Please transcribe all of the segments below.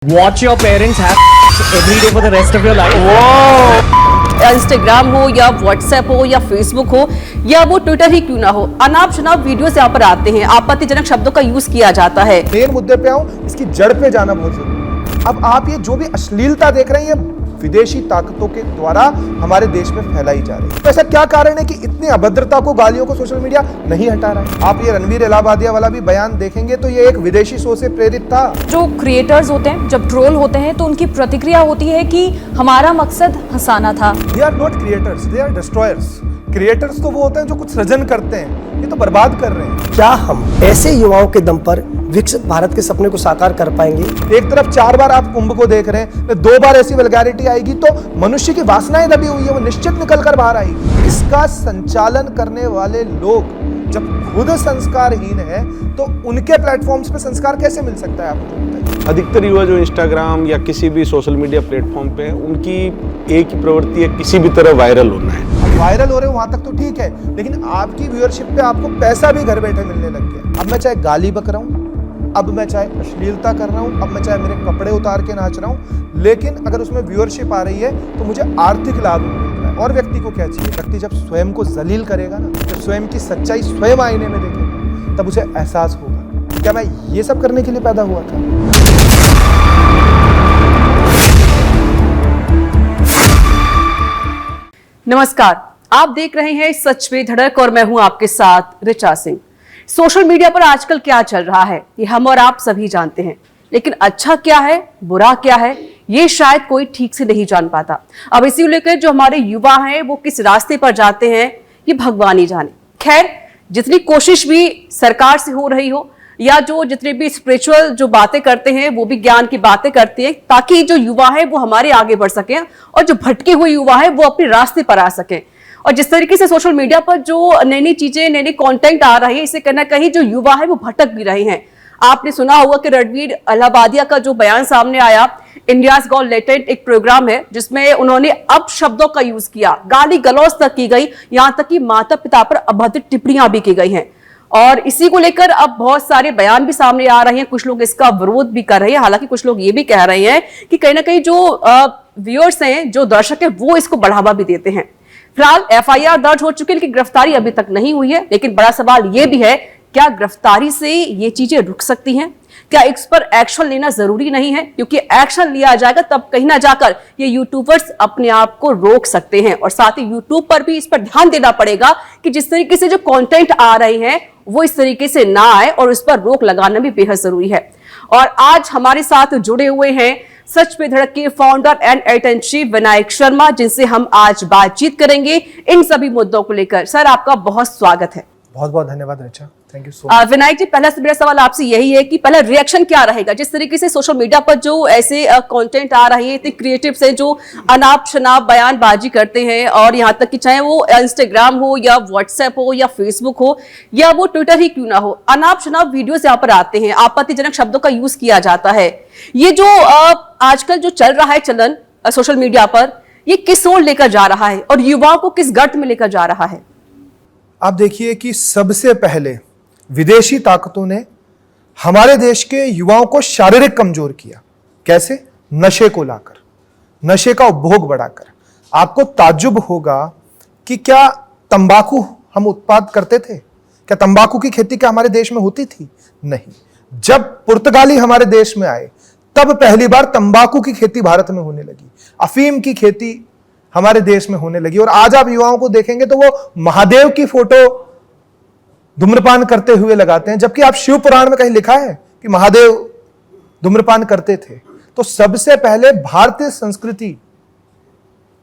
Watch your parents have every day for the rest of your life. Instagram हो या WhatsApp हो या Facebook हो या वो ट्विटर ही क्यों ना हो, अनाप शनाप वीडियोस यहाँ पर आते हैं, आपत्तिजनक शब्दों का यूज किया जाता है। मेन मुद्दे पे आऊं, इसकी जड़ पे जाना बहुत जरूरी है। अब आप ये जो भी अश्लीलता देख रहे हैं, ये विदेशी ताकतों के द्वारा हमारे देश में फैलाई जा रही है। तो ऐसा क्या कारण है कि इतनी अभद्रता को, गालियों को सोशल मीडिया नहीं हटा रहा है? आप ये रणवीर इलाहाबादिया वाला भी बयान देखेंगे तो ये एक विदेशी शो से प्रेरित था। जो क्रिएटर्स होते हैं जब ट्रोल होते हैं तो उनकी प्रतिक्रिया होती है कि हमारा मकसद हंसाना था। They are not creators, they are destroyers. Creators तो वो होते हैं जो कुछ सृजन करते हैं, ये तो बर्बाद कर रहे हैं। क्या हम ऐसे युवाओं के दम पर विकसित भारत के सपने को साकार कर पाएंगे? एक तरफ 4 बार आप कुंभ को देख रहे हैं, 2 बार ऐसी वल्गैरिटी आएगी तो मनुष्य की वासनाएं दबी हुई है, वो निश्चित निकल कर बाहर आएगी। इसका संचालन करने वाले लोग जब खुद संस्कारहीन है तो उनके प्लेटफॉर्म्स पे संस्कार कैसे मिल सकता है आपको? अधिकतर युवा जो इंस्टाग्राम या किसी भी सोशल मीडिया प्लेटफॉर्म पे हैं, उनकी एक ही प्रवृत्ति है किसी भी तरह वायरल होना है। वायरल हो रहे हो वहां तक तो ठीक है, लेकिन आपकी व्यूअरशिप पे आपको पैसा भी घर बैठे मिलने लग गया। अब मैं चाहे गाली बक रहा हूँ, अब मैं चाहे अश्लीलता कर रहा हूँ, अब मैं चाहे मेरे कपड़े उतार के नाच रहा हूँ, लेकिन अगर उसमें व्यूअरशिप आ रही है तो मुझे आर्थिक लाभ मिल रहा है। और व्यक्ति को क्या चाहिए? व्यक्ति जब स्वयं को जलील करेगा ना, जब स्वयं की सच्चाई स्वयं आईने में देखेगा, तब उसे एहसास होगा क्या मैं ये सब करने के लिए पैदा हुआ था। नमस्कार, आप देख रहे हैं सच पे धड़क और मैं हूं आपके साथ ऋचा सिंह। सोशल मीडिया पर आजकल क्या चल रहा है ये हम और आप सभी जानते हैं, लेकिन अच्छा क्या है, बुरा क्या है, ये शायद कोई ठीक से नहीं जान पाता। अब इसी को लेकर जो हमारे युवा हैं वो किस रास्ते पर जाते हैं ये भगवान ही जाने। खैर, जितनी कोशिश भी सरकार से हो रही हो या जो जितने भी स्पिरिचुअल जो बातें करते हैं वो भी ज्ञान की बातें करते हैं ताकि जो युवा है वो हमारे आगे बढ़ सके और जो भटके हुए युवा है वो अपने रास्ते पर आ सके। और जिस तरीके से सोशल मीडिया पर जो नई नई चीजें, नई नई कंटेंट आ रही है, इससे कहीं ना कहीं जो युवा है वो भटक भी रहे हैं। आपने सुना होगा कि रणवीर इलाहाबादिया का जो बयान सामने आया, इंडियाज गॉट लेटेंट एक प्रोग्राम है जिसमें उन्होंने अब शब्दों का यूज किया, गाली गलौज तक की गई, यहां तक कि माता पिता पर अभद्र टिप्पणियां भी की गई हैं। और इसी को लेकर अब बहुत सारे बयान भी सामने आ रहे हैं, कुछ लोग इसका विरोध भी कर रहे हैं। हालांकि कुछ लोग ये भी कह रहे हैं कि कहीं ना कहीं जो व्यूअर्स हैं, जो दर्शक हैं, वो इसको बढ़ावा भी देते हैं। फिलहाल एफआईआर दर्ज हो चुकी है लेकिन गिरफ्तारी अभी तक नहीं हुई है। लेकिन बड़ा सवाल ये भी है, क्या गिरफ्तारी से ये चीजें रुक सकती हैं? क्या इस पर एक्शन लेना जरूरी नहीं है? क्योंकि एक्शन लिया जाएगा तब कहीं ना जाकर ये यूट्यूबर्स अपने आप को रोक सकते हैं। और साथ ही यूट्यूब पर भी इस पर ध्यान देना पड़ेगा कि जिस तरीके से जो कंटेंट आ रहे हैं वो इस तरीके से ना आए और इस पर रोक लगाना भी बेहद जरूरी है। और आज हमारे साथ जुड़े हुए हैं सच पे धड़क के founder and editor in chief Vinayak Sharma, जिनसे हम आज बातचीत करेंगे इन सभी मुद्दों को लेकर। सर, आपका बहुत स्वागत है। बहुत बहुत धन्यवाद Richa, thank you so much. Vinayak ji, पहला मेरा सवाल आपसे यही है कि पहला रिएक्शन क्या रहेगा जिस तरीके से सोशल मीडिया पर जो ऐसे कंटेंट आ रहे हैं, इतने क्रिएटिव्स हैं जो अनाप शनाप बयानबाजी करते हैं, और यहाँ तक कि चाहे वो इंस्टाग्राम हो या व्हाट्सएप हो या फेसबुक हो या वो ट्विटर ही क्यों ना हो, अनाप शनाप वीडियोस यहाँ पर आते हैं, आपत्तिजनक शब्दों का यूज किया जाता है। ये जो आजकल जो चल रहा है चलन सोशल मीडिया पर, ये किस ओर लेकर जा रहा है और युवाओं को किस गर्त में लेकर जा रहा है? आप देखिए कि सबसे पहले विदेशी ताकतों ने हमारे देश के युवाओं को शारीरिक कमजोर किया। कैसे? नशे को लाकर, नशे का उपभोग बढ़ाकर। आपको ताज्जुब होगा कि क्या तंबाकू हम उत्पाद करते थे? क्या तंबाकू की खेती क्या हमारे देश में होती थी? नहीं। जब पुर्तगाली हमारे देश में आए तब पहली बार तंबाकू की खेती भारत में होने लगी, अफीम की खेती हमारे देश में होने लगी। और आज आप युवाओं को देखेंगे तो वो महादेव की फोटो धूम्रपान करते हुए लगाते हैं, जबकि आप शिव पुराण में कहीं लिखा है कि महादेव धूम्रपान करते थे। तो सबसे पहले भारतीय संस्कृति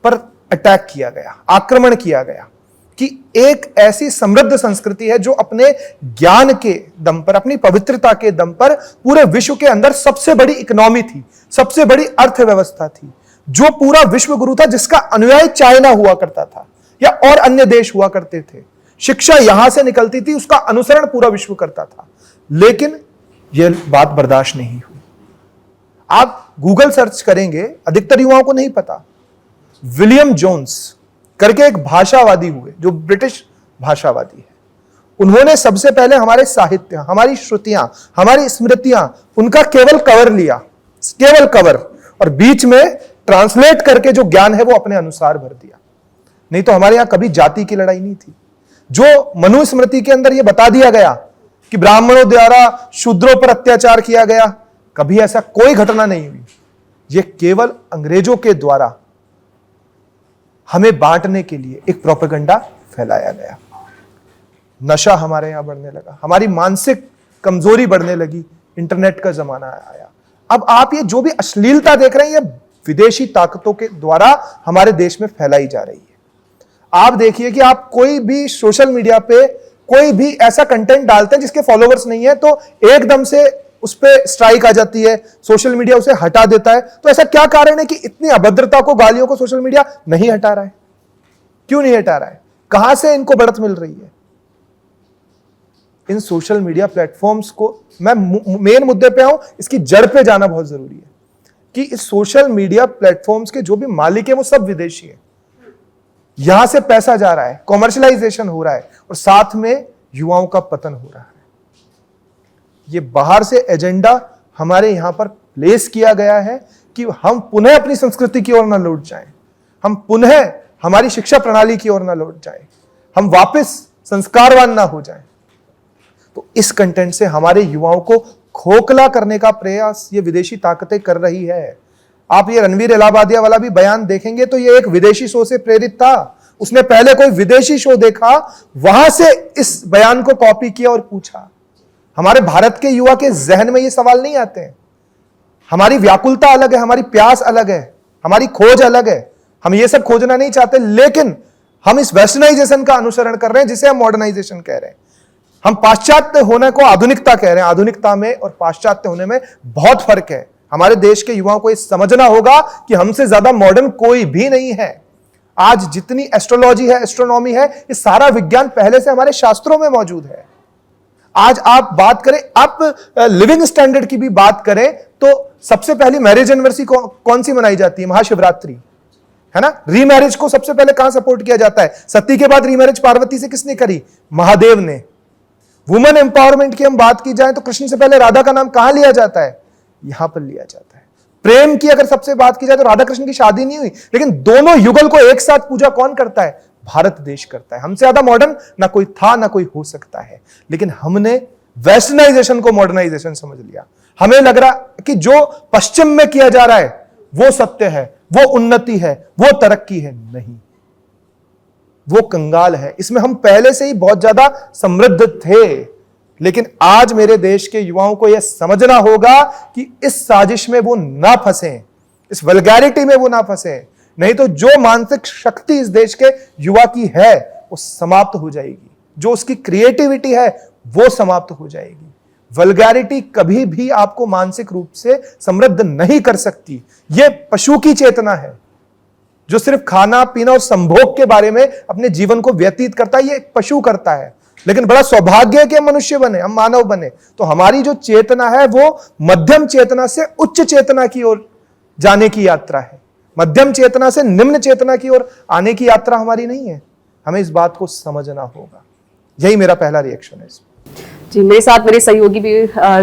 पर अटैक किया गया, आक्रमण किया गया कि एक ऐसी समृद्ध संस्कृति है जो अपने ज्ञान के दम पर, अपनी पवित्रता के दम पर पूरे विश्व के अंदर सबसे बड़ी इकोनॉमी थी, सबसे बड़ी अर्थव्यवस्था थी, जो पूरा विश्व गुरु था, जिसका अनुयायी चाइना हुआ करता था या और अन्य देश हुआ करते थे। शिक्षा यहां से निकलती थी, उसका अनुसरण पूरा विश्व करता था। लेकिन यह बात बर्दाश्त नहीं हुई। आप गूगल सर्च करेंगे, अधिकतर युवाओं को नहीं पता, विलियम जोन्स करके एक भाषावादी हुए जो ब्रिटिश भाषावादी है। उन्होंने सबसे पहले हमारे साहित्य, हमारी श्रुतियां, हमारी स्मृतियां, उनका केवल कवर लिया, केवल कवर, और बीच में ट्रांसलेट करके जो ज्ञान है वो अपने अनुसार भर दिया। नहीं तो हमारे यहां कभी जाति की लड़ाई नहीं थी। जो मनुस्मृति के अंदर यह बता दिया गया कि ब्राह्मणों द्वारा शूद्रों पर अत्याचार किया गया, कभी ऐसा कोई घटना नहीं हुई। यह केवल अंग्रेजों के द्वारा हमें बांटने के लिए एक प्रोपेगेंडा फैलाया गया। नशा हमारे यहां बढ़ने लगा, हमारी मानसिक कमजोरी बढ़ने लगी, इंटरनेट का जमाना आया। अब आप ये जो भी अश्लीलता देख रहे हैं, ये विदेशी ताकतों के द्वारा हमारे देश में फैलाई जा रही है। आप देखिए कि आप कोई भी सोशल मीडिया पे कोई भी ऐसा कंटेंट डालते हैं जिसके फॉलोवर्स नहीं है तो एकदम से उस पर स्ट्राइक आ जाती है, सोशल मीडिया उसे हटा देता है। तो ऐसा क्या कारण है कि इतनी अभद्रता को, गालियों को सोशल मीडिया नहीं हटा रहा है? क्यों नहीं हटा रहा है? कहां से इनको बढ़त मिल रही है? इन सोशल मीडिया प्लेटफॉर्म्स को, मैं मेन मुद्दे पे आऊं, इसकी जड़ पे जाना बहुत जरूरी है कि इस सोशल मीडिया प्लेटफॉर्म्स के जो भी मालिक है वो सब विदेशी है। यहां से पैसा जा रहा है, कॉमर्शलाइजेशन हो रहा है और साथ में युवाओं का पतन हो रहा है। ये बाहर से एजेंडा हमारे यहां पर प्लेस किया गया है कि हम पुनः अपनी संस्कृति की ओर ना लौट जाएं, हम पुनः हमारी शिक्षा प्रणाली की ओर ना लौट जाएं, हम वापस संस्कारवान ना हो जाएं। तो इस कंटेंट से हमारे युवाओं को खोखला करने का प्रयास ये विदेशी ताकतें कर रही है। आप ये रणवीर इलाहाबादिया वाला भी बयान देखेंगे तो ये एक विदेशी शो से प्रेरित था। उसने पहले कोई विदेशी शो देखा, वहां से इस बयान को कॉपी किया और पूछा। हमारे भारत के युवा के जहन में ये सवाल नहीं आते हैं। हमारी व्याकुलता अलग है, हमारी प्यास अलग है, हमारी खोज अलग है। हम ये सब खोजना नहीं चाहते, लेकिन हम इस वेस्टर्नाइजेशन का अनुसरण कर रहे हैं जिसे हम मॉडर्नाइजेशन कह रहे हैं। हम पाश्चात्य होने को आधुनिकता कह रहे हैं। आधुनिकता में और पाश्चात्य होने में बहुत फर्क है। हमारे देश के युवाओं को यह समझना होगा कि हमसे ज्यादा मॉडर्न कोई भी नहीं है। आज जितनी एस्ट्रोलॉजी है, एस्ट्रोनॉमी है, ये सारा विज्ञान पहले से हमारे शास्त्रों में मौजूद है। आज आप बात करें, आप लिविंग स्टैंडर्ड की भी बात करें तो सबसे पहली मैरिज एनिवर्सरी कौन सी मनाई जाती है? महाशिवरात्रि, है ना। रीमैरिज को सबसे पहले कहां सपोर्ट किया जाता है? सती के बाद रीमैरिज पार्वती से किसने करी? महादेव ने। वुमेन एम्पावरमेंट की हम बात की जाए तो कृष्ण से पहले राधा का नाम कहां लिया जाता है? यहां पर लिया जाता है। प्रेम की अगर सबसे बात की जाए तो राधा कृष्ण की शादी नहीं हुई, लेकिन दोनों युगल को एक साथ पूजा कौन करता है? भारत देश करता है। हमसे ज्यादा मॉडर्न ना कोई था, ना कोई हो सकता है। लेकिन हमने वेस्टर्नाइजेशन को मॉडर्नाइजेशन समझ लिया। हमें लग रहा कि जो पश्चिम में किया जा रहा है वो सत्य है, वो उन्नति है, वो तरक्की है। नहीं, वो कंगाल है। इसमें हम पहले से ही बहुत ज्यादा समृद्ध थे। लेकिन आज मेरे देश के युवाओं को यह समझना होगा कि इस साजिश में वो ना फंसे, इस वल्गैरिटी में वो ना फंसे। नहीं तो जो मानसिक शक्ति इस देश के युवा की है वो समाप्त हो जाएगी। जो उसकी क्रिएटिविटी है वो समाप्त हो जाएगी। वल्गैरिटी कभी भी आपको मानसिक रूप से समृद्ध नहीं कर सकती। यह पशु की चेतना है जो सिर्फ खाना पीना और संभोग के बारे में अपने जीवन को व्यतीत करता है। ये एक पशु करता है। लेकिन बड़ा सौभाग्य है कि हम मनुष्य बने, हम मानव बने। तो हमारी जो चेतना है वो मध्यम चेतना से उच्च चेतना की ओर जाने की यात्रा है। मध्यम चेतना से निम्न चेतना की ओर आने की यात्रा हमारी नहीं है। हमें इस बात को समझना होगा। यही मेरा पहला रिएक्शन है। जी, मेरे साथ मेरे सहयोगी भी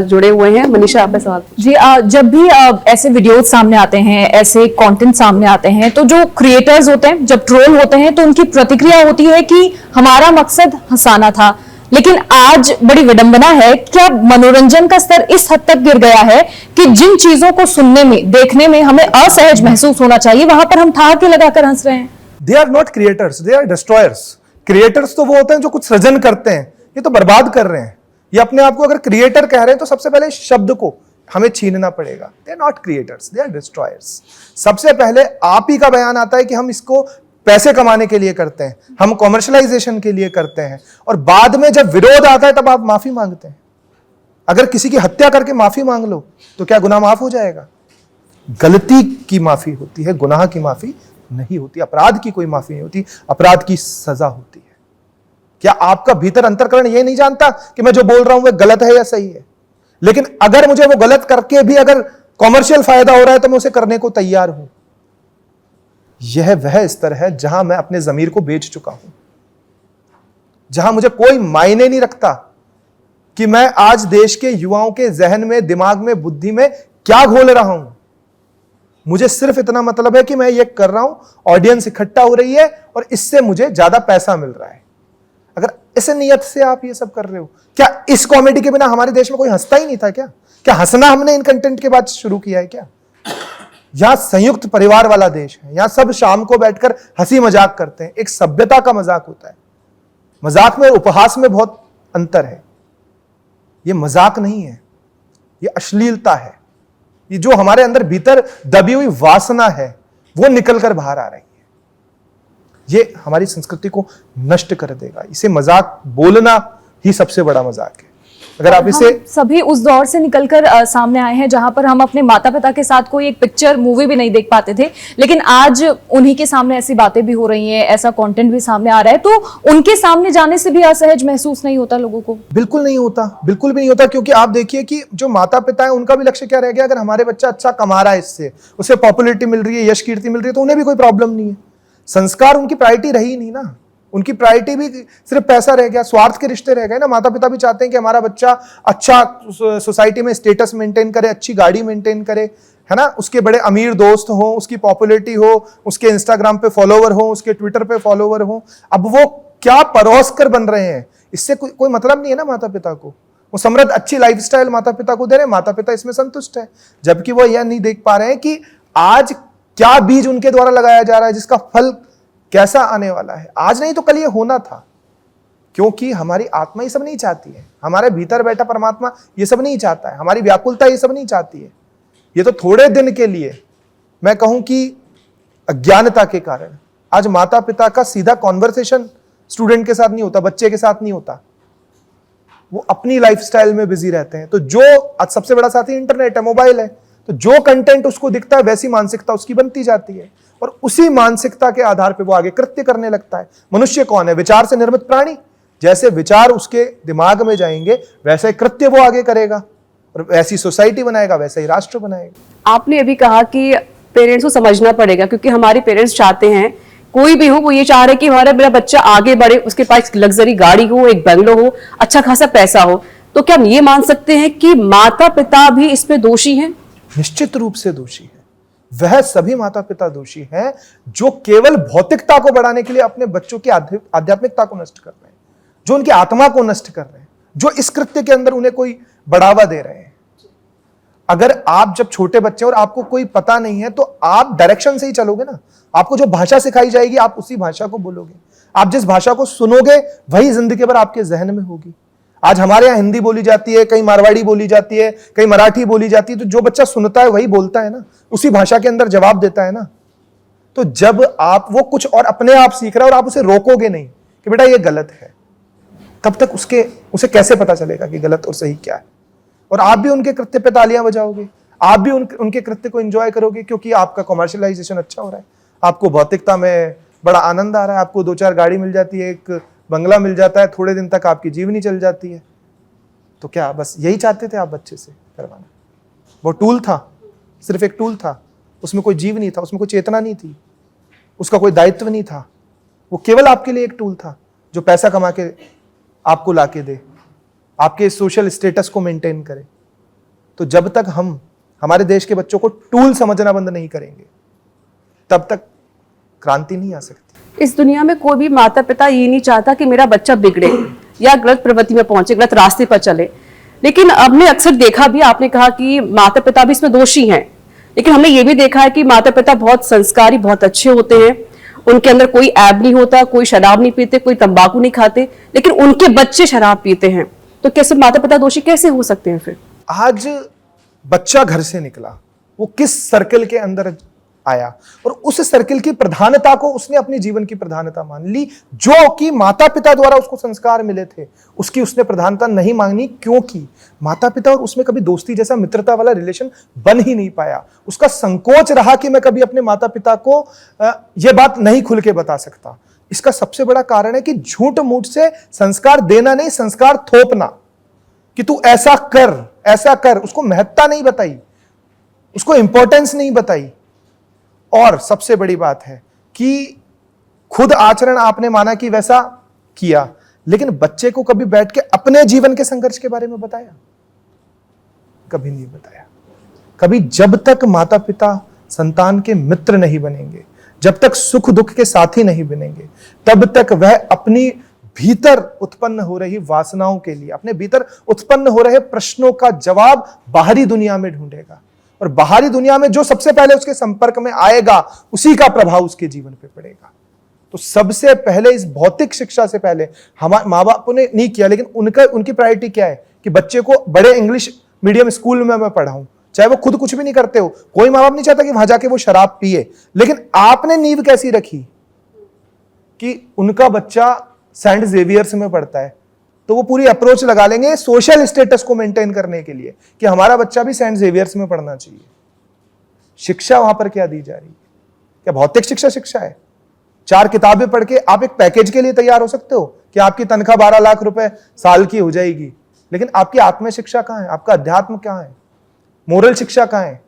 जुड़े हुए हैं। मनीषा, आपका सवाल। जी, जब भी ऐसे वीडियोस सामने आते हैं, ऐसे कंटेंट सामने आते हैं, तो जो क्रिएटर्स होते हैं, जब ट्रोल होते हैं तो उनकी प्रतिक्रिया होती है कि हमारा मकसद हंसाना था। लेकिन आज बड़ी विडंबना है, क्या मनोरंजन का स्तर इस हद तक गिर गया है कि जिन चीजों को सुनने में, देखने में हमें असहज महसूस होना चाहिए, वहां पर हम ठहाके लगाकर हंस रहे हैं। They are not creators, they are destroyers. Creators तो वो होते हैं जो कुछ सृजन करते हैं, ये तो बर्बाद कर रहे हैं। ये अपने आप को अगर क्रिएटर कह रहे हैं तो सबसे पहले शब्द को हमें छीनना पड़ेगा। They are not creators, they are destroyers. सबसे पहले आप ही का बयान आता है कि हम इसको पैसे कमाने के लिए करते हैं, हम कॉमर्शलाइजेशन के लिए करते हैं, और बाद में जब विरोध आता है तब आप माफी मांगते हैं। अगर किसी की हत्या करके माफी मांग लो तो क्या गुनाह माफ हो जाएगा? गलती की माफी होती है, गुनाह की माफी नहीं होती। अपराध की कोई माफी नहीं होती, अपराध की सजा होती है। क्या आपका भीतर अंतर्करण यह नहीं जानता कि मैं जो बोल रहा हूं वह गलत है या सही है? लेकिन अगर मुझे वो गलत करके भी अगर कॉमर्शियल फायदा हो रहा है तो मैं उसे करने को तैयार हूं। यह वह स्तर है जहां मैं अपने जमीर को बेच चुका हूं, जहां मुझे कोई मायने नहीं रखता कि मैं आज देश के युवाओं के जहन में, दिमाग में, बुद्धि में क्या घोल रहा हूं। मुझे सिर्फ इतना मतलब है कि मैं ये कर रहा हूं, ऑडियंस इकट्ठा हो रही है और इससे मुझे ज्यादा पैसा मिल रहा है। अगर इस नियत से आप ये सब कर रहे हो, क्या इस कॉमेडी के बिना हमारे देश में कोई हंसता ही नहीं था क्या? क्या हंसना हमने इन कंटेंट के बाद शुरू किया है क्या? यहां संयुक्त परिवार वाला देश है, यहां सब शाम को बैठकर हंसी मजाक करते हैं, एक सभ्यता का मजाक होता है। मजाक में और उपहास में बहुत अंतर है। ये मजाक नहीं है, ये अश्लीलता है। ये जो हमारे अंदर भीतर दबी हुई वासना है वो निकलकर बाहर आ रही है। ये हमारी संस्कृति को नष्ट कर देगा। इसे मजाक बोलना ही सबसे बड़ा मजाक है। अगर आप इसे, हम सभी उस दौर से निकलकर सामने आए हैं जहां पर हम अपने माता पिता के साथ कोई एक पिक्चर मूवी भी नहीं देख पाते थे, लेकिन आज उन्हीं के सामने ऐसी बातें भी हो रही हैं, ऐसा कंटेंट भी सामने आ रहा है, तो उनके सामने जाने से भी असहज महसूस नहीं होता लोगों को? बिल्कुल नहीं होता, बिल्कुल भी नहीं होता। क्योंकि आप देखिए कि जो माता पिता है उनका भी लक्ष्य क्या रह गया, अगर हमारे बच्चा अच्छा कमा रहा है, इससे उसे पॉपुलैरिटी मिल रही है, यश कीर्ति मिल रही है, तो उन्हें भी कोई प्रॉब्लम नहीं है। संस्कार उनकी प्रायोरिटी रही नहीं ना, उनकी प्रायोरिटी भी सिर्फ पैसा रह गया, स्वार्थ के रिश्ते रह गए ना। माता पिता भी चाहते हैं कि हमारा बच्चा अच्छा सोसाइटी में स्टेटस मेंटेन करे, अच्छी गाड़ी मेंटेन करे, है ना, उसके बड़े अमीर दोस्त हो, उसकी पॉपुलैरिटी हो, उसके इंस्टाग्राम पे फॉलोवर हो, उसके ट्विटर पे फॉलोवर हो। अब वो क्या परोस कर बन रहे हैं, इससे कोई मतलब नहीं है ना माता पिता को। वो समृद्ध अच्छी लाइफस्टाइल माता पिता को दे रहे हैं, माता पिता इसमें संतुष्ट है, जबकि वो यह नहीं देख पा रहे हैं कि आज क्या बीज उनके द्वारा लगाया जा रहा है, जिसका फल कैसा आने वाला है। आज नहीं तो कल ये होना था, क्योंकि हमारी आत्मा ये सब नहीं चाहती है, हमारे भीतर बैठा परमात्मा ये सब नहीं चाहता है, हमारी व्याकुलता ये सब नहीं चाहती है। ये तो थोड़े दिन के लिए, मैं कहूं कि अज्ञानता के कारण आज माता पिता का सीधा कॉन्वर्सेशन स्टूडेंट के साथ नहीं होता, बच्चे के साथ नहीं होता। वो अपनी लाइफस्टाइल में बिजी रहते हैं। तो जो आज सबसे बड़ा साथी इंटरनेट है, मोबाइल है, तो जो कंटेंट उसको दिखता है वैसी मानसिकता उसकी बनती जाती है और उसी मानसिकता के आधार पर वो आगे कृत्य करने लगता है। मनुष्य कौन है? विचार से निर्मित प्राणी। जैसे विचार उसके दिमाग में जाएंगे वैसे कृत्य वो आगे करेगा और वैसी सोसाइटी बनाएगा, वैसा ही राष्ट्र बनाएगा। आपने अभी कहा कि पेरेंट्स को समझना पड़ेगा, क्योंकि हमारे पेरेंट्स चाहते हैं, कोई भी हो, वो ये चाह रहे कि हमारा मेरा बच्चा आगे बढ़े, उसके पास लग्जरी गाड़ी हो, एक बंगलो हो, अच्छा खासा पैसा हो। तो क्या हम ये मान सकते हैं कि माता पिता भी इसमें दोषी हैं? निश्चित रूप से दोषी है। वह सभी माता पिता दोषी हैं जो केवल भौतिकता को बढ़ाने के लिए अपने बच्चों की आध्यात्मिकता को नष्ट कर रहे हैं, जो उनकी आत्मा को नष्ट कर रहे हैं, जो इस कृत्य के अंदर उन्हें कोई बढ़ावा दे रहे हैं। अगर आप जब छोटे बच्चे और आपको कोई पता नहीं है तो आप डायरेक्शन से ही चलोगे ना। आपको जो भाषा सिखाई जाएगी आप उसी भाषा को बोलोगे। आप जिस भाषा को सुनोगे वही जिंदगी भर आपके जहन में होगी। आज हमारे यहाँ हिंदी बोली जाती है, कहीं मारवाड़ी बोली जाती है, कहीं मराठी बोली जाती है, तो जो बच्चा सुनता है वही बोलता है ना, उसी भाषा के अंदर जवाब देता है ना। तो जब आप वो कुछ और अपने आप सीख रहा है और आप उसे रोकोगे नहीं कि बेटा ये गलत है, तब तक उसे कैसे पता चलेगा कि गलत और सही क्या है। और आप भी उनके कृत्य पे तालियां बजाओगे, आप भी उनके कृत्य को एंजॉय करोगे, क्योंकि आपका कमर्शियलाइजेशन अच्छा हो रहा है, आपको भौतिकता में बड़ा आनंद आ रहा है, आपको 2-4 गाड़ी मिल जाती है, एक बंगला मिल जाता है, थोड़े दिन तक आपकी जीवनी चल जाती है। तो क्या बस यही चाहते थे आप बच्चे से करवाना? वो टूल था, सिर्फ एक टूल था, उसमें कोई जीव नहीं था, उसमें कोई चेतना नहीं थी, उसका कोई दायित्व नहीं था। वो केवल आपके लिए एक टूल था जो पैसा कमा के आपको लाके दे, आपके सोशल स्टेटस को मेंटेन करे। तो जब तक हम हमारे देश के बच्चों को टूल समझना बंद नहीं करेंगे तब तक क्रांति नहीं आ सकती। इस दुनिया में कोई भी माता पिता ये नहीं चाहता कि मेरा बच्चा बिगड़े या गलत प्रवृत्ति में पहुंचे, गलत रास्ते पर चले। लेकिन हमने अक्सर देखा भी, आपने कहा कि माता पिता भी इसमें दोषी हैं, लेकिन हमने ये भी देखा है कि माता पिता बहुत संस्कारी, बहुत अच्छे होते हैं, उनके अंदर कोई ऐब नहीं होता, कोई शराब नहीं पीते, कोई तंबाकू नहीं खाते, लेकिन उनके बच्चे शराब पीते हैं। तो कैसे माता पिता दोषी कैसे हो सकते हैं फिर? आज बच्चा घर से निकला, वो किस सर्कल के अंदर आया और उस सर्कल की प्रधानता को उसने अपने जीवन की प्रधानता मान ली, जो कि माता पिता द्वारा उसको संस्कार मिले थे, उसकी उसने प्रधानता नहीं मांगी, क्योंकि माता पिता और उसमें कभी दोस्ती जैसा मित्रता वाला रिलेशन बन ही नहीं पाया। उसका संकोच रहा कि मैं कभी अपने माता पिता को यह बात नहीं खुल के बता सकता। इसका सबसे बड़ा कारण है कि झूठ मूठ से संस्कार देना नहीं, संस्कार थोपना कि तू ऐसा कर। उसको महत्ता नहीं बताई, उसको इंपॉर्टेंस नहीं बताई। और सबसे बड़ी बात है कि खुद आचरण आपने माना कि वैसा किया, लेकिन बच्चे को कभी बैठ के अपने जीवन के संघर्ष के बारे में बताया? कभी नहीं बताया। कभी जब तक माता पिता संतान के मित्र नहीं बनेंगे, जब तक सुख दुख के साथी नहीं बनेंगे, तब तक वह अपनी भीतर उत्पन्न हो रही वासनाओं के लिए, अपने भीतर उत्पन्न हो रहे प्रश्नों का जवाब बाहरी दुनिया में ढूंढेगा। और बाहरी दुनिया में जो सबसे पहले उसके संपर्क में आएगा, उसी का प्रभाव उसके जीवन पे पड़ेगा। तो सबसे पहले इस भौतिक शिक्षा से पहले हमारे माँ बाप ने नहीं किया, लेकिन उनकी प्रायोरिटी क्या है कि बच्चे को बड़े इंग्लिश मीडियम स्कूल में मैं पढ़ाऊं, चाहे वो खुद कुछ भी नहीं करते हो। कोई माँ बाप नहीं चाहता कि वहां जाके वो शराब पिए, लेकिन आपने नींव कैसी रखी कि उनका बच्चा सेंट जेवियर्स में पढ़ता है, तो वो पूरी अप्रोच लगा लेंगे सोशल स्टेटस को मेंटेन करने के लिए कि हमारा बच्चा भी सेंट जेवियर्स में पढ़ना चाहिए। शिक्षा वहां पर क्या दी जा रही है? क्या भौतिक शिक्षा है? 4 किताबें पढ़ के आप एक पैकेज के लिए तैयार हो सकते हो कि आपकी तनख्वाह 12 लाख रुपए साल की हो जाएगी, लेकिन आपकी आत्म शिक्षा कहां है? आपका अध्यात्म कहां है? मोरल शिक्षा कहां है?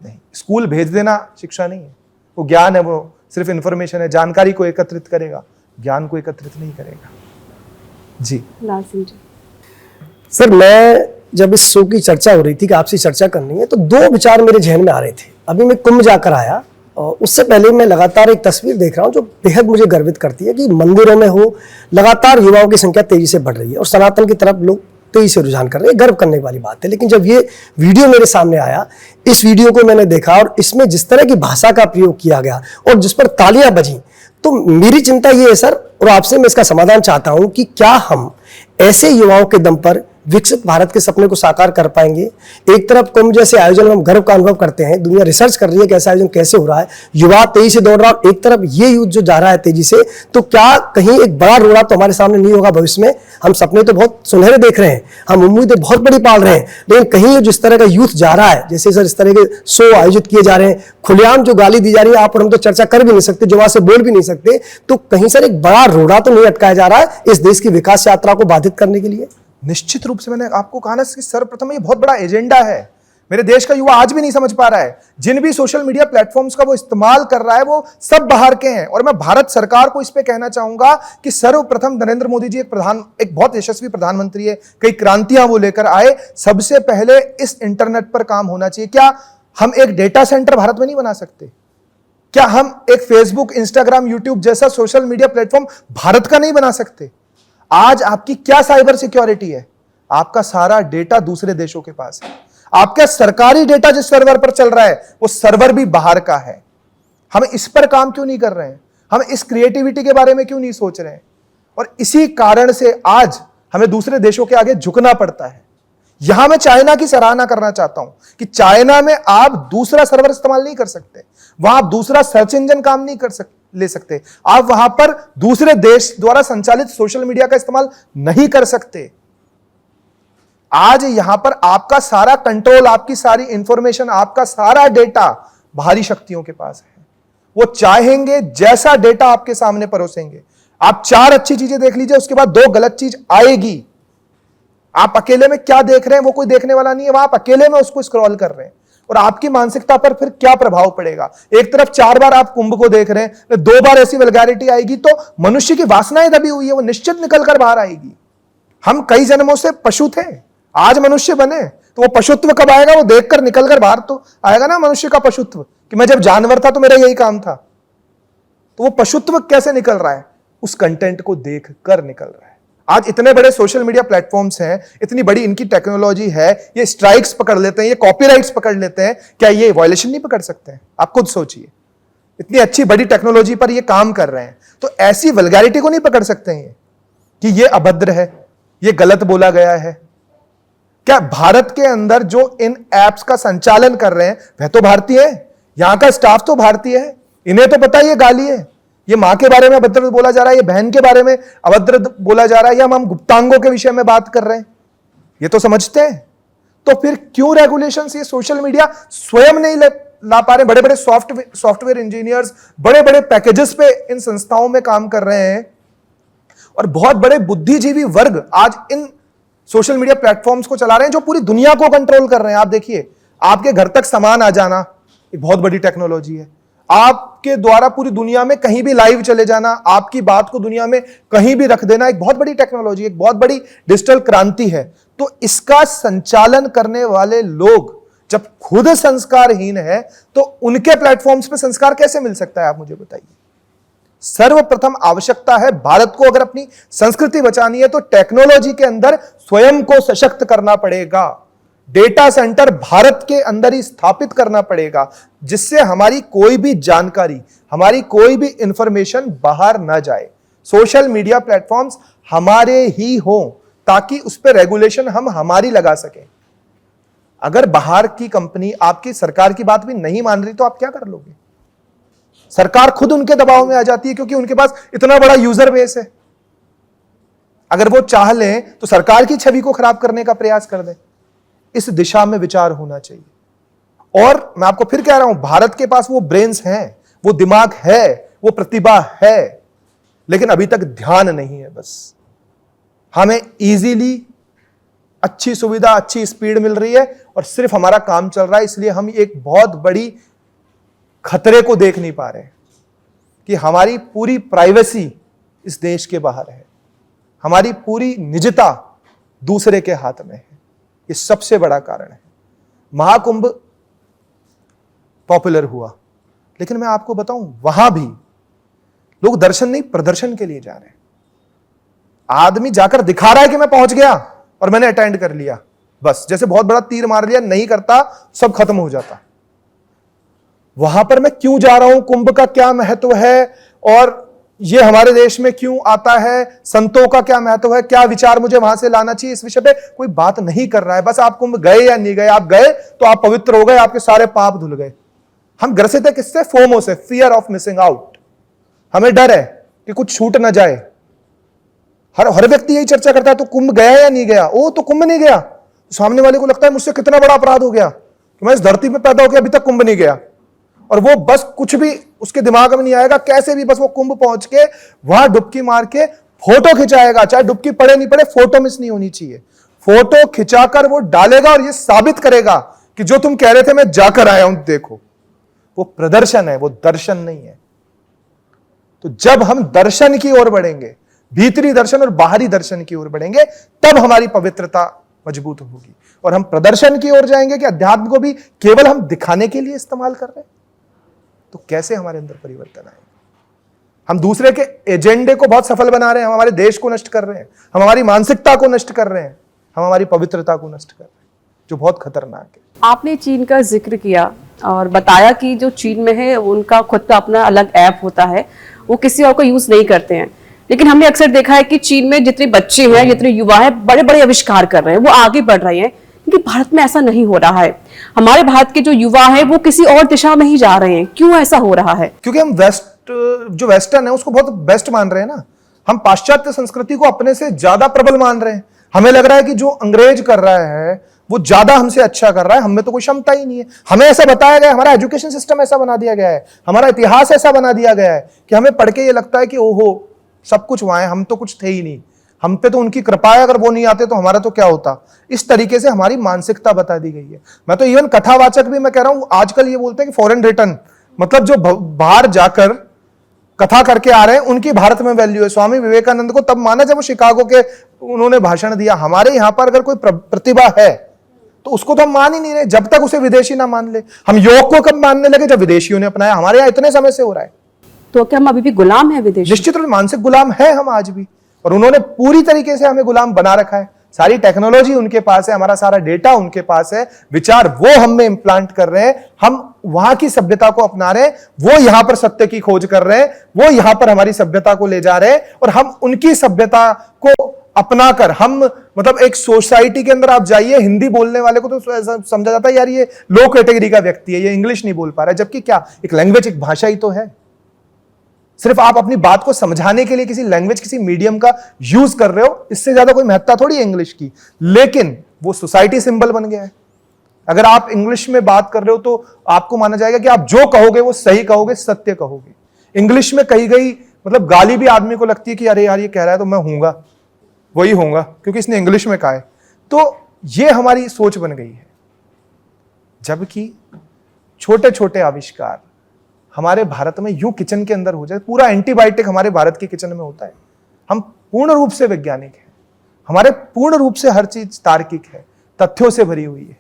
नहीं, स्कूल भेज देना शिक्षा नहीं है। वो ज्ञान है, वो सिर्फ इंफॉर्मेशन है, जानकारी को एकत्रित करेगा, ज्ञान को एकत्रित नहीं करेगा। जी लाल सिंह जी। सर, मैं जब इस शो की चर्चा हो रही थी कि आपसे चर्चा करनी है, तो 2 विचार मेरे जहन में आ रहे थे। अभी मैं कुंभ जाकर आया और उससे पहले मैं लगातार एक तस्वीर देख रहा हूं जो बेहद मुझे गर्वित करती है कि मंदिरों में हो लगातार युवाओं की संख्या तेजी से बढ़ रही है और सनातन की तरफ लोग तेजी से रुझान कर रहे हैं। गर्व करने वाली बात है। लेकिन जब ये वीडियो मेरे सामने आया, इस वीडियो को मैंने देखा और इसमें जिस तरह की भाषा का प्रयोग किया गया और जिस पर तालियां बजी, तो मेरी चिंता ये है सर, और आपसे मैं इसका समाधान चाहता हूं कि क्या हम ऐसे युवाओं के दम पर विकसित भारत के सपने को साकार कर पाएंगे? एक तरफ कुंभ जैसे आयोजन में हम गर्व का अनुभव करते हैं, दुनिया रिसर्च कर रही है कि ऐसा आयोजन कैसे हो रहा है, युवा तेजी से दौड़ रहा है, एक तरफ ये युद्ध जो जा रहा है तेजी से, तो क्या कहीं एक बड़ा रोड़ा तो हमारे सामने नहीं होगा भविष्य में? हम सपने तो बहुत सुनहरे देख रहे हैं, हम उम्मीदें बहुत बड़ी पाल रहे हैं, लेकिन कहीं जिस तरह का यूथ जा रहा है, जैसे सर इस तरह के शो आयोजित किए जा रहे हैं, खुलेआम जो गाली दी जा रही है, आप और हम तो चर्चा कर भी नहीं सकते, जुबान से बोल भी नहीं सकते, तो कहीं सर एक बड़ा रोड़ा तो नहीं अटकाया जा रहा है इस देश की विकास यात्रा को बाधित करने के लिए? निश्चित रूप से मैंने आपको कहा ना कि सर्वप्रथम ये बहुत बड़ा एजेंडा है। मेरे देश का युवा आज भी नहीं समझ पा रहा है। जिन भी सोशल मीडिया प्लेटफॉर्म्स का वो इस्तेमाल कर रहा है, वो सब बाहर के हैं। और मैं भारत सरकार को इस पे कहना चाहूंगा कि सर्वप्रथम नरेंद्र मोदी जी एक बहुत यशस्वी प्रधानमंत्री है, कई क्रांतियां वो लेकर आए। सबसे पहले इस इंटरनेट पर काम होना चाहिए। क्या हम एक डेटा सेंटर भारत में नहीं बना सकते? क्या हम एक फेसबुक, इंस्टाग्राम, यूट्यूब जैसा सोशल मीडिया प्लेटफॉर्म भारत का नहीं बना सकते? आज आपकी क्या साइबर सिक्योरिटी है? आपका सारा डेटा दूसरे देशों के पास है। आपका सरकारी डेटा जिस सर्वर पर चल रहा है, वो सर्वर भी बाहर का है। हम इस पर काम क्यों नहीं कर रहे हैं? हम इस क्रिएटिविटी के बारे में क्यों नहीं सोच रहे हैं? और इसी कारण से आज हमें दूसरे देशों के आगे झुकना पड़ता है। यहां मैं चाइना की सराहना करना चाहता हूं कि चाइना में आप दूसरा सर्वर इस्तेमाल नहीं कर सकते, वहां आप दूसरा सर्च इंजन काम नहीं ले सकते, आप वहां पर दूसरे देश द्वारा संचालित सोशल मीडिया का इस्तेमाल नहीं कर सकते। आज यहां पर आपका सारा कंट्रोल, आपकी सारी इंफॉर्मेशन, आपका सारा डेटा बाहरी शक्तियों के पास है। वो चाहेंगे जैसा डेटा आपके सामने परोसेंगे। आप 4 अच्छी चीजें देख लीजिए, उसके बाद 2 गलत चीज आएगी। आप अकेले में क्या देख रहे हैं वो कोई देखने वाला नहीं है, वहां आप अकेले में उसको स्क्रॉल कर रहे हैं और आपकी मानसिकता पर फिर क्या प्रभाव पड़ेगा? एक तरफ 4 बार आप कुंभ को देख रहे हैं, 2 बार ऐसी वल्गैरिटी आएगी तो मनुष्य की वासनाएं दबी हुई है, वो निश्चित निकलकर बाहर आएगी। हम कई जन्मों से पशु थे, आज मनुष्य बने, तो वो पशुत्व कब आएगा? वो देखकर निकलकर बाहर तो आएगा ना मनुष्य का पशुत्व, कि मैं जब जानवर था तो मेरा यही काम था। तो वो पशुत्व कैसे निकल रहा है? उस कंटेंट को देखकर निकल रहा है। आज इतने बड़े सोशल मीडिया प्लेटफॉर्म्स हैं, इतनी बड़ी इनकी टेक्नोलॉजी है, ये स्ट्राइक्स पकड़ लेते हैं, ये कॉपीराइट्स पकड़ लेते हैं, क्या ये वायलेशन नहीं पकड़ सकते हैं? आप खुद सोचिए, इतनी अच्छी बड़ी टेक्नोलॉजी पर ये काम कर रहे हैं, तो ऐसी वल्गैरिटी को नहीं पकड़ सकते हैं कि ये अभद्र है, ये गलत बोला गया है? क्या भारत के अंदर जो इन एप्स का संचालन कर रहे हैं वह तो भारतीय है, यहां का स्टाफ तो भारतीय है, इन्हें तो पता है ये गाली है, ये मां के बारे में अभद्र बोला जा रहा है, ये बहन के बारे में अभद्र बोला जा रहा है, या हम गुप्तांगों के विषय में बात कर रहे हैं, ये तो समझते हैं। तो फिर क्यों रेगुलेशंस ये सोशल मीडिया स्वयं नहीं ला पा रहे? बड़े बड़े सॉफ्टवेयर इंजीनियर्स बड़े बड़े पैकेजेस पे इन संस्थाओं में काम कर रहे हैं और बहुत बड़े बुद्धिजीवी वर्ग आज इन सोशल मीडिया प्लेटफॉर्म्स को चला रहे हैं जो पूरी दुनिया को कंट्रोल कर रहे हैं। आप देखिए, आपके घर तक सामान आ जाना एक बहुत बड़ी टेक्नोलॉजी है, आपके द्वारा पूरी दुनिया में कहीं भी लाइव चले जाना, आपकी बात को दुनिया में कहीं भी रख देना एक बहुत बड़ी टेक्नोलॉजी, एक बहुत बड़ी डिजिटल क्रांति है। तो इसका संचालन करने वाले लोग जब खुद संस्कारहीन है तो उनके प्लेटफॉर्म्स पे संस्कार कैसे मिल सकता है, आप मुझे बताइए। सर्वप्रथम आवश्यकता है, भारत को अगर अपनी संस्कृति बचानी है तो टेक्नोलॉजी के अंदर स्वयं को सशक्त करना पड़ेगा। डेटा सेंटर भारत के अंदर ही स्थापित करना पड़ेगा, जिससे हमारी कोई भी जानकारी, हमारी कोई भी इंफॉर्मेशन बाहर ना जाए। सोशल मीडिया प्लेटफॉर्म्स हमारे ही हो, ताकि उस पर रेगुलेशन हम हमारी लगा सकें। अगर बाहर की कंपनी आपकी सरकार की बात भी नहीं मान रही तो आप क्या कर लोगे? सरकार खुद उनके दबाव में आ जाती है, क्योंकि उनके पास इतना बड़ा यूजर बेस है। अगर वो चाह लें तो सरकार की छवि को खराब करने का प्रयास कर दें। इस दिशा में विचार होना चाहिए। और मैं आपको फिर कह रहा हूं, भारत के पास वो ब्रेन्स हैं, वो दिमाग है, वो प्रतिभा है, लेकिन अभी तक ध्यान नहीं है। बस हमें इजीली अच्छी सुविधा, अच्छी स्पीड मिल रही है और सिर्फ हमारा काम चल रहा है, इसलिए हम एक बहुत बड़ी खतरे को देख नहीं पा रहे कि हमारी पूरी प्राइवेसी इस देश के बाहर है, हमारी पूरी निजता दूसरे के हाथ में है। ये सबसे बड़ा कारण है। महाकुंभ पॉपुलर हुआ, लेकिन मैं आपको बताऊं, वहां भी लोग दर्शन नहीं प्रदर्शन के लिए जा रहे हैं। आदमी जाकर दिखा रहा है कि मैं पहुंच गया और मैंने अटेंड कर लिया, बस जैसे बहुत बड़ा तीर मार लिया, नहीं करता सब खत्म हो जाता। वहां पर मैं क्यों जा रहा हूं, कुंभ का क्या महत्व है और ये हमारे देश में क्यों आता है, संतों का क्या महत्व है, क्या विचार मुझे वहां से लाना चाहिए, इस विषय पे कोई बात नहीं कर रहा है। बस आप कुंभ गए या नहीं गए, आप गए तो आप पवित्र हो गए, आपके सारे पाप धुल गए। हम ग्रसित है किससे? फोमो से, फियर ऑफ मिसिंग आउट। हमें डर है कि कुछ छूट ना जाए। हर व्यक्ति यही चर्चा करता है, तो कुंभ गया या नहीं गया? ओ तो कुंभ नहीं गया, तो सामने वाले को लगता है मुझसे कितना बड़ा अपराध हो गया कि मैं इस धरती में पैदा हो गया, अभी तक कुंभ नहीं गया। और वो बस कुछ भी उसके दिमाग में नहीं आएगा, कैसे भी बस वो कुंभ पहुंच के वहां डुबकी मार के फोटो खिंचाएगा, चाहे डुबकी पड़े नहीं पड़े, फोटो मिस नहीं होनी चाहिए। फोटो खिंचाकर वो डालेगा और ये साबित करेगा कि जो तुम कह रहे थे मैं जाकर आया हूं, देखो। वो प्रदर्शन है, वो दर्शन नहीं है। तो जब हम दर्शन की ओर बढ़ेंगे, भीतरी दर्शन और बाहरी दर्शन की ओर बढ़ेंगे, तब हमारी पवित्रता मजबूत होगी। और हम प्रदर्शन की ओर जाएंगे कि अध्यात्म को भी केवल हम दिखाने के लिए इस्तेमाल कर रहे हैं, तो कैसे हमारे अंदर परिवर्तन आएगा? हम दूसरे के एजेंडे को बहुत सफल बना रहे हैं, हम हमारे देश को नष्ट कर रहे हैं, हम हमारी मानसिकता को नष्ट कर रहे हैं, हम हमारी पवित्रता को नष्ट कर रहे हैं, जो बहुत खतरनाक है। आपने चीन का जिक्र किया और बताया कि जो चीन में है उनका खुद का अपना अलग ऐप होता है, वो किसी और को यूज नहीं करते हैं। लेकिन हमने अक्सर देखा है कि चीन में जितने बच्चे हैं, जितने युवा हैं, बड़े बड़े आविष्कार कर रहे हैं, वो आगे बढ़ रहे हैं, क्योंकि भारत में ऐसा नहीं हो रहा है। हमारे भारत के जो युवा हैं वो किसी और दिशा में ही जा रहे हैं। क्यों ऐसा हो रहा है? क्योंकि हम जो वेस्टर्न है उसको बहुत बेस्ट मान रहे हैं ना। हम पाश्चात्य संस्कृति को अपने से ज्यादा प्रबल मान रहे हैं। हमें लग रहा है कि जो अंग्रेज कर रहा है वो ज्यादा हमसे अच्छा कर रहा है, हमें तो कोई क्षमता ही नहीं है। हमें ऐसा बताया गया, हमारा एजुकेशन सिस्टम ऐसा बना दिया गया है, हमारा इतिहास ऐसा बना दिया गया है कि हमें पढ़ के ये लगता है कि ओहो सब कुछ वहां है, हम तो कुछ थे ही नहीं, हम पे तो उनकी कृपा है, अगर वो नहीं आते तो हमारा तो क्या होता। इस तरीके से हमारी मानसिकता बता दी गई है। मैं तो इवन कथावाचक भी मैं कह रहा हूं, आजकल ये बोलते हैं कि फॉरेन रिटर्न, मतलब जो बाहर जाकर कथा करके आ रहे हैं उनकी भारत में वैल्यू है। स्वामी विवेकानंद को तब माना जब वो शिकागो के उन्होंने भाषण दिया। हमारे यहां पर अगर कोई प्रतिभा है तो उसको तो हम मान ही नहीं रहे जब तक उसे विदेशी ना मान ले। हम योग को कब मानने लगे? जब विदेशियों ने अपनाया। हमारे यहाँ इतने समय से हो रहा है। तो क्या हम अभी भी गुलाम हैं विदेशी? निश्चित रूप से मानसिक गुलाम है हम आज भी, और उन्होंने पूरी तरीके से हमें गुलाम बना रखा है। सारी टेक्नोलॉजी उनके पास है, हमारा सारा डेटा उनके पास है, विचार वो हम में इंप्लांट कर रहे हैं, हम वहां की सभ्यता को अपना रहे हैं, वो यहां पर सत्य की खोज कर रहे हैं, वो यहां पर हमारी सभ्यता को ले जा रहे हैं, और हम उनकी सभ्यता को अपनाकर हम मतलब एक सोसाइटी के अंदर आप जाइए, हिंदी बोलने वाले को तो समझा जाता है यार ये लो कैटेगरी का व्यक्ति है, ये इंग्लिश नहीं बोल पा रहा है, जबकि क्या एक लैंग्वेज, एक भाषा ही तो है। सिर्फ आप अपनी बात को समझाने के लिए किसी लैंग्वेज, किसी मीडियम का यूज कर रहे हो, इससे ज्यादा कोई महत्ता थोड़ी है इंग्लिश की। लेकिन वो सोसाइटी सिंबल बन गया है। अगर आप इंग्लिश में बात कर रहे हो तो आपको माना जाएगा कि आप जो कहोगे वो सही कहोगे, सत्य कहोगे। इंग्लिश में कही गई मतलब गाली भी आदमी को लगती है कि अरे यार ये कह रहा है तो मैं हूंगा, वही होऊंगा क्योंकि इसने इंग्लिश में कहा है। तो ये हमारी सोच बन गई है। जबकि छोटे छोटे आविष्कार हमारे भारत में यूं किचन के अंदर हो जाए, पूरा एंटीबायोटिक हमारे भारत के किचन में होता है। हम पूर्ण रूप से वैज्ञानिक हैं, हमारे पूर्ण रूप से हर चीज तार्किक है, तथ्यों से भरी हुई है।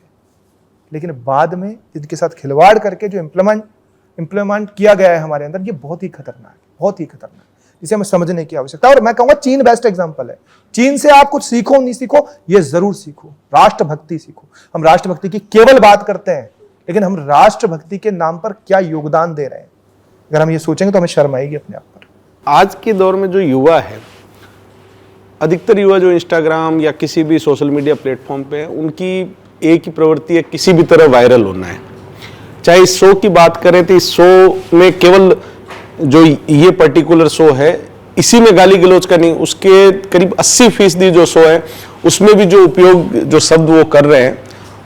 लेकिन बाद में इनके साथ खिलवाड़ करके जो इम्प्लीमेंट किया गया है हमारे अंदर, ये बहुत ही खतरनाक है, बहुत ही खतरनाक, इसे हमें समझने की आवश्यकता है। और मैं कहूंगा चीन बेस्ट एग्जांपल है। चीन से आप कुछ सीखो नहीं सीखो, ये जरूर सीखो, राष्ट्रभक्ति सीखो। हम राष्ट्रभक्ति की केवल बात करते हैं, लेकिन हम राष्ट्रभक्ति के नाम पर क्या योगदान दे रहे हैं, अगर हम ये सोचेंगे तो हमें शर्म आएगी अपने आप पर। आज के दौर में जो युवा है, अधिकतर युवा जो इंस्टाग्राम या किसी भी सोशल मीडिया प्लेटफॉर्म पे है, उनकी एक ही प्रवृत्ति है, किसी भी तरह वायरल होना है। चाहे इस शो की बात करें तो इस शो में केवल जो ये पर्टिकुलर शो है इसी में गाली गलौज का नहीं, उसके करीब 80% जो शो है उसमें भी जो उपयोग जो शब्द वो कर रहे हैं,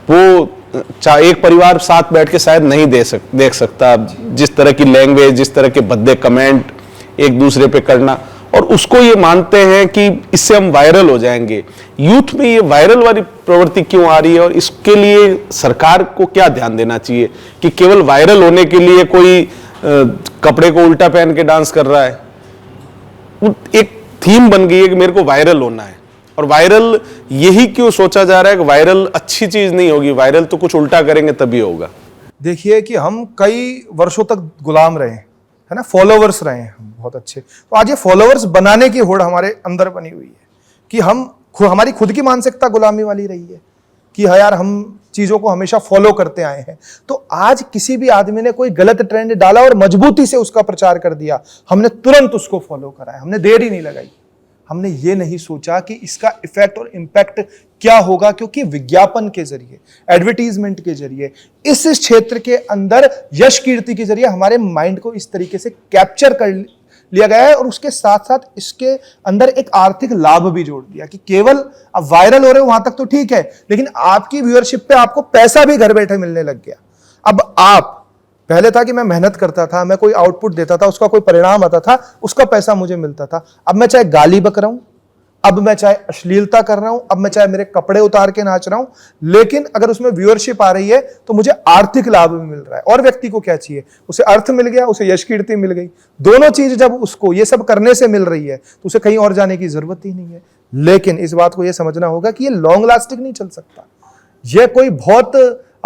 वो चाहे एक परिवार साथ बैठ के शायद नहीं देख सकता। जिस तरह की लैंग्वेज, जिस तरह के भद्दे कमेंट एक दूसरे पे करना, और उसको ये मानते हैं कि इससे हम वायरल हो जाएंगे। यूथ में ये वायरल वाली प्रवृत्ति क्यों आ रही है, और इसके लिए सरकार को क्या ध्यान देना चाहिए कि केवल वायरल होने के लिए कोई कपड़े को उल्टा पहन के डांस कर रहा है। एक थीम बन गई है कि मेरे को वायरल होना है, और वायरल यही क्यों सोचा जा रहा है कि वायरल अच्छी चीज नहीं होगी, वायरल तो कुछ उल्टा करेंगे तभी होगा। देखिए कि हम कई वर्षों तक गुलाम रहे, है ना, फॉलोवर्स रहे हैं हम बहुत अच्छे। तो आज ये फॉलोवर्स बनाने की होड़ हमारे अंदर बनी हुई है कि हमारी खुद की मानसिकता गुलामी वाली रही है कि हाँ यार, हम चीजों को हमेशा फॉलो करते आए हैं। तो आज किसी भी आदमी ने कोई गलत ट्रेंड डाला और मजबूती से उसका प्रचार कर दिया, हमने तुरंत उसको फॉलो करा है, हमने देर ही नहीं लगाई। हमने ये नहीं सोचा कि इसका इफेक्ट और इम्पैक्ट क्या होगा, क्योंकि विज्ञापन के जरिए, एडवर्टीजमेंट के जरिए, इस क्षेत्र के अंदर यश कीर्ति के जरिए हमारे माइंड को इस तरीके से कैप्चर कर लिया गया है, और उसके साथ साथ इसके अंदर एक आर्थिक लाभ भी जोड़ दिया कि केवल अब वायरल हो रहे हो वहां तक तो ठीक है, लेकिन आपकी व्यूअरशिप पे आपको पैसा भी घर बैठे मिलने लग गया। अब आप, पहले था कि मैं मेहनत करता था, मैं कोई आउटपुट देता था, उसका कोई परिणाम आता था, उसका पैसा मुझे मिलता था। अब मैं चाहे गाली बक रहा हूं, अब मैं चाहे अश्लीलता कर रहा हूं, अब मैं चाहे मेरे कपड़े उतार के नाच रहा हूं, लेकिन अगर उसमें व्यूअरशिप आ रही है तो मुझे आर्थिक लाभ भी मिल रहा है। और व्यक्ति को क्या चाहिए, उसे अर्थ मिल गया, उसे यश कीर्ति मिल गई। दोनों चीज जब उसको ये सब करने से मिल रही है तो उसे कहीं और जाने की जरूरत ही नहीं है। लेकिन इस बात को यह समझना होगा कि ये लॉन्ग लास्टिंग नहीं चल सकता। यह कोई बहुत,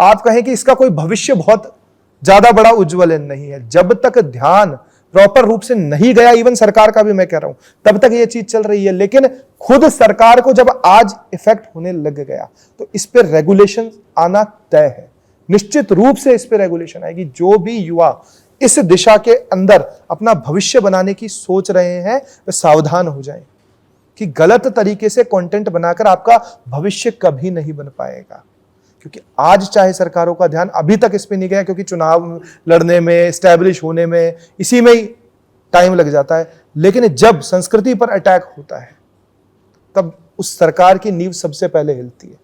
आप कहें कि इसका कोई भविष्य बहुत ज्यादा बड़ा उज्ज्वल नहीं है। जब तक ध्यान प्रॉपर रूप से नहीं गया, इवन सरकार का भी मैं कह रहा हूं, तब तक ये चीज चल रही है। लेकिन खुद सरकार को जब आज इफेक्ट होने लग गया तो इस पर रेगुलेशन आना तय है। निश्चित रूप से इस पर रेगुलेशन आएगी। जो भी युवा इस दिशा के अंदर अपना भविष्य बनाने की सोच रहे हैं वे सावधान हो जाएं कि गलत तरीके से कंटेंट बनाकर आपका भविष्य कभी नहीं बन पाएगा। क्योंकि आज चाहे सरकारों का ध्यान अभी तक इस पे नहीं गया, क्योंकि चुनाव लड़ने में, एस्टैब्लिश होने में, इसी में ही टाइम लग जाता है। लेकिन जब संस्कृति पर अटैक होता है तब उस सरकार की नींव सबसे पहले हिलती है।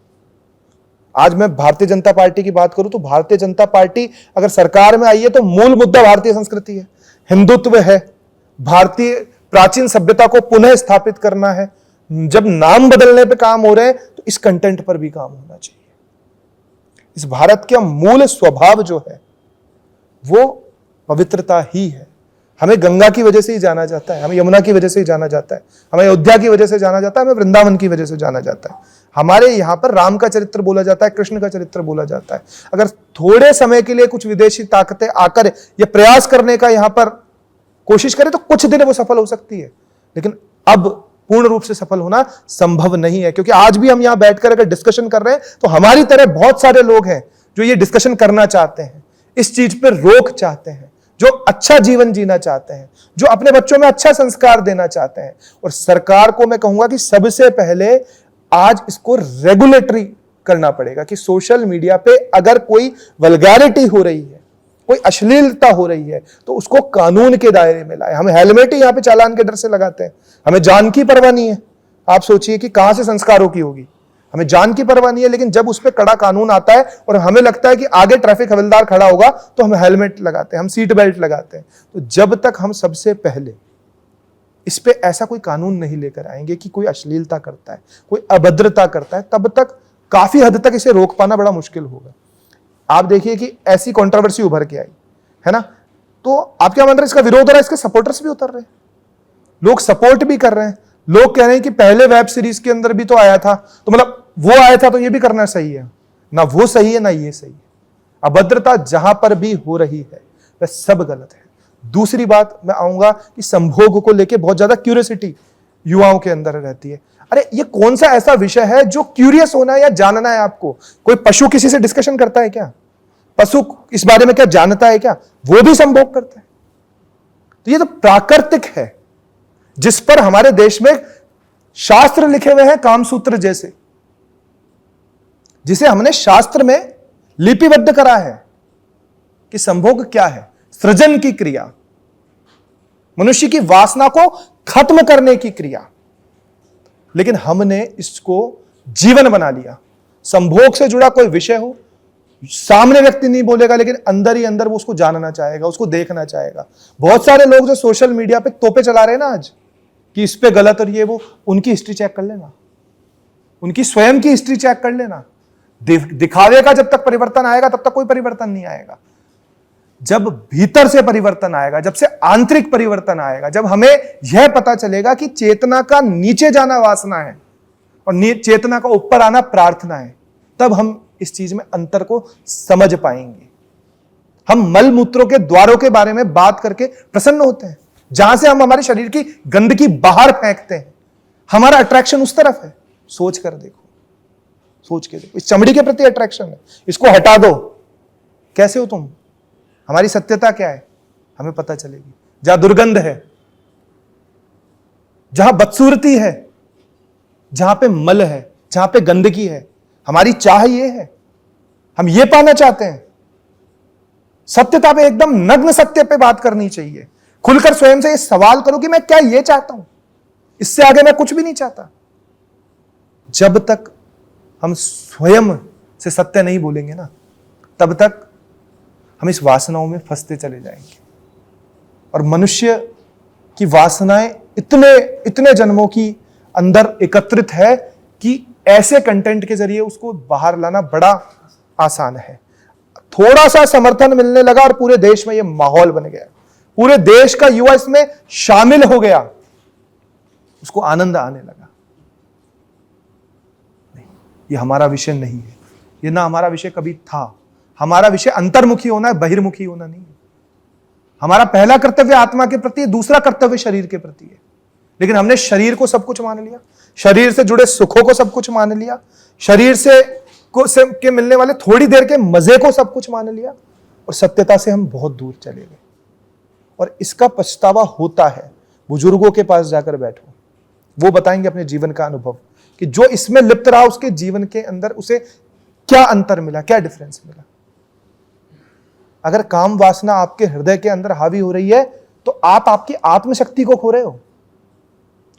आज मैं भारतीय जनता पार्टी की बात करूं तो भारतीय जनता पार्टी अगर सरकार में आई है तो मूल मुद्दा भारतीय संस्कृति है, हिंदुत्व है, भारतीय प्राचीन सभ्यता को पुनः स्थापित करना है। जब नाम बदलने पे काम हो रहे हैं तो इस कंटेंट पर भी काम होना चाहिए। इस भारत का मूल स्वभाव जो है वो पवित्रता ही है। हमें गंगा की वजह से ही जाना जाता है, हमें यमुना की वजह से ही जाना जाता है, हमें अयोध्या की वजह से जाना जाता है, हमें वृंदावन की वजह से जाना जाता है। हमारे यहाँ पर राम का चरित्र बोला जाता है, कृष्ण का चरित्र बोला जाता है। अगर थोड़े समय के लिए कुछ विदेशी ताकतें आकर ये प्रयास करने का यहाँ पर कोशिश करें तो कुछ दिन वो सफल हो सकती है, लेकिन अब पूर्ण रूप से सफल होना संभव नहीं है। क्योंकि आज भी हम यहां बैठकर अगर डिस्कशन कर रहे हैं तो हमारी तरह बहुत सारे लोग हैं जो ये डिस्कशन करना चाहते हैं, इस चीज पर रोक चाहते हैं, जो अच्छा जीवन जीना चाहते हैं, जो अपने बच्चों में अच्छा संस्कार देना चाहते हैं। और सरकार को मैं कहूंगा कि सबसे पहले आज इसको रेगुलेटरी करना पड़ेगा कि सोशल मीडिया पे अगर कोई वल्गैरिटी हो रही है, कोई अश्लीलता हो रही है तो उसको कानून के दायरे में लाए। हम हेलमेट ही यहाँ पे चालान के डर से लगाते हैं, हमें जान की परवाह नहीं है। आप सोचिए कि कहां से संस्कारों की होगी, हमें जान की परवाह नहीं है। लेकिन जब उस पर कड़ा कानून आता है और हमें लगता है कि आगे ट्रैफिक हवलदार खड़ा होगा तो हम हेलमेट लगाते हैं, हम सीट बेल्ट लगाते हैं। तो जब तक हम सबसे पहले इस पे ऐसा कोई कानून नहीं लेकर आएंगे कि कोई अश्लीलता करता है, कोई अभद्रता करता है, तब तक काफी हद तक इसे रोक पाना बड़ा मुश्किल होगा। आप देखिए कि ऐसी कंट्रोवर्सी उभर के आई है ना, तो आप क्या मान रहे हैं, इसका विरोध हो रहा है, इसके सपोर्टर्स भी उतर रहे हैं, लोग सपोर्ट भी कर रहे हैं। लोग कह रहे हैं कि पहले वेब सीरीज के अंदर भी तो आया था, तो मतलब वो आया था तो ये भी करना सही है ना, वो सही है ना ये सही है। अभद्रता जहां पर भी हो रही है वह सब गलत है। दूसरी बात मैं आऊंगा कि संभोग को लेके बहुत ज्यादा क्यूरियोसिटी युवाओं के अंदर रहती है। अरे ये कौन सा ऐसा विषय है जो क्यूरियस होना है या जानना है आपको? कोई पशु किसी से डिस्कशन करता है क्या? पशु इस बारे में क्या जानता है क्या? वो भी संभोग करता है। तो ये तो प्राकृतिक है जिस पर हमारे देश में शास्त्र लिखे हुए हैं, कामसूत्र जैसे, जिसे हमने शास्त्र में लिपिबद्ध करा है कि संभोग क्या है। सृजन की क्रिया, मनुष्य की वासना को खत्म करने की क्रिया, लेकिन हमने इसको जीवन बना लिया। संभोग से जुड़ा कोई विषय हो, सामने व्यक्ति नहीं बोलेगा लेकिन अंदर ही अंदर वो उसको जानना चाहेगा, उसको देखना चाहेगा। बहुत सारे लोग जो सोशल मीडिया पे तोपे चला रहे हैं ना आज कि इस पे गलत और ये वो, उनकी हिस्ट्री चेक कर लेना, उनकी स्वयं की हिस्ट्री चेक कर लेना। दिखावे का जब तक परिवर्तन आएगा तब तक कोई परिवर्तन नहीं आएगा। जब भीतर से परिवर्तन आएगा, जब से आंतरिक परिवर्तन आएगा, जब हमें यह पता चलेगा कि चेतना का नीचे जाना वासना है और चेतना का ऊपर आना प्रार्थना है, तब हम इस चीज में अंतर को समझ पाएंगे। हम मल मूत्रों के द्वारों के बारे में बात करके प्रसन्न होते हैं, जहां से हम हमारे शरीर की गंदगी बाहर फेंकते हैं। हमारा अट्रैक्शन उस तरफ है। सोच कर देखो, सोच के देखो, इस चमड़ी के प्रति अट्रैक्शन है, इसको हटा दो। कैसे हो तुम? हमारी सत्यता क्या है हमें पता चलेगी। जहां दुर्गंध है, जहां बदसूरती है, जहां पे मल है, जहां पे गंदगी है, हमारी चाह ये है, हम ये पाना चाहते हैं। सत्यता पे, एकदम नग्न सत्य पे बात करनी चाहिए। खुलकर स्वयं से ये सवाल करो कि मैं क्या ये चाहता हूं, इससे आगे मैं कुछ भी नहीं चाहता। जब तक हम स्वयं से सत्य नहीं बोलेंगे ना, तब तक हम इस वासनाओं में फंसते चले जाएंगे। और मनुष्य की वासनाएं इतने जन्मों की अंदर एकत्रित है कि ऐसे कंटेंट के जरिए उसको बाहर लाना बड़ा आसान है। थोड़ा सा समर्थन मिलने लगा और पूरे देश में यह माहौल बन गया, पूरे देश का युवा इसमें शामिल हो गया, उसको आनंद आने लगा। नहीं, ये हमारा विषय नहीं है, ये ना हमारा विषय कभी था। हमारा विषय अंतर्मुखी होना है, बहिर्मुखी होना नहीं है। हमारा पहला कर्तव्य आत्मा के प्रति है, दूसरा कर्तव्य शरीर के प्रति है। लेकिन हमने शरीर को सब कुछ मान लिया, शरीर से जुड़े सुखों को सब कुछ मान लिया, शरीर से के मिलने वाले थोड़ी देर के मजे को सब कुछ मान लिया, और सत्यता से हम बहुत दूर चले गए। और इसका पछतावा होता है। बुजुर्गों के पास जाकर बैठो, वो बताएंगे अपने जीवन का अनुभव कि जो इसमें लिप्त रहा उसके जीवन के अंदर उसे क्या अंतर मिला, क्या डिफरेंस मिला। अगर काम वासना आपके हृदय के अंदर हावी हो रही है तो आप आपकी आत्मशक्ति को खो रहे हो,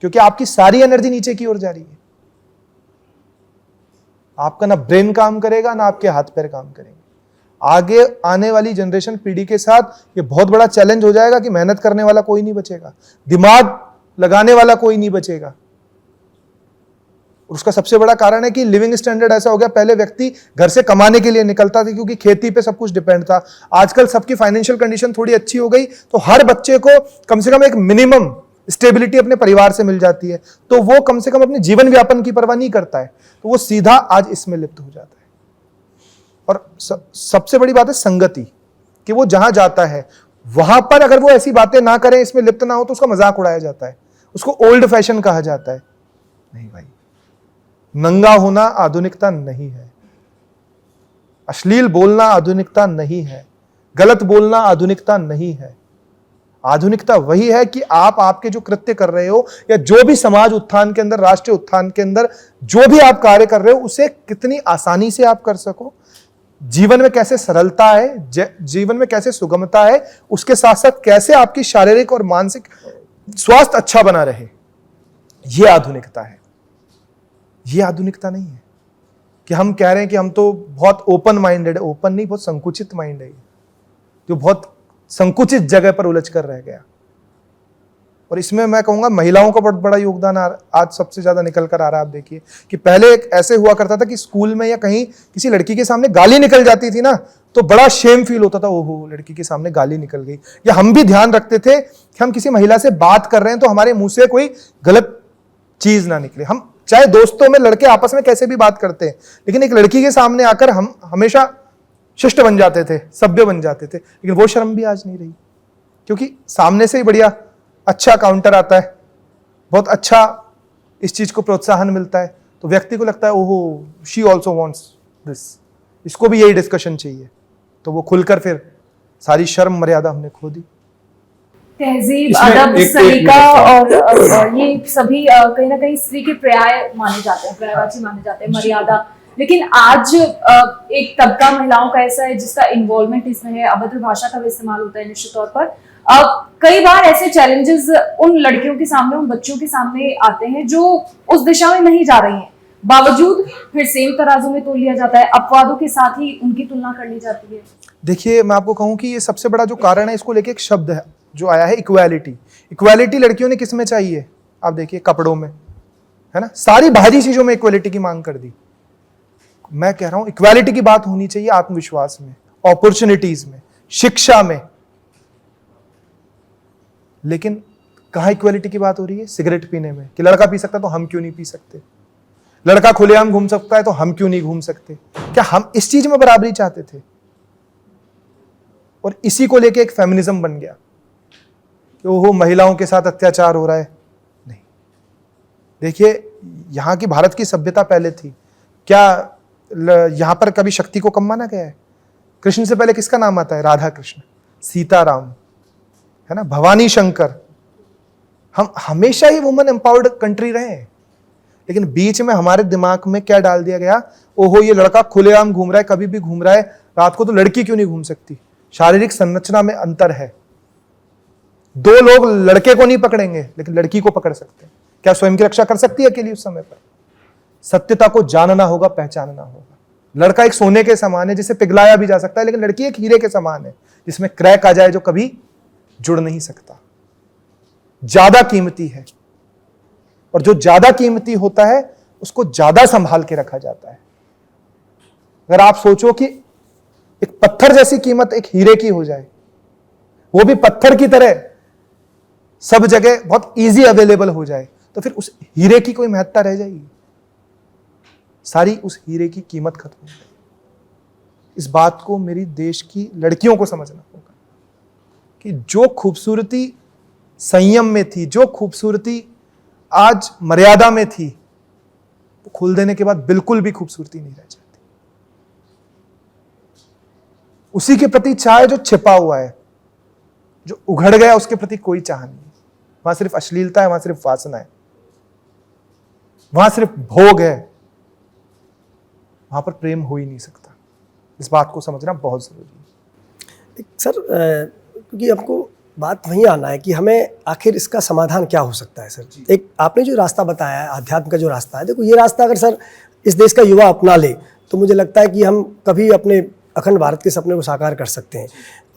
क्योंकि आपकी सारी एनर्जी नीचे की ओर जा रही है। आपका ना ब्रेन काम करेगा, ना आपके हाथ पैर काम करेंगे। आगे आने वाली जनरेशन पीढ़ी के साथ ये बहुत बड़ा चैलेंज हो जाएगा कि मेहनत करने वाला कोई नहीं बचेगा, दिमाग लगाने वाला कोई नहीं बचेगा। उसका सबसे बड़ा कारण है कि लिविंग स्टैंडर्ड ऐसा हो गया, पहले व्यक्ति घर से कमाने के लिए निकलता था क्योंकि खेती पे सब कुछ डिपेंड था। आजकल सबकी फाइनेंशियल कंडीशन थोड़ी अच्छी हो गई, तो हर बच्चे को कम से कम एक मिनिमम स्टेबिलिटी अपने परिवार से मिल जाती है, तो वो कम से कम अपने जीवन व्यापन की परवाह नहीं करता है, तो वो सीधा आज इसमें लिप्त हो जाता है। और सबसे बड़ी बात है संगति, कि वो जहां जाता है वहां पर अगर वो ऐसी बातें ना करें, इसमें लिप्त ना हो, तो उसका मजाक उड़ाया जाता है, उसको ओल्ड फैशन कहा जाता है। नहीं भाई, नंगा होना आधुनिकता नहीं है, अश्लील बोलना आधुनिकता नहीं है, गलत बोलना आधुनिकता नहीं है। आधुनिकता वही है कि आप आपके जो कृत्य कर रहे हो, या जो भी समाज उत्थान के अंदर, राष्ट्रीय उत्थान के अंदर जो भी आप कार्य कर रहे हो, उसे कितनी आसानी से आप कर सको, जीवन में कैसे सरलता है, जीवन में कैसे सुगमता है, उसके साथ साथ कैसे आपकी शारीरिक और मानसिक स्वास्थ्य अच्छा बना रहे, यह आधुनिकता है। ये आधुनिकता नहीं है कि हम कह रहे हैं कि हम तो बहुत ओपन माइंडेड है। ओपन नहीं, बहुत संकुचित माइंड है, जो बहुत संकुचित जगह पर उलझ कर रह गया। और इसमें मैं कहूंगा महिलाओं का बहुत बड़ा योगदान आज सबसे ज्यादा निकल कर आ रहा है। आप देखिए कि पहले एक ऐसे हुआ करता था कि स्कूल में या कहीं किसी लड़की के सामने गाली निकल जाती थी ना, तो बड़ा शेम फील होता था, ओहो लड़की के सामने गाली निकल गई। या हम भी ध्यान रखते थे कि हम किसी महिला से बात कर रहे हैं तो हमारे मुंह से कोई गलत चीज ना निकले। हम चाहे दोस्तों में, लड़के आपस में कैसे भी बात करते हैं, लेकिन एक लड़की के सामने आकर हम हमेशा शिष्ट बन जाते थे, सभ्य बन जाते थे, लेकिन वो शर्म भी आज नहीं रही, क्योंकि सामने से ही बढ़िया अच्छा काउंटर आता है, बहुत अच्छा इस चीज को प्रोत्साहन मिलता है, तो व्यक्ति को लगता है ओहो शी ऑल्सो वॉन्ट्स दिस, इसको भी यही डिस्कशन चाहिए, तो वो खुलकर फिर सारी शर्म मर्यादा हमने खो दी। तहजीब, इसमें अदब, एक सलीका मिनट और ये सभी कहीं ना कहीं स्त्री के पर्याय माने जाते हैं, पर्यायवाची माने जाते हैं, मर्यादा। लेकिन आज एक तबका महिलाओं का ऐसा है जिसका इन्वॉल्वमेंट इसमें है, अभद्र भाषा का भी इस्तेमाल होता है निश्चित तौर पर। कई बार ऐसे चैलेंजेस उन लड़कियों के सामने, उन बच्चों के सामने आते हैं जो उस दिशा में नहीं जा रही हैं, बावजूद फिर सेम तराजू में तोल लिया जाता है, अपवादों के साथ ही उनकी तुलना कर ली जाती है। देखिए मैं आपको कहूं कि ये सबसे बड़ा जो कारण है, इसको लेके एक शब्द है जो आया है इक्वालिटी। इक्वालिटी लड़कियों ने किस में चाहिए, आप देखिए कपड़ों में, है ना, सारी बाहरी चीजों में इक्वालिटी की मांग कर दी। मैं कह रहा हूं इक्वालिटी की बात होनी चाहिए आत्मविश्वास में, अपॉर्चुनिटीज में, शिक्षा में, लेकिन कहां इक्वालिटी की बात हो रही है? सिगरेट पीने में, कि लड़का पी सकता है तो हम क्यों नहीं पी सकते, लड़का खुलेआम घूम सकता है तो हम क्यों नहीं घूम सकते। क्या हम इस चीज में बराबरी चाहते थे? और इसी को लेके एक फेमिनिज्म बन गया कि ओहो महिलाओं के साथ अत्याचार हो रहा है। नहीं, देखिए यहां की भारत की सभ्यता पहले थी, क्या यहां पर कभी शक्ति को कम माना गया है? कृष्ण से पहले किसका नाम आता है? राधा कृष्ण, सीताराम, है ना, भवानी शंकर। हम हमेशा ही वुमेन एम्पावर्ड कंट्री रहे हैं, लेकिन बीच में हमारे दिमाग में क्या डाल दिया गया, ओहो ये लड़का खुलेआम घूम रहा है, कभी भी घूम रहा है, रात को तो लड़की क्यों नहीं घूम सकती? शारीरिक संरचना में अंतर है, दो लोग लड़के को नहीं पकड़ेंगे लेकिन लड़की को पकड़ सकते हैं। क्या स्वयं की रक्षा कर सकती है अकेली उस समय पर? सत्यता को जानना होगा, पहचानना होगा। लड़का एक सोने के समान है जिसे पिघलाया भी जा सकता है, लेकिन लड़की एक हीरे के समान है जिसमें क्रैक आ जाए जो कभी जुड़ नहीं सकता, ज्यादा कीमती है, और जो ज्यादा कीमती होता है उसको ज्यादा संभाल के रखा जाता है। अगर आप सोचो कि एक पत्थर जैसी कीमत एक हीरे की हो जाए, वो भी पत्थर की तरह सब जगह बहुत इजी अवेलेबल हो जाए, तो फिर उस हीरे की कोई महत्ता रह जाएगी? सारी उस हीरे की कीमत खत्म हो जाएगी। इस बात को मेरी देश की लड़कियों को समझना होगा कि जो खूबसूरती संयम में थी, जो खूबसूरती आज मर्यादा में थी, वो खोल देने के बाद बिल्कुल भी खूबसूरती नहीं रह जाती। उसी के प्रति चाह जो छिपा हुआ है, जो उघड़ गया, उसके प्रति कोई चाह नहीं है। वहां सिर्फ अश्लीलता है, वहां सिर्फ वासना है, वहां सिर्फ भोग है, वहां पर प्रेम हो ही नहीं सकता। इस बात को समझना बहुत जरूरी है। सर क्योंकि हमको बात वहीं आना है कि हमें आखिर इसका समाधान क्या हो सकता है। सर एक आपने जो रास्ता बताया है, आध्यात्म का जो रास्ता है, देखो ये रास्ता अगर सर इस देश का युवा अपना ले तो मुझे लगता है कि हम कभी अपने अखंड भारत के सपने को साकार कर सकते हैं।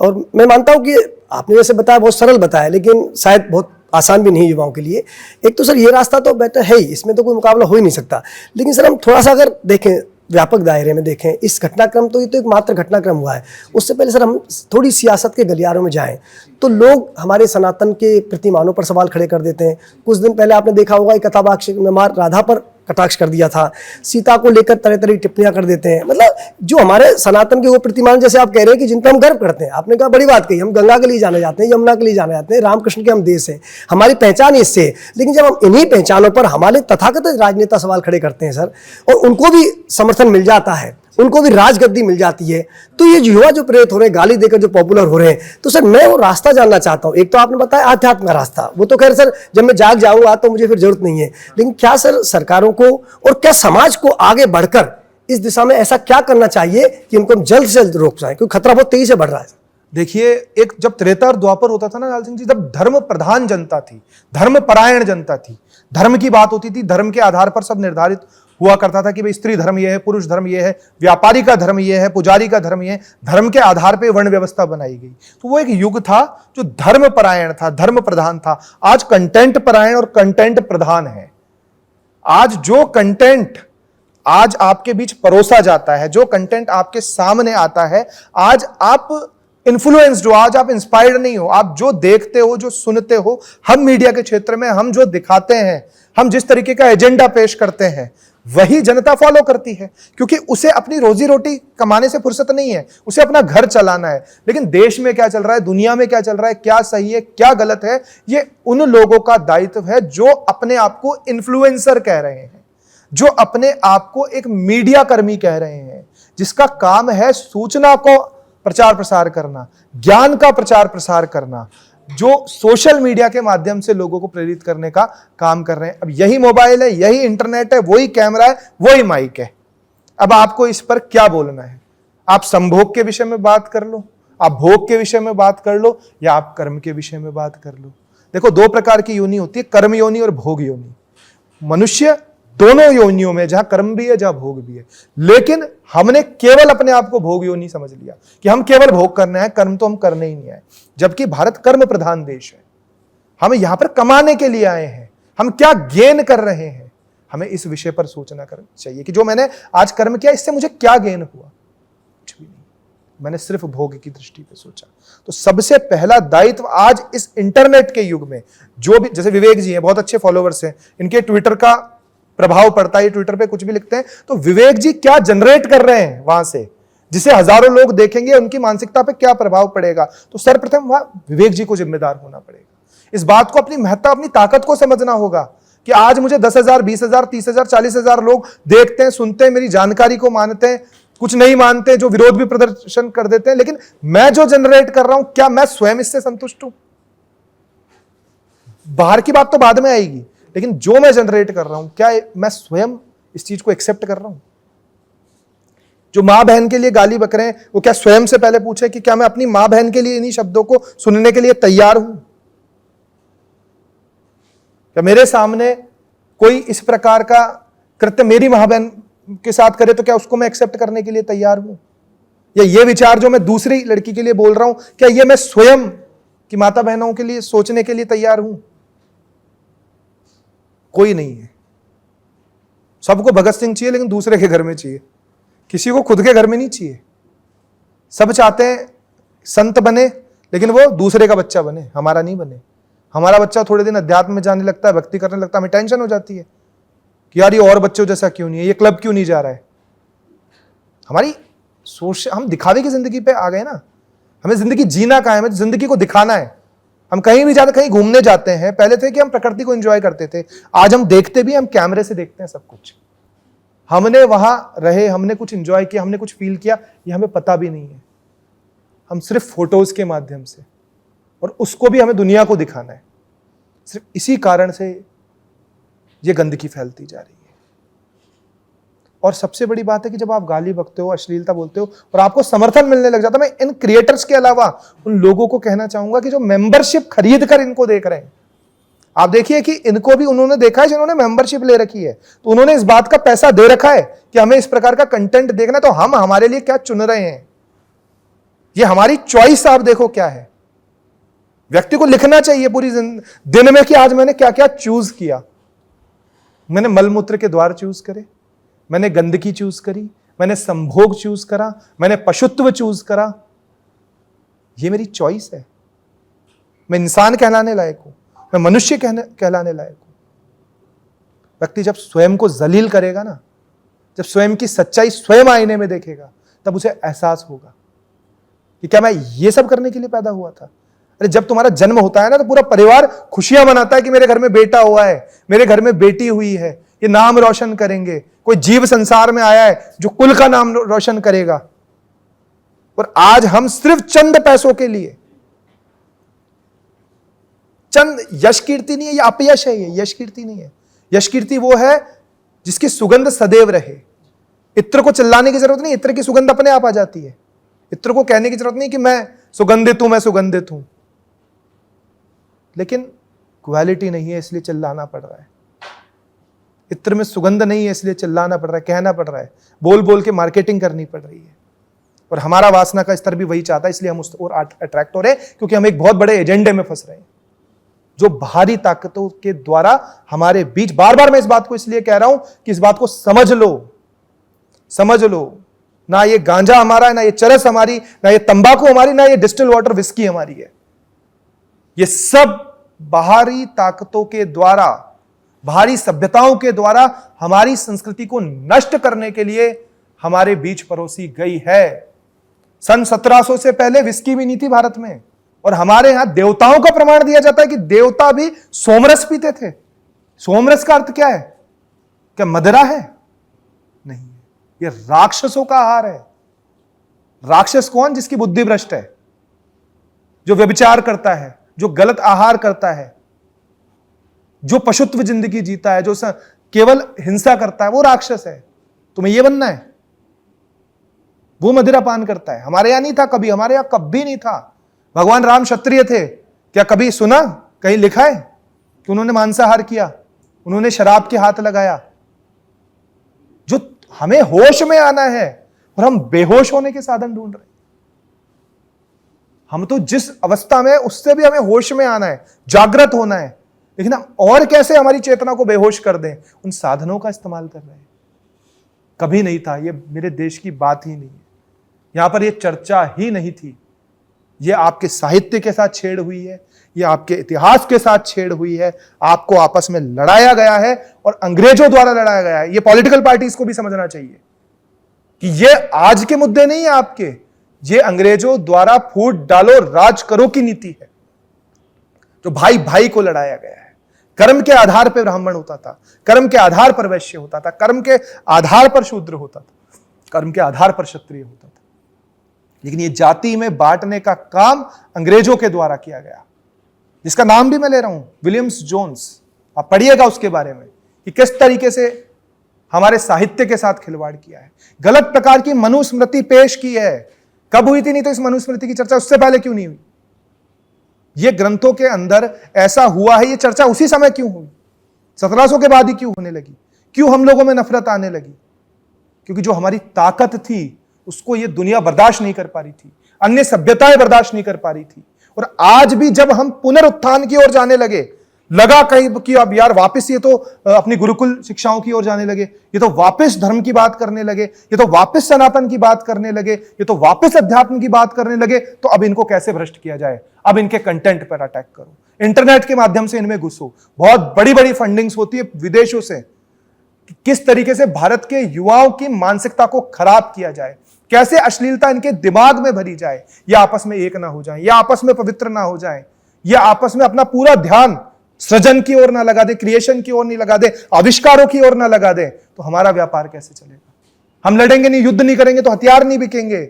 और मैं मानता हूँ कि आपने जैसे बताया बहुत सरल बताया, लेकिन शायद बहुत आसान भी नहीं युवाओं के लिए। एक तो सर ये रास्ता तो बेटर है ही, इसमें तो कोई मुकाबला हो ही नहीं सकता, लेकिन सर हम थोड़ा सा अगर देखें, व्यापक दायरे में देखें इस घटनाक्रम, तो ये तो एक मात्र घटनाक्रम हुआ है। उससे पहले सर हम थोड़ी सियासत के गलियारों में जाएं तो लोग हमारे सनातन के प्रतिमानों पर सवाल खड़े कर देते हैं। कुछ दिन पहले आपने देखा होगा कि कथावाक्ष में मार राधा पर कटाक्ष कर दिया था, सीता को लेकर तरह तरह की टिप्पणियां कर देते हैं। मतलब जो हमारे सनातन के वो प्रतिमान, जैसे आप कह रहे हैं कि जिन पर हम गर्व करते हैं, आपने कहा बड़ी बात कही, हम गंगा के लिए जाने जाते हैं, यमुना के लिए जाने जाते हैं, रामकृष्ण के हम देश हैं, हमारी पहचान इससे है। लेकिन जब हम इन्हीं पहचानों पर हमारे तथाकथित राजनेता सवाल खड़े करते हैं सर, और उनको भी समर्थन मिल जाता है, उनको भी राजगद्दी मिल जाती है, तो ये युवा जो प्रेरित हो रहे हैं, गाली देकर जो पॉपुलर हो रहे हैं, तो सर मैं वो रास्ता जानना चाहता हूं। एक तो आपने बताया आध्यात्म का रास्ता, वो तो खैर सर जब मैं जाग जाऊंगा तो मुझे फिर जरूरत नहीं है, लेकिन क्या सर सरकारों को और क्या समाज को आगे बढ़कर इस दिशा में ऐसा क्या करना चाहिए कि उनको हम जल्द से जल्द रोक पाएं, क्योंकि खतरा बहुत तेजी से बढ़ रहा है। देखिए, एक जब त्रेता और द्वापर होता था ना लाल सिंह जी, तब धर्म प्रधान जनता थी, धर्म परायण जनता थी, धर्म की बात होती थी, धर्म के आधार पर सब निर्धारित हुआ करता था कि भाई स्त्री धर्म यह है, पुरुष धर्म यह है, व्यापारी का धर्म यह है, पुजारी का धर्म यह है। धर्म के आधार पे वर्ण व्यवस्था बनाई गई। तो वो एक युग था जो धर्म परायण था, धर्म प्रधान था। आज कंटेंट परायण और कंटेंट प्रधान है। आज जो कंटेंट आज आपके बीच परोसा जाता है, जो कंटेंट आपके सामने आता है, आज आप इन्फ्लुएंस्ड हो, आज आप इंस्पायर्ड नहीं हो, आप जो देखते हो, जो सुनते हो, हम मीडिया के क्षेत्र में हम जो दिखाते हैं, हम जिस तरीके का एजेंडा पेश करते हैं, वही जनता फॉलो करती है, क्योंकि उसे अपनी रोजी रोटी कमाने से फुर्सत नहीं है, उसे अपना घर चलाना है। लेकिन देश में क्या चल रहा है, दुनिया में क्या चल रहा है, क्या सही है, क्या गलत है, ये उन लोगों का दायित्व है जो अपने आप को इन्फ्लुएंसर कह रहे हैं, जो अपने आप को एक मीडिया कर्मी कह रहे हैं, जिसका काम है सूचना को प्रचार प्रसार करना, ज्ञान का प्रचार प्रसार करना, जो सोशल मीडिया के माध्यम से लोगों को प्रेरित करने का काम कर रहे हैं। अब यही मोबाइल है, यही इंटरनेट है, वही कैमरा है, वही माइक है। अब आपको इस पर क्या बोलना है? आप संभोग के विषय में बात कर लो, आप भोग के विषय में बात कर लो, या आप कर्म के विषय में बात कर लो। देखो, दो प्रकार की योनि होती है, कर्म योनि और भोग योनि। मनुष्य दोनों योनियों में, जहां कर्म भी है जहां भोग भी है, लेकिन हमने केवल अपने आप को भोग योनि समझ लिया कि हम केवल भोग करना है, कर्म तो हम करने ही नहीं आए। जबकि भारत कर्म प्रधान देश है, हम यहां पर कमाने के लिए आए हैं, हम क्या गेन कर रहे हैं, हमें इस विषय पर सोचना चाहिए कि जो मैंने आज कर्म किया, इससे मुझे क्या गेन हुआ। कुछ भी नहीं, मैंने सिर्फ भोग की दृष्टि पे सोचा। तो सबसे पहला दायित्व आज इस इंटरनेट के युग में, जो भी, जैसे विवेक जी हैं, बहुत अच्छे फॉलोवर्स हैं, इनके ट्विटर का प्रभाव पड़ता है, ट्विटर पे कुछ भी लिखते हैं तो विवेक जी क्या जनरेट कर रहे हैं वहां से, जिसे हजारों लोग देखेंगे, उनकी मानसिकता पे क्या प्रभाव पड़ेगा। तो सर्वप्रथम वहां विवेक जी को जिम्मेदार होना पड़ेगा। इस बात को, अपनी महत्ता, अपनी ताकत को समझना होगा कि आज मुझे 10,000, 20,000, 30,000, 40,000 लोग देखते हैं, सुनते हैं, मेरी जानकारी को मानते हैं, कुछ नहीं मानते, जो विरोध भी प्रदर्शन कर देते हैं, लेकिन मैं जो जनरेट कर रहा हूं, क्या मैं स्वयं इससे संतुष्ट हूं? बाहर की बात तो बाद में आएगी, लेकिन जो मैं जनरेट कर रहा हूं, क्या मैं स्वयं इस चीज को एक्सेप्ट कर रहा हूं? जो मां बहन के लिए गाली बक रहे हैं, वो क्या स्वयं से पहले पूछे कि क्या मैं अपनी मां बहन के लिए इन्हीं शब्दों को सुनने के लिए तैयार हूं? क्या मेरे सामने कोई इस प्रकार का कृत्य मेरी मां बहन के साथ करे तो क्या उसको मैं एक्सेप्ट करने के लिए तैयार हूं? या ये विचार जो मैं दूसरी लड़की के लिए बोल रहा हूं, क्या ये मैं स्वयं की माता बहनों के लिए सोचने के लिए तैयार हूं? कोई नहीं है। सबको भगत सिंह चाहिए, लेकिन दूसरे के घर में चाहिए, किसी को खुद के घर में नहीं चाहिए। सब चाहते हैं संत बने, लेकिन वो दूसरे का बच्चा बने, हमारा नहीं बने। हमारा बच्चा थोड़े दिन अध्यात्म में जाने लगता है, भक्ति करने लगता है, हमें टेंशन हो जाती है कि यार ये और बच्चों जैसा क्यों नहीं है, ये क्लब क्यों नहीं जा रहा है। हमारी सोच, हम दिखावे की जिंदगी पे आ गए ना। हमें जिंदगी जीना कहाँ है, हमें जिंदगी को दिखाना है। हम कहीं भी जाते, कहीं घूमने जाते हैं, पहले थे कि हम प्रकृति को एंजॉय करते थे, आज हम देखते भी, हम कैमरे से देखते हैं सब कुछ। हमने वहां रहे, हमने कुछ एंजॉय किया, हमने कुछ फील किया, ये हमें पता भी नहीं है। हम सिर्फ फोटोज के माध्यम से, और उसको भी हमें दुनिया को दिखाना है। सिर्फ इसी कारण से ये गंदगी फैलती जा रही है। और सबसे बड़ी बात है कि जब आप गाली बकते हो, अश्लीलता बोलते हो और आपको समर्थन मिलने लग जाता है, मैं इन क्रिएटर्स के अलावा उन लोगों को कहना चाहूंगा कि जो मेंबरशिप खरीद कर इनको देख रहे हैं, आप देखिए कि इनको भी उन्होंने देखा है जिन्होंने मेंबरशिप ले रखी है, तो उन्होंने इस बात का पैसा दे रखा है कि हमें इस प्रकार का कंटेंट देखना है, तो हम हमारे लिए क्या चुन रहे हैं, ये हमारी चॉइस। आप देखो क्या है। व्यक्ति को लिखना चाहिए पूरी दिन में कि आज मैंने क्या क्या चूज किया। मैंने मलमूत्र के द्वार चूज करे, मैंने गंदगी चूज करी, मैंने संभोग चूज करा, मैंने पशुत्व चूज करा। ये मेरी चॉइस है। मैं इंसान कहलाने लायक हूं, मैं मनुष्य कहलाने लायक हूं। व्यक्ति जब स्वयं को जलील करेगा ना, जब स्वयं की सच्चाई स्वयं आईने में देखेगा, तब उसे एहसास होगा कि क्या मैं ये सब करने के लिए पैदा हुआ था। अरे जब तुम्हारा जन्म होता है ना, तो पूरा परिवार खुशियां मनाता है कि मेरे घर में बेटा हुआ है, मेरे घर में बेटी हुई है, ये नाम रोशन करेंगे, कोई जीव संसार में आया है जो कुल का नाम रोशन करेगा। और आज हम सिर्फ चंद पैसों के लिए, चंद, यश कीर्ति नहीं है, ये अपयश है, ये यश कीर्ति नहीं है। यश कीर्ति वो है जिसकी सुगंध सदैव रहे। इत्र को चिल्लाने की जरूरत नहीं, इत्र की सुगंध अपने आप आ जाती है। इत्र को कहने की जरूरत नहीं कि मैं सुगंधित हूं, मैं सुगंधित हूं, लेकिन क्वालिटी नहीं है इसलिए चिल्लाना पड़ रहा है। इत्र में सुगंध नहीं है इसलिए चिल्लाना पड़ रहा है, कहना पड़ रहा है, बोल बोल के मार्केटिंग करनी पड़ रही है। और हमारा वासना का स्तर भी वही चाहता है, इसलिए हम उस ओर अट्रैक्ट हो रहे हैं, क्योंकि हम एक बहुत बड़े एजेंडे में फंस रहे हैं जो बाहरी ताकतों के द्वारा हमारे बीच। बार बार मैं इस बात को इसलिए कह रहा हूं कि इस बात को समझ लो, समझ लो। ना ये गांजा हमारा है, ना ये चरस हमारी, ना ये तंबाकू हमारी, ना ये डिस्टिल वाटर विस्की हमारी है। ये सब बाहरी ताकतों के द्वारा, बाहरी सभ्यताओं के द्वारा हमारी संस्कृति को नष्ट करने के लिए हमारे बीच परोसी गई है। सन 1700 से पहले विस्की भी नहीं थी भारत में, और हमारे यहां देवताओं का प्रमाण दिया जाता है कि देवता भी सोमरस पीते थे। सोमरस का अर्थ क्या है? क्या मदिरा है? नहीं, ये राक्षसों का आहार है। राक्षस कौन? जिसकी बुद्धि भ्रष्ट है, जो व्यभिचार करता है, जो गलत आहार करता है, जो पशुत्व जिंदगी जीता है, जो केवल हिंसा करता है, वो राक्षस है। तुम्हें यह बनना है? वो मदिरा पान करता है। हमारे यहां नहीं था कभी, हमारे यहां कभी नहीं था। भगवान राम क्षत्रिय थे, क्या कभी सुना, कहीं लिखा है कि उन्होंने मांसाहार किया, उन्होंने शराब के हाथ लगाया? जो हमें होश में आना है, और हम बेहोश होने के साधन ढूंढ रहे हैं। हम तो जिस अवस्था में, उससे भी हमें होश में आना है, जागृत होना है, लेकिन हम और कैसे हमारी चेतना को बेहोश कर दें, उन साधनों का इस्तेमाल कर रहे हैं। कभी नहीं था, ये मेरे देश की बात ही नहीं है, यहां पर ये चर्चा ही नहीं थी। ये आपके साहित्य के साथ छेड़ हुई है, ये आपके इतिहास के साथ छेड़ हुई है, आपको आपस में लड़ाया गया है, और अंग्रेजों द्वारा लड़ाया गया है। ये पॉलिटिकल पार्टीज को भी समझना चाहिए कि ये आज के मुद्दे नहीं है आपके, ये अंग्रेजों द्वारा फूट डालो राज करो की नीति है, जो भाई भाई को लड़ाया गया है। कर्म के आधार पर ब्राह्मण होता था, कर्म के आधार पर वैश्य होता था, कर्म के आधार पर शूद्र होता था, कर्म के आधार पर क्षत्रिय होता था। लेकिन ये जाति में बांटने का काम अंग्रेजों के द्वारा किया गया, जिसका नाम भी मैं ले रहा हूं, विलियम्स जोन्स। आप पढ़िएगा उसके बारे में कि किस तरीके से हमारे साहित्य के साथ खिलवाड़ किया है, गलत प्रकार की मनुस्मृति पेश की है। कब हुई थी? नहीं तो इस मनुस्मृति की चर्चा उससे पहले क्यों नहीं हुई? ये ग्रंथों के अंदर ऐसा हुआ है, ये चर्चा उसी समय क्यों हुई? 1700 के बाद ही क्यों होने लगी? क्यों हम लोगों में नफरत आने लगी? क्योंकि जो हमारी ताकत थी उसको ये दुनिया बर्दाश्त नहीं कर पा रही थी, अन्य सभ्यताएं बर्दाश्त नहीं कर पा रही थी। और आज भी जब हम पुनरुत्थान की ओर जाने लगे, लगा कहीं कि अब यार वापस ये तो अपनी गुरुकुल शिक्षाओं की ओर जाने लगे, ये तो वापस धर्म की बात करने लगे, ये तो वापस सनातन की बात करने लगे, ये तो वापस अध्यात्म की बात करने लगे, तो अब इनको कैसे भ्रष्ट किया जाए? अब इनके कंटेंट पर अटैक करो, इंटरनेट के माध्यम से इनमें घुसो। बहुत बड़ी बड़ी फंडिंग्स होती है विदेशों से, किस तरीके से भारत के युवाओं की मानसिकता को खराब किया जाए, कैसे अश्लीलता इनके दिमाग में भरी जाए, या आपस में एक ना हो जाए, या आपस में पवित्र ना हो जाए, या आपस में अपना पूरा ध्यान सृजन की ओर ना लगा दे, क्रिएशन की ओर नहीं लगा दे, आविष्कारों की ओर ना लगा दे, तो हमारा व्यापार कैसे चलेगा? हम लड़ेंगे नहीं, युद्ध नहीं करेंगे तो हथियार नहीं बिकेंगे।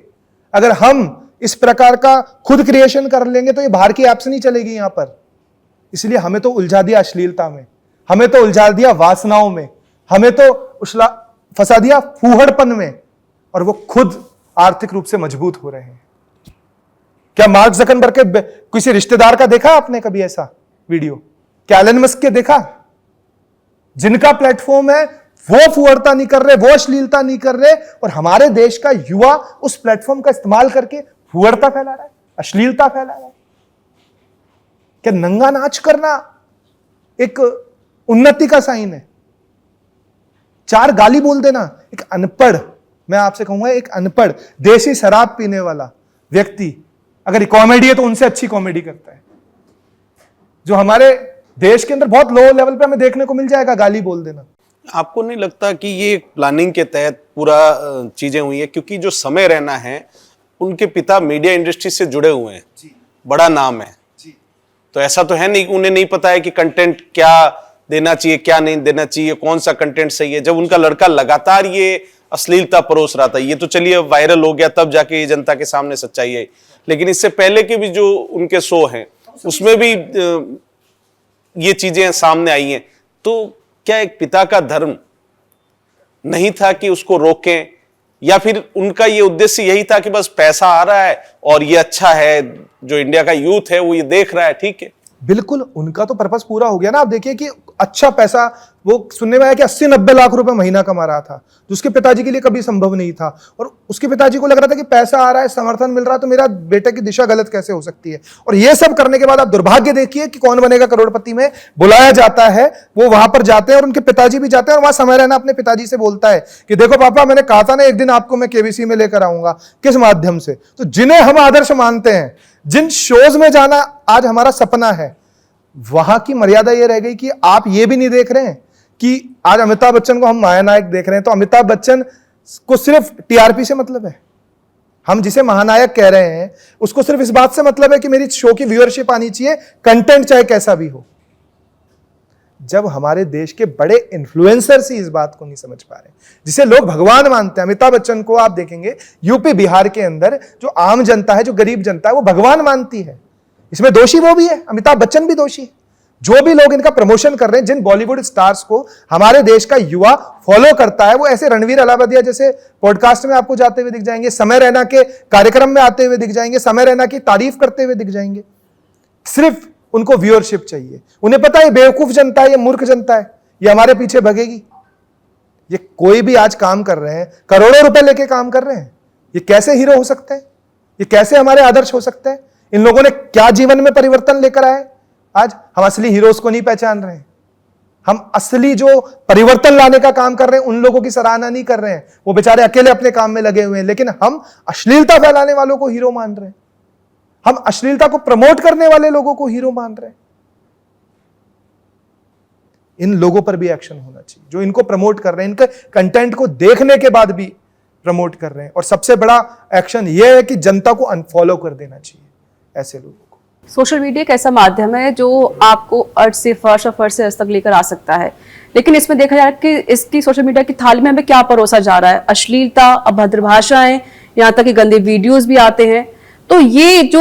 अगर हम इस प्रकार का खुद क्रिएशन कर लेंगे तो ये बाहर की ऐप्स नहीं चलेगी यहां पर। इसलिए हमें तो उलझा दिया अश्लीलता में, हमें तो उलझा दिया वासनाओं में, हमें तो फंसा दिया फूहड़पन में, और वो खुद आर्थिक रूप से मजबूत हो रहे हैं। क्या मार्क ज़करबर्ग के किसी रिश्तेदार का देखा आपने कभी ऐसा वीडियो? क्या एलन मस्क के देखा? जिनका प्लेटफॉर्म है वो फुहड़ता नहीं कर रहे, वो अश्लीलता नहीं कर रहे, और हमारे देश का युवा उस प्लेटफॉर्म का इस्तेमाल करके फुहड़ता फैला रहा है, अश्लीलता फैला रहा है। क्या नंगा नाच करना एक उन्नति का साइन है? चार गाली बोल देना एक अनपढ़, मैं आपसे कहूंगा एक अनपढ़ देसी शराब पीने वाला व्यक्ति अगर कॉमेडी है तो उनसे अच्छी कॉमेडी करता है, जो हमारे देश के अंदर बहुत लो लेवल पे हमें देखने को मिल जाएगा गाली बोल देना। आपको नहीं लगता कि ये प्लानिंग के तहत पूरा चीजें हुई है? क्योंकि जो समय रहना है, उनके पिता मीडिया इंडस्ट्री से जुड़े हुए हैं, बड़ा नाम है, तो ऐसा तो है नहीं उन्हें नहीं पता है कि कंटेंट क्या देना चाहिए, क्या नहीं देना चाहिए, कौन सा कंटेंट सही है। जब उनका लड़का लगातार ये अश्लीलता परोस रहा था, ये तो चलिए वायरल हो गया, तब जाके ये जनता के सामने सच्चाई आई, लेकिन इससे पहले के भी जो उनके शो हैं उसमें भी ये चीजें सामने आई हैं। तो क्या एक पिता का धर्म नहीं था कि उसको रोकें, या फिर उनका ये उद्देश्य यही था कि बस पैसा आ रहा है और ये अच्छा है, जो इंडिया का यूथ है वो ये देख रहा है, ठीक है? बिल्कुल उनका तो पर्पस पूरा हो गया ना। आप देखिए कि अच्छा पैसा, वो सुनने में आया कि 80-90 लाख रुपए महीना कमा रहा था, जो उसके पिताजी के लिए कभी संभव नहीं था। और उसके पिताजी को लग रहा था कि पैसा आ रहा है, समर्थन मिल रहा है, तो मेरा बेटे की दिशा गलत कैसे हो सकती है। और ये सब करने के बाद आप दुर्भाग्य देखिए कि कौन बनेगा करोड़पति में बुलाया जाता है, वो वहां पर जाते हैं और उनके पिताजी भी जाते हैं, और वहां समय रहना अपने पिताजी से बोलता है कि देखो पापा, मैंने कहा था ना एक दिन आपको मैं केबीसी में लेकर आऊंगा। किस माध्यम से? तो जिन्हें हम आदर्श मानते हैं, जिन शोज में जाना आज हमारा सपना है, वहां की मर्यादा यह रह गई कि आप ये भी नहीं देख रहे हैं कि आज अमिताभ बच्चन को हम महानायक देख रहे हैं, तो अमिताभ बच्चन को सिर्फ टीआरपी से मतलब है। हम जिसे महानायक कह रहे हैं उसको सिर्फ इस बात से मतलब है कि मेरी शो की व्यूअरशिप आनी चाहिए, कंटेंट चाहे कैसा भी हो। जब हमारे देश के बड़े इन्फ्लुएंसर्स ही इस बात को नहीं समझ पा रहे, जिसे लोग भगवान मानते हैं, अमिताभ बच्चन को आप देखेंगे यूपी बिहार के अंदर जो आम जनता है, जो गरीब जनता है, वो भगवान मानती है। इसमें दोषी वो भी है, अमिताभ बच्चन भी दोषी है। जो भी लोग इनका प्रमोशन कर रहे हैं, जिन बॉलीवुड स्टार्स को हमारे देश का युवा फॉलो करता है, वो ऐसे रणवीर अलाहाबादिया जैसे पॉडकास्ट में आपको जाते हुए दिख जाएंगे, समय रैना के कार्यक्रम में आते हुए दिख जाएंगे, समय रैना की तारीफ करते हुए दिख जाएंगे। सिर्फ उनको व्यूअरशिप चाहिए। उन्हें पता है बेवकूफ जनता है, ये मूर्ख जनता है, ये हमारे पीछे भगेगी। ये कोई भी आज काम कर रहे हैं, करोड़ों रुपए लेके काम कर रहे हैं, ये कैसे हीरो हो सकते हैं? ये कैसे हमारे आदर्श हो सकते हैं? इन लोगों ने क्या जीवन में परिवर्तन लेकर आए? आज हम असली हीरोज को नहीं पहचान रहे हैं। हम असली जो परिवर्तन लाने का काम कर रहे हैं, उन लोगों की सराहना नहीं कर रहे हैं। वो बेचारे अकेले अपने काम में लगे हुए हैं, लेकिन हम अश्लीलता फैलाने वालों को हीरो मान रहे हैं। हम अश्लीलता को प्रमोट करने वाले लोगों को हीरो मान रहे हैं। इन लोगों पर भी एक्शन होना चाहिए, जो इनको प्रमोट कर रहे हैं, इनके कंटेंट को देखने के बाद भी प्रमोट कर रहे हैं। और सबसे बड़ा एक्शन यह है कि जनता को अनफॉलो कर देना चाहिए ऐसे लोगों को। सोशल मीडिया एक ऐसा माध्यम है जो आपको अर्थ से फर्श और फर्श से अर्थ तक लेकर आ सकता है, लेकिन इसमें देखा जा रहा है कि इसकी सोशल मीडिया की थाली में हमें क्या परोसा जा रहा है। अश्लीलता, अभद्र भाषाएं, यहाँ तक कि गंदे वीडियोस भी आते हैं। तो ये जो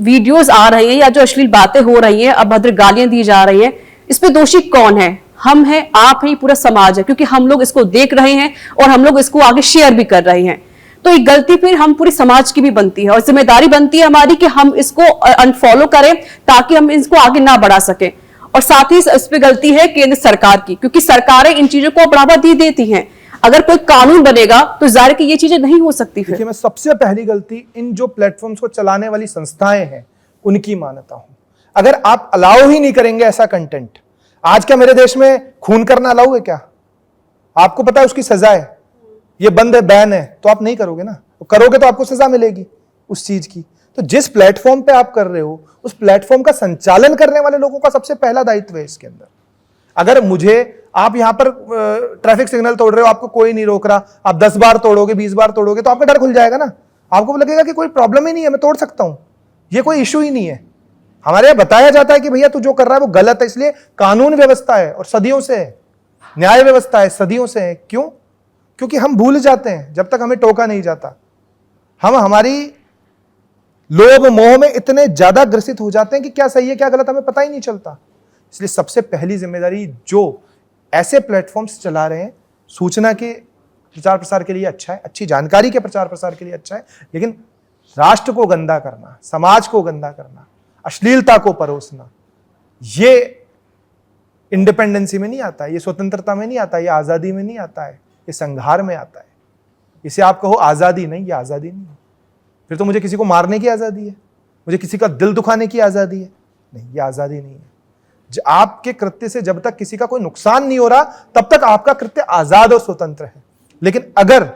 वीडियोस आ रहे हैं या जो अश्लील बातें हो रही हैं, अभद्र गालियां दी जा रही हैं, इसमें दोषी कौन है? हम हैं, आप हैं, पूरा समाज है, क्योंकि हम लोग इसको देख रहे हैं और हम लोग इसको आगे शेयर भी कर रहे हैं। तो ये गलती फिर हम पूरी समाज की भी बनती है और जिम्मेदारी बनती है हमारी कि हम इसको अनफॉलो करें ताकि हम इसको आगे ना बढ़ा सकें। और साथ ही इस पे गलती है केंद्र सरकार की, क्योंकि सरकारें इन चीजों को बढ़ावा देती हैं। अगर कोई कानून बनेगा तो जाहिर कि ये चीजें नहीं हो सकती। फिर मैं सबसे पहली गलती इन जो प्लेटफॉर्म्स को चलाने वाली संस्थाएं हैं उनकी मानता हूं। अगर आप अलाउ ही नहीं करेंगे ऐसा कंटेंट, आज क्या मेरे देश में खून करना अलाउ है क्या? आपको पता है उसकी सजा है, ये बंद है, बैन है, तो आप नहीं करोगे ना। करोगे तो आपको सजा मिलेगी उस चीज की। तो जिस प्लेटफॉर्म पे आप कर रहे हो, उस प्लेटफॉर्म का संचालन करने वाले लोगों का सबसे पहला दायित्व है इसके अंदर। अगर मुझे, आप यहां पर ट्रैफिक सिग्नल तोड़ रहे हो, आपको कोई नहीं रोक रहा, आप 10 बार तोड़ोगे, 20 बार तोड़ोगे, तो आपका डर खुल जाएगा ना। आपको लगेगा कि कोई प्रॉब्लम ही नहीं है, मैं तोड़ सकता हूं, ये कोई इशू ही नहीं है। हमारे यहां बताया जाता है कि भैया तू जो कर रहा है वो गलत है। इसलिए कानून व्यवस्था है और सदियों से है, न्याय व्यवस्था है, सदियों से है। क्यों? क्योंकि हम भूल जाते हैं जब तक हमें टोका नहीं जाता। हम हमारी लोभ मोह में इतने ज्यादा ग्रसित हो जाते हैं कि क्या सही है क्या गलत हमें पता ही नहीं चलता। इसलिए सबसे पहली जिम्मेदारी जो ऐसे प्लेटफॉर्म्स चला रहे हैं, सूचना के प्रचार प्रसार के लिए अच्छा है, अच्छी जानकारी के प्रचार प्रसार के लिए अच्छा है, लेकिन राष्ट्र को गंदा करना, समाज को गंदा करना, अश्लीलता को परोसना, ये इंडिपेंडेंसी में नहीं आता है, ये स्वतंत्रता में नहीं आता है, ये आजादी में नहीं आता है, ये संघार में आता है। इसे आप कहो आजादी, नहीं, ये आजादी नहीं है। फिर तो मुझे किसी को मारने की आजादी है, मुझे किसी का दिल दुखाने की आजादी है, नहीं, ये आजादी नहीं है। आपके कृत्य से जब तक किसी का कोई नुकसान नहीं हो रहा तब तक आपका कृत्य आजाद और स्वतंत्र है। लेकिन अगर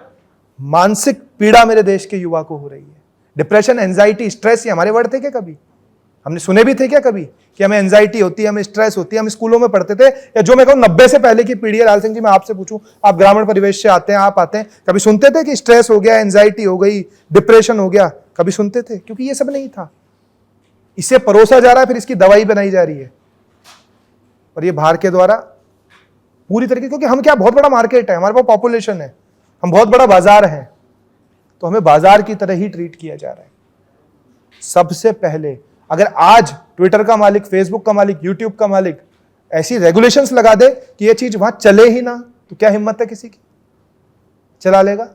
मानसिक पीड़ा मेरे देश के युवा को हो रही है, डिप्रेशन, एंजाइटी, स्ट्रेस, ये हमारे वर्ड थे क्या कभी? हमने सुने भी थे क्या कभी कि हमें एंजाइटी होती है, हमें स्ट्रेस होती है? हम स्कूलों में पढ़ते थे, या जो मैं कहूँ 90 से पहले की पीढ़ी है। लाल सिंह जी, मैं आपसे पूछूं, आप ग्रामीण परिवेश से आते हैं, आप आते हैं, कभी सुनते थे कि स्ट्रेस हो गया, एंजाइटी हो गई, डिप्रेशन हो गया? कभी सुनते थे? क्योंकि ये सब नहीं था। इसे परोसा जा रहा है, फिर इसकी दवाई बनाई जा रही है, और ये बाहर के द्वारा पूरी तरीके, क्योंकि हम क्या, बहुत बड़ा मार्केट है, हमारे पास पॉपुलेशन है, हम बहुत बड़ा बाजार है, तो हमें बाजार की तरह ही ट्रीट किया जा रहा है। सबसे पहले अगर आज ट्विटर का मालिक, फेसबुक का मालिक, यूट्यूब का मालिक ऐसी रेगुलेशंस लगा दे कि ये चीज वहां चले ही ना, तो क्या हिम्मत है किसी की? चला लेगा।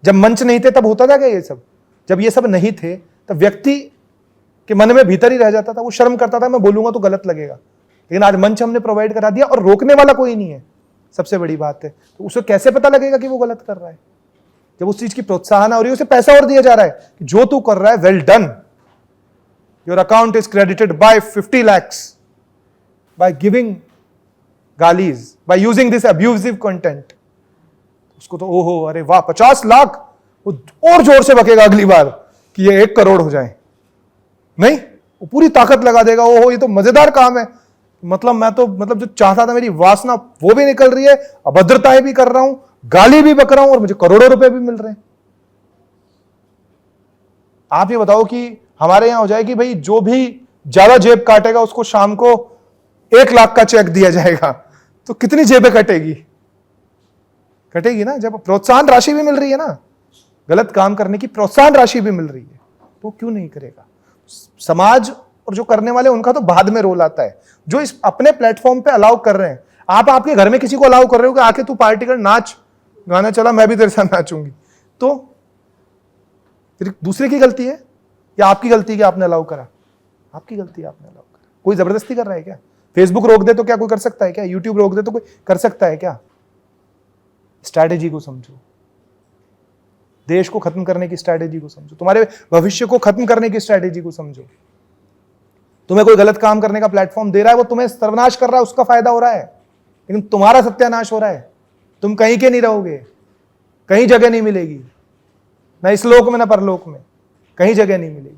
जब मंच नहीं थे तब होता था क्या ये सब? जब ये सब नहीं थे तब व्यक्ति कि मन में भीतर ही रह जाता था, वो शर्म करता था मैं बोलूंगा तो गलत लगेगा। लेकिन आज मंच हमने प्रोवाइड करा दिया और रोकने वाला कोई नहीं है, सबसे बड़ी बात है। तो उसे कैसे पता लगेगा कि वो गलत कर रहा है? जब उस चीज की प्रोत्साहन हो रही है, उसे पैसा और दिया जा रहा है कि जो तू कर रहा है well done, your account is credited by 50 lakhs by giving गालीज, by using this abusive content. उसको तो ओहो अरे वाह 50 लाख, वो और जोर से बकेगा अगली बार कि ये 1 करोड़ हो जाए। नहीं, वो पूरी ताकत लगा देगा, ओहो ये तो मजेदार काम है, मतलब मैं तो मतलब जो चाहता था मेरी वासना वो भी निकल रही है, अभद्रताएं भी कर रहा हूं, गाली भी बक रहा हूं और मुझे करोड़ों रुपए भी मिल रहे हैं। आप ये बताओ कि हमारे यहां हो जाए कि भाई जो भी ज्यादा जेब काटेगा उसको शाम को 1 लाख का चेक दिया जाएगा, तो कितनी जेबें कटेगी? कटेगी ना। जब प्रोत्साहन राशि भी मिल रही है ना, गलत काम करने की प्रोत्साहन राशि भी मिल रही है, तो क्यों नहीं करेगा? समाज और जो करने वाले उनका तो बाद में रोल आता है, जो इस अपने प्लेटफॉर्म पे अलाउ कर रहे हैं। आप आपके घर में किसी को अलाउ कर रहे हो कि आके तू पार्टी कर, नाच, गाना चला मैं भी तेरे साथ नाचूंगी, तो फिर दूसरे की गलती है या आपकी गलती है कि आपने अलाउ करा? आपकी गलती है, आपने अलाउ करा। कोई जबरदस्ती कर रहा है क्या? फेसबुक रोक दे तो क्या कोई कर सकता है क्या? यूट्यूब रोक दे तो कोई कर सकता है क्या? स्ट्रैटेजी को समझो, देश को खत्म करने की स्ट्रैटेजी को समझो, तुम्हारे भविष्य को खत्म करने की स्ट्रैटेजी को समझो। तुम्हें कोई गलत काम करने का प्लेटफॉर्म दे रहा है, वो तुम्हें सर्वनाश कर रहा है, उसका फायदा हो रहा है, लेकिन तुम्हारा सत्यानाश हो रहा है। तुम कहीं के नहीं रहोगे, कहीं जगह नहीं मिलेगी, ना इस लोक में ना परलोक में, कहीं जगह नहीं मिलेगी।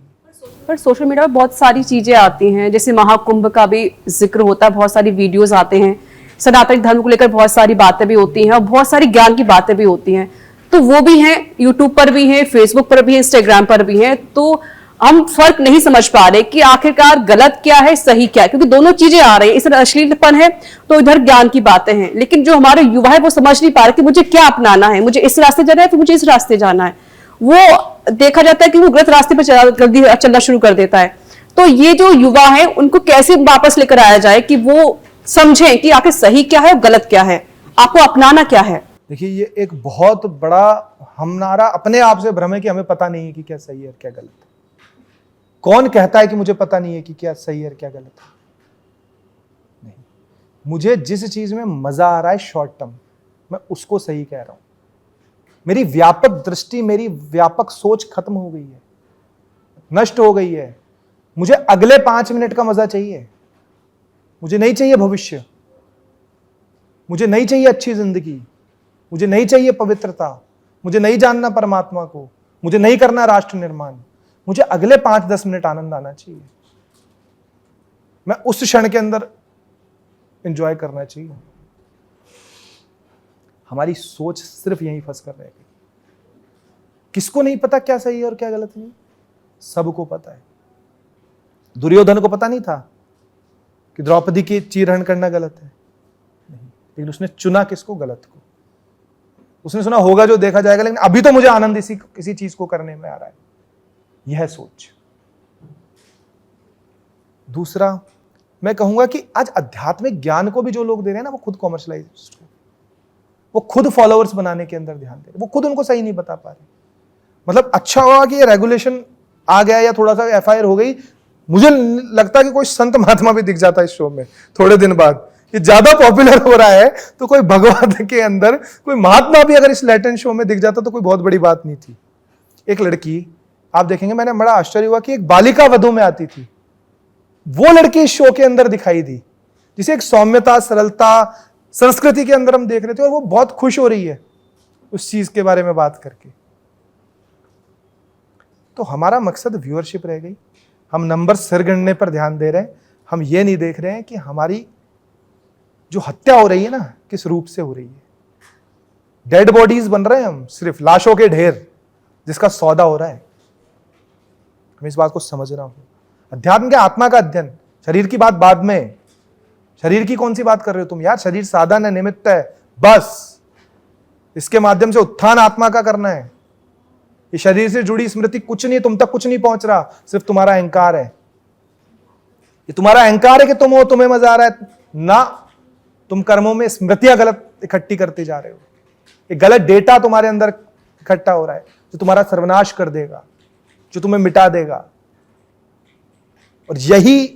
पर सोशल मीडिया पर बहुत सारी चीजें आती हैं, जैसे महाकुंभ का भी जिक्र होता है, बहुत सारी वीडियोस आते हैं, सनातन धर्म को लेकर बहुत सारी बातें भी होती हैं और बहुत सारी ज्ञान की बातें भी होती हैं, तो वो भी हैं, यूट्यूब पर भी हैं, फेसबुक पर भी है, इंस्टाग्राम पर भी हैं। तो हम फर्क नहीं समझ पा रहे कि आखिरकार गलत क्या है, सही क्या है, क्योंकि दोनों चीजें आ रही हैं। इधर अश्लीलपन है तो इधर ज्ञान की बातें हैं, लेकिन जो हमारे युवा है वो समझ नहीं पा रहे कि मुझे क्या अपनाना है, मुझे इस रास्ते जाना है फिर मुझे इस रास्ते जाना है। वो देखा जाता है कि वो गलत रास्ते पर चलना शुरू कर देता है। तो ये जो युवा है उनको कैसे वापस लेकर आया जाए कि वो समझें कि आखिर सही क्या है और गलत क्या है, आपको अपनाना क्या है? देखिए, ये एक बहुत बड़ा हमारा अपने आप से भ्रम है कि हमें पता नहीं है कि क्या सही है और क्या गलत है। कौन कहता है कि मुझे पता नहीं है कि क्या सही है और क्या गलत है? नहीं, मुझे जिस चीज में मजा आ रहा है शॉर्ट टर्म, मैं उसको सही कह रहा हूं। मेरी व्यापक दृष्टि, मेरी व्यापक सोच खत्म हो गई है, नष्ट हो गई है। मुझे अगले 5 मिनट का मजा चाहिए, मुझे नहीं चाहिए भविष्य, मुझे नहीं चाहिए अच्छी जिंदगी, मुझे नहीं चाहिए पवित्रता, मुझे नहीं जानना परमात्मा को, मुझे नहीं करना राष्ट्र निर्माण, मुझे अगले 5-10 मिनट आनंद आना चाहिए, मैं उस क्षण के अंदर एंजॉय करना चाहिए। हमारी सोच सिर्फ यहीं फंस कर रह गई। किसको नहीं पता क्या सही है और क्या गलत नहीं? सबको पता है। दुर्योधन को पता नहीं था कि द्रौपदी की चीरहरण करना गलत है, नहीं, लेकिन उसने चुना किसको? गलत को। उसने सुना होगा जो देखा जाएगा, लेकिन अभी तो मुझे आनंद किसी चीज को करने में आ रहा है। यह सोच। दूसरा, मैं कहूंगा कि आज आध्यात्मिक ज्ञान को भी जो लोग दे रहे हैं ना, वो खुद कॉमर्शलाइज, वो खुद फॉलोअर्स बनाने के अंदर ध्यान दे रहे, वो खुद उनको सही नहीं बता पा रहे। मतलब अच्छा हुआ कि ये रेगुलेशन आ गया या थोड़ा सा एफआईआर हो गई। मुझे लगता है कि कोई संत महात्मा भी दिख जाता है इस शो में थोड़े दिन बाद। ये ज्यादा पॉपुलर हो रहा है तो कोई भगवान के अंदर कोई महात्मा भी अगर इस लैटिन शो में दिख जाता तो कोई बहुत बड़ी बात नहीं थी। एक लड़की, आप देखेंगे, मैंने बड़ा आश्चर्य हुआ कि एक बालिका वधू में आती थी, वो लड़की इस शो के अंदर दिखाई दी, जिसे एक सौम्यता, सरलता, संस्कृति के अंदर हम देख रहे थे, और वो बहुत खुश हो रही है उस चीज के बारे में बात करके। तो हमारा मकसद व्यूअरशिप रह गई। हम नंबर सिर गिनने पर ध्यान दे रहे हैं, हम ये नहीं देख रहे हैं कि हमारी जो हत्या हो रही है ना, किस रूप से हो रही है। डेड बॉडीज बन रहे हैं हम, सिर्फ लाशों के ढेर जिसका सौदा हो रहा है। हम इस बात को समझना होगा। अध्यात्म के आत्मा का अध्ययन, शरीर की बात बाद में। शरीर की कौन सी बात कर रहे हो तुम यार? शरीर साधन है, निमित्त है, बस इसके माध्यम से उत्थान आत्मा का करना है। ये शरीर से जुड़ी स्मृति कुछ नहीं, तुम तक कुछ नहीं पहुंच रहा, सिर्फ तुम्हारा अहंकार है। ये तुम्हारा अहंकार है कि तुम हो, तुम्हें मजा आ रहा है ना, तुम कर्मों में स्मृतियां गलत इकट्ठी करते जा रहे हो। ये गलत डेटा तुम्हारे अंदर इकट्ठा हो रहा है जो तुम्हारा सर्वनाश कर देगा, जो तुम्हें मिटा देगा। और यही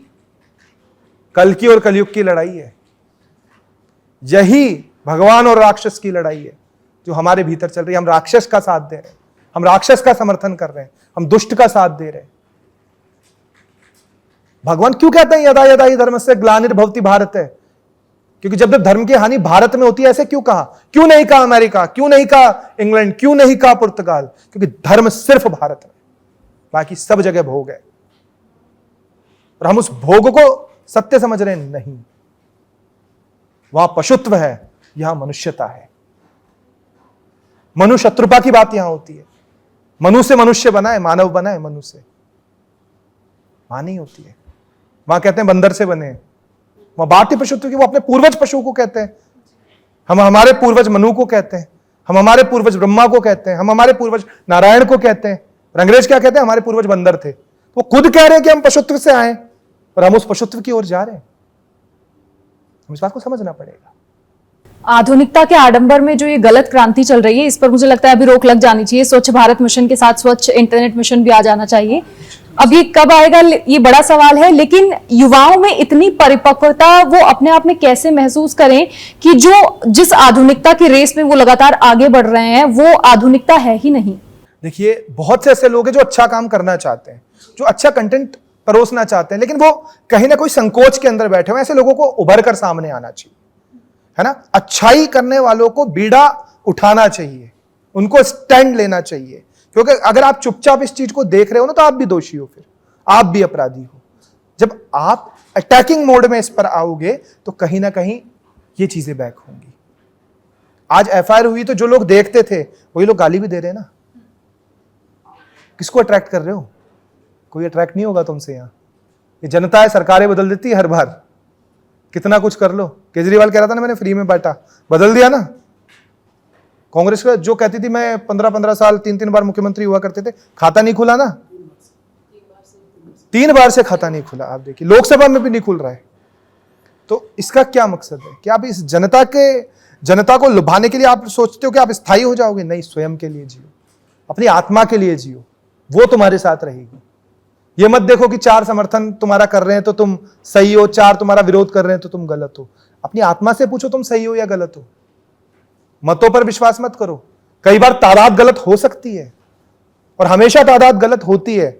कल की और कलयुग की लड़ाई है, यही भगवान और राक्षस की लड़ाई है जो हमारे भीतर चल रही है। हम राक्षस का साथ दे रहे हैं, हम राक्षस का समर्थन कर रहे हैं, हम दुष्ट का साथ दे रहे हैं। भगवान क्यों कहते हैं यदा यदा हि धर्मस्य ग्लानिर्भवति भारत है? क्योंकि जब जब धर्म की हानि भारत में होती है, ऐसे क्यों कहा? क्यों नहीं कहा अमेरिका, क्यों नहीं कहा इंग्लैंड, क्यों नहीं कहा पुर्तगाल? क्योंकि धर्म सिर्फ भारत में, बाकी सब जगह भोग है और हम उस भोग को सत्य समझ रहे नहीं। वहां पशुत्व है, यहां मनुष्यता है। मनु शत्रुपा की बात यहां होती है। मनु से मनुष्य बना है, मानव बना है, मनु से वहां नहीं होती है। वहां कहते हैं बंदर से बने, वहां बात ही पशुत्व की। वो अपने पूर्वज पशु को कहते हैं, हम हमारे पूर्वज मनु को कहते हैं, हम हमारे पूर्वज ब्रह्मा को कहते हैं, हम हमारे पूर्वज नारायण को कहते हैं। और अंग्रेज क्या कहते हैं? हमारे पूर्वज बंदर थे। वो खुद कह रहे हैं कि हम पशुत्व से आए, पर हम उस पशुत्व की ओर जा रहे हैं। हम इस बात को समझना पड़ेगा। आधुनिकता के आडंबर में जो ये गलत क्रांति चल रही है, इस पर मुझे लगता है अभी रोक लग जानी चाहिए। स्वच्छ भारत मिशन के साथ स्वच्छ इंटरनेट मिशन भी आ जाना चाहिए। अब ये कब आएगा, ये बड़ा सवाल है। लेकिन युवाओं में इतनी परिपक्वता, वो अपने आप में कैसे महसूस करें कि जिस आधुनिकता की रेस में वो लगातार आगे बढ़ रहे हैं, वो आधुनिकता है ही नहीं। देखिए, बहुत से ऐसे लोग हैं जो अच्छा काम करना चाहते हैं, जो अच्छा कंटेंट परोसना चाहते हैं, लेकिन वो कहीं ना कोई संकोच के अंदर बैठे हुए। ऐसे लोगों को उभर कर सामने आना चाहिए, है ना। अच्छाई करने वालों को बीड़ा उठाना चाहिए, उनको स्टैंड लेना चाहिए। क्योंकि अगर आप चुपचाप इस चीज को देख रहे हो ना, तो आप भी दोषी हो, फिर आप भी अपराधी हो। जब आप अटैकिंग मोड में इस पर आओगे तो कहीं ना कहीं ये चीजें बैक होंगी। आज एफआईआर हुई तो जो लोग देखते थे वही लोग गाली भी दे रहे हैं ना। किसको अट्रैक्ट कर रहे हो? कोई अट्रैक्ट नहीं होगा तुमसे। यहां ये जनता है, सरकारें बदल देती है हर बार, कितना कुछ कर लो। केजरीवाल कह रहा था ना, मैंने फ्री में बांटा, बदल दिया ना। कांग्रेस का जो कहती थी मैं 15-15 साल 3-3 बार मुख्यमंत्री हुआ करते थे, खाता नहीं खुला ना, 3 बार से खाता नहीं खुला। आप देखिए, लोकसभा में भी नहीं खुल रहा है। तो इसका क्या मकसद है कि आप इस जनता को लुभाने के लिए आप सोचते हो कि आप स्थायी हो जाओगे? नहीं, स्वयं के लिए जियो, अपनी आत्मा के लिए जियो, वो तुम्हारे साथ रहेगी। ये मत देखो कि 4 समर्थन तुम्हारा कर रहे हैं तो तुम सही हो, 4 तुम्हारा विरोध कर रहे हैं तो तुम गलत हो। अपनी आत्मा से पूछो तुम सही हो या गलत हो। मतों पर विश्वास मत करो। कई बार तादाद गलत हो सकती है और हमेशा तादाद गलत होती है।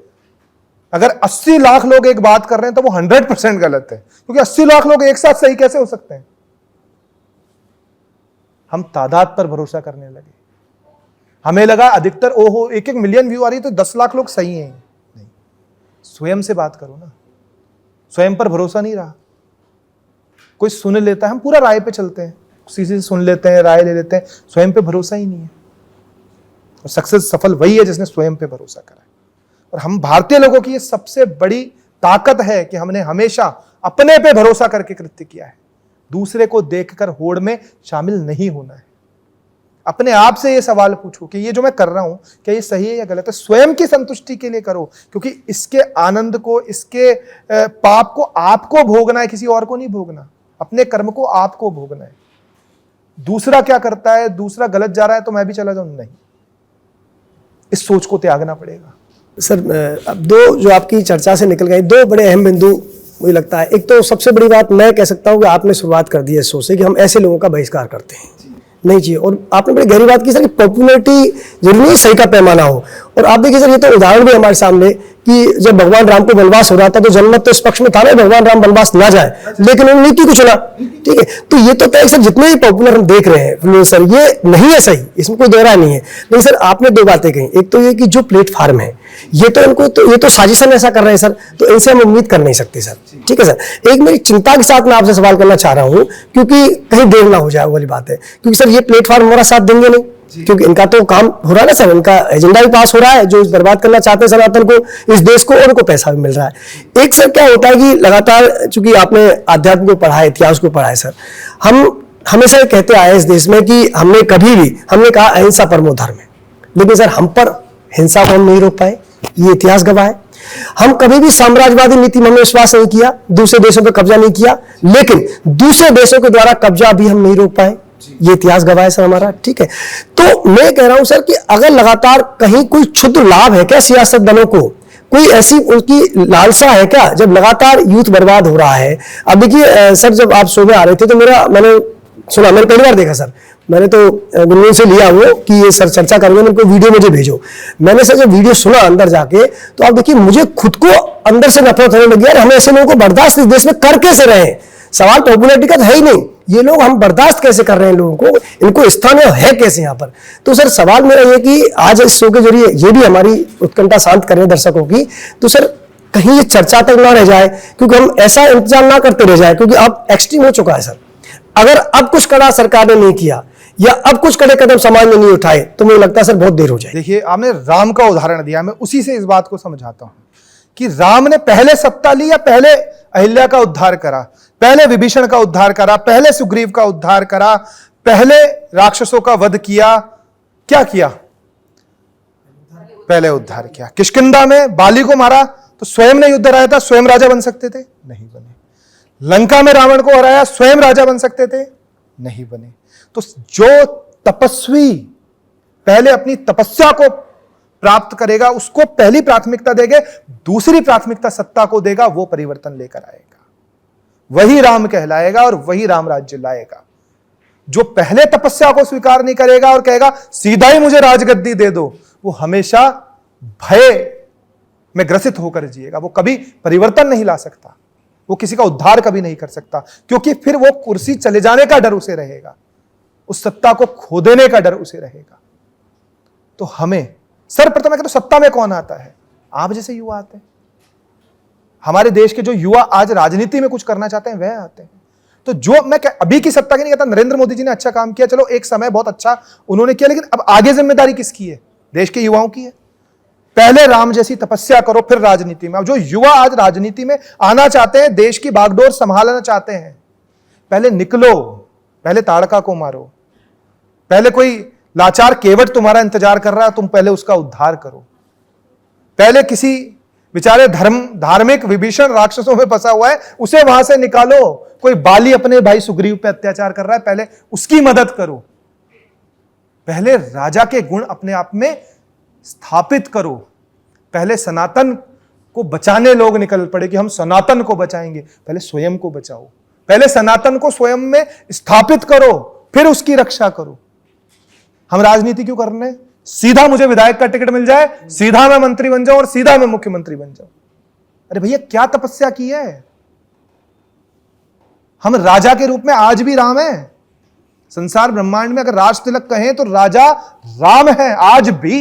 अगर 80 लाख लोग एक बात कर रहे हैं तो वो 100% गलत है, क्योंकि 80 लाख लोग एक साथ सही कैसे हो सकते हैं? हम तादाद पर भरोसा करने लगे। हमें लगा अधिकतर ओहो 1-1 मिलियन व्यू आ रही तो 10 लाख लोग सही हैं। नहीं, स्वयं से बात करो ना। स्वयं पर भरोसा नहीं रहा। कोई सुन लेता है, हम पूरा राय पे चलते हैं, किसी से सुन लेते हैं, राय ले लेते हैं, स्वयं पे भरोसा ही नहीं है। और सक्सेस सफल वही है जिसने स्वयं पे भरोसा करा है। और हम भारतीय लोगों की ये सबसे बड़ी ताकत है कि हमने हमेशा अपने पे भरोसा करके कृत्य किया है। दूसरे को देखकर होड़ में शामिल नहीं होना है। अपने आप से ये सवाल पूछो कि ये जो मैं कर रहा हूं क्या ये सही है या गलत है। स्वयं की संतुष्टि के लिए करो, क्योंकि इसके आनंद को, इसके पाप को आपको भोगना है, किसी और को नहीं भोगना। अपने कर्म को आपको भोगना है। दूसरा क्या करता है, दूसरा गलत जा रहा है तो मैं भी चला जाऊं, नहीं। इस सोच को त्यागना पड़ेगा। सर, अब 2 जो आपकी चर्चा से निकल गए, 2 बड़े अहम बिंदु मुझे लगता है। एक तो सबसे बड़ी बात मैं कह सकता हूं कि आपने शुरुआत कर दी है इस शो से कि हम ऐसे लोगों का बहिष्कार करते हैं, नहीं चाहिए। और आपने बड़ी गहरी बात की सर कि पॉपुलैरिटी जरूरी नहीं सही का पैमाना हो। और आप देखिए सर, ये तो उदाहरण भी हमारे सामने कि जब भगवान राम को वनवास हो रहा था तो जनमत तो इस पक्ष में था ना भगवान राम वनवास ना जाए, लेकिन उन्होंने नीति को चुना। ठीक है, तो ये तो तय सर जितने भी पॉपुलर हम देख रहे हैं सर, ये नहीं है सही, इसमें कोई दोहरा नहीं है। लेकिन सर आपने 2 बातें कही। एक तो ये कि जो प्लेटफॉर्म है ये तो साजिशन ऐसा कर रहे हैं सर, तो इनसे हम उम्मीद कर नहीं सकते सर। ठीक है सर, एक मेरी चिंता के साथ मैं आपसे सवाल करना चाह रहा हूं, क्योंकि कहीं देर ना हो जाए वाली बात है। क्योंकि सर ये प्लेटफॉर्म हमारा साथ देंगे नहीं, क्योंकि इनका तो काम हो रहा है ना सर, इनका एजेंडा भी पास हो रहा है, जो बर्बाद करना चाहते हैं सनातन को, इस देश को, और उनको पैसा भी मिल रहा है। एक सर क्या होता है कि लगातार, चूंकि आपने अध्यात्म को पढ़ा है, इतिहास को पढ़ा है सर, हम हमेशा ये कहते आए इस देश में कि हमने कहा अहिंसा परमो धर्म है, लेकिन सर हम पर हिंसा को हम नहीं रोक पाए, ये इतिहास गवाह है। हम कभी भी साम्राज्यवादी नीति में हमने विश्वास नहीं किया, दूसरे देशों पर कब्जा नहीं किया, लेकिन दूसरे देशों के द्वारा कब्जा भी हम नहीं रोक पाए, ये इतिहास गवाह है सर हमारा। ठीक है, तो मैं कह रहा हूं सर कि अगर लगातार कहीं कोई क्षुद्र लाभ है क्या सियासतदानों को कोई ऐसी उनकी लालसा है क्या, जब लगातार यूथ बर्बाद हो रहा है। अब देखिए सर, जब आप शो में आ रहे थे तो मैंने सुना, मैंने पहली बार देखा सर, मैंने तो गुनगुन से लिया वो कि ये सर चर्चा करेंगे, मेरे को वीडियो मुझे भेजो। मैंने सर जब वीडियो सुना अंदर जाके, तो आप देखिए मुझे खुद को अंदर से नफरत होने लगी, यार हम ऐसे लोगों को बर्दाश्त इस देश में कर कैसे रहे हैं। सवाल पॉपुलैरिटी का तो है ही नहीं, ये लोग हम बर्दाश्त कैसे कर रहे हैं लोगों को, इनको स्थान है कैसे यहाँ पर। तो सर सवाल मेरा ये कि आज इस शो के जरिए ये भी हमारी उत्कंठा शांत करें दर्शकों की, तो सर कहीं ये चर्चा तक ना रह जाए, क्योंकि हम ऐसा इंतजार ना करते रह जाए, क्योंकि अब एक्सट्रीम हो चुका है सर। अगर अब कुछ कड़ा सरकार ने नहीं किया या अब कुछ कड़े कदम समाज में नहीं उठाए तो मुझे लगता है सर बहुत देर हो जाए। देखिए, आपने राम का उदाहरण दिया, मैं उसी से इस बात को समझाता हूं कि राम ने पहले सत्ता ली या पहले अहिल्या का उद्धार करा, पहले विभीषण का उद्धार करा, पहले सुग्रीव का उद्धार करा, पहले राक्षसों का वध किया, क्या किया? पहले उद्धार किया। किष्किंधा में बाली को मारा तो स्वयं ने युद्ध हराया था, स्वयं राजा बन सकते थे? नहीं बने। लंका में रावण को हराया, स्वयं राजा बन सकते थे? नहीं बने। तो जो तपस्वी पहले अपनी तपस्या को प्राप्त करेगा, उसको पहली प्राथमिकता देंगे, दूसरी प्राथमिकता सत्ता को देगा, वो परिवर्तन लेकर आएगा, वही राम कहलाएगा और वही राम राज्य लाएगा। जो पहले तपस्या को स्वीकार नहीं करेगा और कहेगा सीधा ही मुझे राजगद्दी दे दो, वो हमेशा भय में ग्रसित होकर जिएगा, वो कभी परिवर्तन नहीं ला सकता, वो किसी का उद्धार कभी नहीं कर सकता, क्योंकि फिर वो कुर्सी चले जाने का डर उसे रहेगा, उस सत्ता को खो देने का डर उसे रहेगा। तो हमें सर्वप्रथम तो सत्ता में कौन आता है? आप जैसे युवा आते हैं। हमारे देश के जो युवा आज राजनीति में कुछ करना चाहते हैं वह आते हैं। तो जो मैं अभी की सत्ता की नहीं कहता, नरेंद्र मोदी जी ने अच्छा काम किया, चलो एक समय बहुत अच्छा उन्होंने किया, लेकिन अब आगे जिम्मेदारी किसकी है? देश के युवाओं की है। पहले राम जैसी तपस्या करो, फिर राजनीति में। अब जो युवा आज राजनीति में आना चाहते हैं, देश की बागडोर संभालना चाहते हैं, पहले निकलो, पहले ताड़का को मारो, पहले कोई लाचार केवट तुम्हारा इंतजार कर रहा है, तुम पहले उसका उद्धार करो, पहले किसी बेचारे धार्मिक विभीषण राक्षसों में फंसा हुआ है उसे वहां से निकालो, कोई बाली अपने भाई सुग्रीव पे अत्याचार कर रहा है, पहले उसकी मदद करो, पहले राजा के गुण अपने आप में स्थापित करो, पहले सनातन को बचाने लोग निकल पड़े कि हम सनातन को बचाएंगे, पहले स्वयं को बचाओ, पहले सनातन को स्वयं में स्थापित करो, फिर उसकी रक्षा करो। हम राजनीति क्यों कर रहे हैं? सीधा मुझे विधायक का टिकट मिल जाए, सीधा मैं मंत्री बन जाऊं और सीधा मैं मुख्यमंत्री बन जाऊं। अरे भैया, क्या तपस्या की है? हम राजा के रूप में आज भी राम है। संसार ब्रह्मांड में अगर राज तिलक कहें तो राजा राम है आज भी।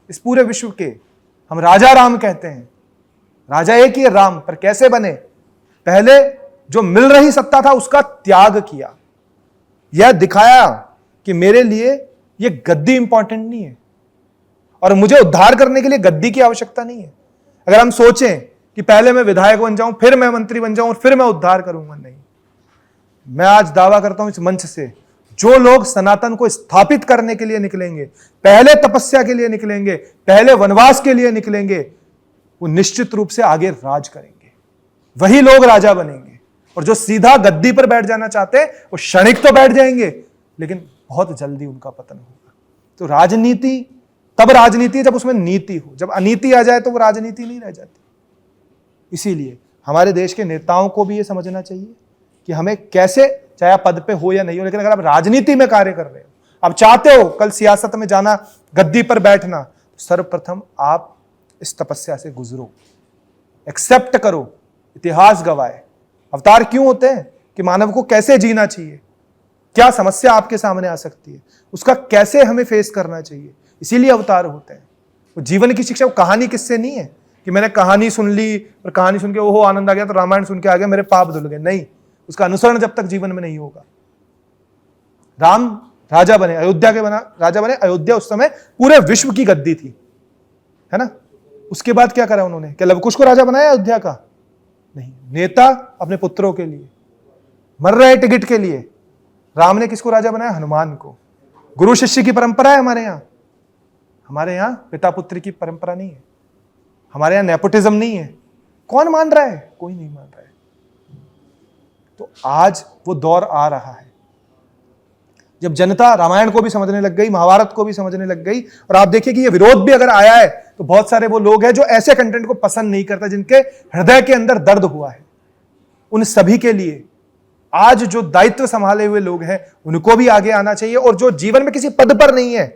इस पूरे विश्व के हम राजा राम कहते हैं। राजा एक ही है, राम। पर कैसे बने? पहले जो मिल रही सत्ता था उसका त्याग किया, यह दिखाया कि मेरे लिए यह गद्दी इंपॉर्टेंट नहीं है और मुझे उद्धार करने के लिए गद्दी की आवश्यकता नहीं है। अगर हम सोचें कि पहले मैं विधायक बन जाऊं, फिर मैं मंत्री बन जाऊं और फिर मैं उद्धार करूंगा, नहीं। मैं आज दावा करता हूं इस मंच से, जो लोग सनातन को स्थापित करने के लिए निकलेंगे, पहले तपस्या के लिए निकलेंगे, पहले वनवास के लिए निकलेंगे, वो निश्चित रूप से आगे राज करेंगे, वही लोग राजा बनेंगे। और जो सीधा गद्दी पर बैठ जाना चाहते हैं वो क्षणिक तो बैठ जाएंगे, लेकिन बहुत जल्दी उनका पतन होगा। तो राजनीति तब राजनीति है जब उसमें नीति हो। जब अनीति आ जाए तो वो राजनीति नहीं रह जाती। इसीलिए हमारे देश के नेताओं को भी ये समझना चाहिए कि हमें कैसे, चाहे आप पद पे हो या नहीं हो, लेकिन अगर आप राजनीति में कार्य कर रहे हो, आप चाहते हो कल सियासत में जाना, गद्दी पर बैठना, तो सर्वप्रथम आप इस तपस्या से गुजरो, एक्सेप्ट करो। इतिहास गवाए अवतार क्यों होते हैं कि मानव को कैसे जीना चाहिए, क्या समस्या आपके सामने आ सकती है, उसका कैसे हमें फेस करना चाहिए, इसीलिए अवतार होते हैं। वो जीवन की शिक्षा, वो कहानी किससे नहीं है कि मैंने कहानी सुन ली और कहानी सुन के ओहो आनंद आ गया तो रामायण सुन के आ गया, मेरे पाप धुल गए। नहीं, उसका अनुसरण जब तक जीवन में नहीं होगा। राम राजा बने, अयोध्या के राजा बने। अयोध्या उस समय पूरे विश्व की गद्दी थी, है ना। उसके बाद क्या करा उन्होंने? क्या लवकुश को राजा बनाया अयोध्या का? नहीं, नेता अपने पुत्रों के लिए मर रहे टिकट के लिए। राम ने किसको राजा बनाया? हनुमान को। गुरु शिष्य की परंपरा है हमारे यहां। हमारे यहां पिता पुत्र की परंपरा नहीं है, हमारे यहां नेपोटिज्म नहीं है। कौन मान रहा है? कोई नहीं मान रहा है। तो आज वो दौर आ रहा है जब जनता रामायण को भी समझने लग गई, महाभारत को भी समझने लग गई। और आप देखिए कि ये विरोध भी अगर आया है तो बहुत सारे वो लोग हैं जो ऐसे कंटेंट को पसंद नहीं करता, जिनके हृदय के अंदर दर्द हुआ है। उन सभी के लिए आज जो दायित्व संभाले हुए लोग हैं उनको भी आगे आना चाहिए, और जो जीवन में किसी पद पर नहीं है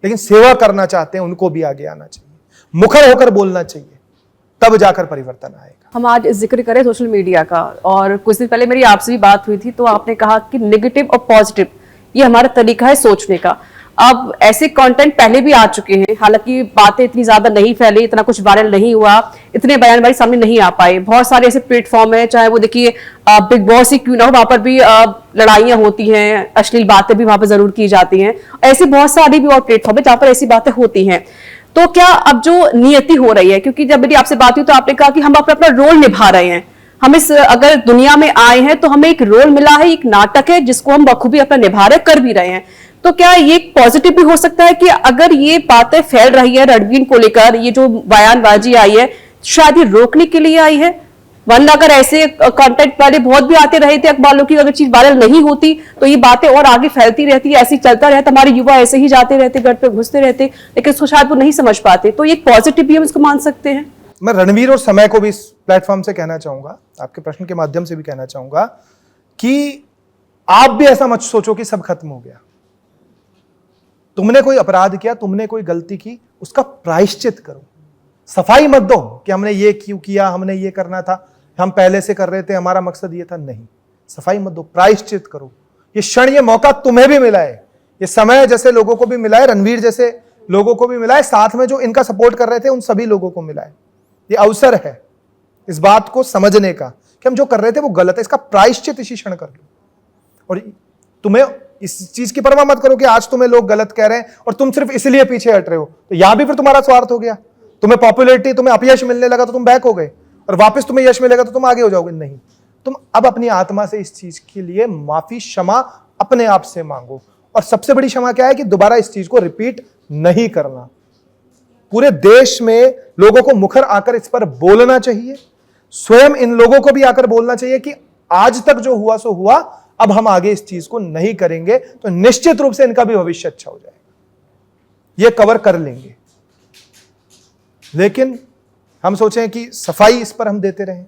लेकिन सेवा करना चाहते हैं उनको भी आगे आना चाहिए, मुखर होकर बोलना चाहिए, तब जाकर परिवर्तन आएगा। हम आज जिक्र करें सोशल मीडिया का, और कुछ दिन पहले मेरी आपसे भी बात हुई थी तो आपने कहा कि नेगेटिव और पॉजिटिव ये हमारा तरीका है सोचने का। अब ऐसे कंटेंट पहले भी आ चुके हैं, हालांकि बातें इतनी ज्यादा नहीं फैली, इतना कुछ वायरल नहीं हुआ, इतने बयान हमारे सामने नहीं आ पाए। बहुत सारे ऐसे प्लेटफॉर्म है, चाहे वो देखिए बिग बॉस ही क्यों ना हो, वहां पर भी लड़ाइयां होती हैं, अश्लील बातें भी वहां पर जरूर की जाती हैं। ऐसे बहुत सारी भी और प्लेटफॉर्म है जहां पर ऐसी बातें होती हैं। तो क्या अब जो नियति हो रही है, क्योंकि जब मेरी आपसे बात हुई तो आपने कहा कि हम अपना रोल निभा रहे हैं, हम इस अगर दुनिया में आए हैं तो हमें एक रोल मिला है, एक नाटक है जिसको हम बखूबी अपना निभा रहे कर भी रहे हैं। तो क्या ये पॉजिटिव भी हो सकता है कि अगर ये बातें फैल रही है रणवीर को लेकर, ये जो बयानबाजी आई है शायद ये रोकने के लिए आई है, वरना अगर ऐसे कंटेंट पहले बहुत भी आते रहे थे अखबारों की, अगर चीज वायरल नहीं होती तो ये बातें और आगे फैलती रहती, ऐसे ही चलता रहता, हमारे युवा ऐसे ही जाते रहते, घर पे घुसते रहते, लेकिन इसको शायद वो नहीं समझ पाते। तो ये पॉजिटिव भी हम इसको मान सकते हैं। मैं रणवीर और समय को भी इस प्लेटफॉर्म से कहना चाहूंगा, आपके प्रश्न के माध्यम से भी कहना चाहूंगा कि आप भी ऐसा मत सोचो कि सब खत्म हो गया। तुमने कोई अपराध किया, तुमने कोई गलती की, उसका प्रायश्चित करो। सफाई मत दो कि हमने ये क्यों किया, हमने ये करना था, हम पहले से कर रहे थे, हमारा मकसद ये था, नहीं। सफाई मत दो, प्रायश्चित करो। ये क्षण, ये मौका तुम्हें भी मिला है, ये समय जैसे लोगों को भी मिला है, रणवीर जैसे लोगों को भी मिला है, साथ में जो इनका सपोर्ट कर रहे थे उन सभी लोगों को मिला है। ये अवसर है इस बात को समझने का कि हम जो कर रहे थे वो गलत है, इसका प्रायश्चित इसी क्षण कर लो। और तुम्हें इस चीज की परवाह मत करो कि आज तुम्हें लोग गलत कह रहे हैं और तुम सिर्फ इसलिए पीछे हट रहे हो, तो यहां भी फिर तुम्हारा स्वार्थ हो गया। तुम्हें पॉपुलैरिटी, तुम्हें अपयश मिलने लगा तो तुम बैक हो गए, और वापस तुम्हें यश मिलेगा तो तुम आगे हो जाओगे। नहीं, तुम अब अपनी आत्मा से इस चीज के लिए माफी, क्षमा अपने आप से मांगो। और सबसे बड़ी क्षमा क्या है कि दोबारा इस चीज को रिपीट नहीं करना। पूरे देश में लोगों को मुखर आकर इस पर बोलना चाहिए, स्वयं इन लोगों को भी आकर बोलना चाहिए कि आज तक जो हुआ सो हुआ, अब हम आगे इस चीज को नहीं करेंगे, तो निश्चित रूप से इनका भी भविष्य अच्छा हो जाएगा। ये कवर कर लेंगे। लेकिन हम सोचें कि सफाई इस पर हम देते रहें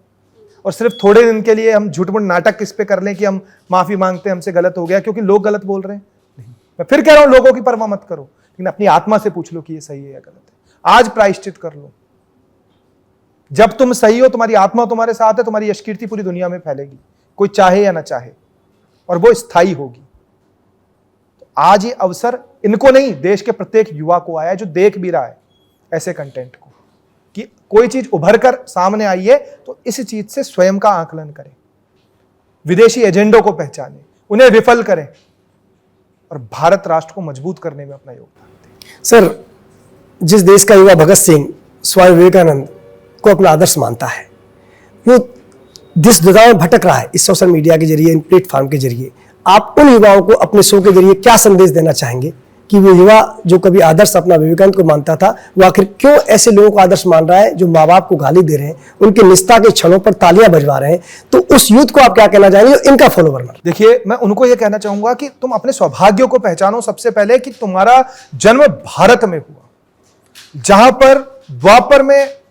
और सिर्फ थोड़े दिन के लिए हम झूठ मूठ नाटक इस पे कर लें कि हम माफी मांगते हैं, हमसे गलत हो गया क्योंकि लोग गलत बोल रहे हैं। नहीं, मैं फिर कह रहा हूं, लोगों की परवाह मत करो, लेकिन अपनी आत्मा से पूछ लो कि ये सही है या गलत है। आज प्रायश्चित कर लो। जब तुम सही हो, तुम्हारी आत्मा तुम्हारे साथ है, तुम्हारी यशकीर्ति पूरी दुनिया में फैलेगी, कोई चाहे या ना चाहे, और वो स्थायी होगी। तो आज ये अवसर इनको नहीं, देश के प्रत्येक युवा को आया है जो देख भी रहा है ऐसे कंटेंट को, कि कोई चीज उभर कर सामने आई है तो इस चीज से स्वयं का आकलन करें, विदेशी एजेंडों को पहचानें, उन्हें विफल करें और भारत राष्ट्र को मजबूत करने में अपना योगदान दें। सर, जिस देश का युवा भगत सिंह, स्वामी विवेकानंद को अपना आदर्श मानता है, वो जिस दुनिया में भटक रहा है इस सोशल मीडिया के जरिए, इन प्लेटफॉर्म के जरिए, आप उन युवाओं को अपने शो के जरिए क्या संदेश देना चाहेंगे कि वो युवा जो कभी आदर्श अपना विवेकानंद को मानता था, वो आखिर क्यों ऐसे लोगों को आदर्श मान रहा है जो माँ बाप को गाली दे रहे हैं, उनके निष्ठा के क्षणों पर तालियां बजवा रहे हैं? तो उस यूथ को आप क्या कहना चाहेंगे जो इनका फॉलोवर बना? देखिए, मैं उनको यह कहना चाहूंगा कि तुम अपने सौभाग्य को पहचानो सबसे पहले, कि तुम्हारा जन्म भारत में हुआ, जहां पर द्वापर में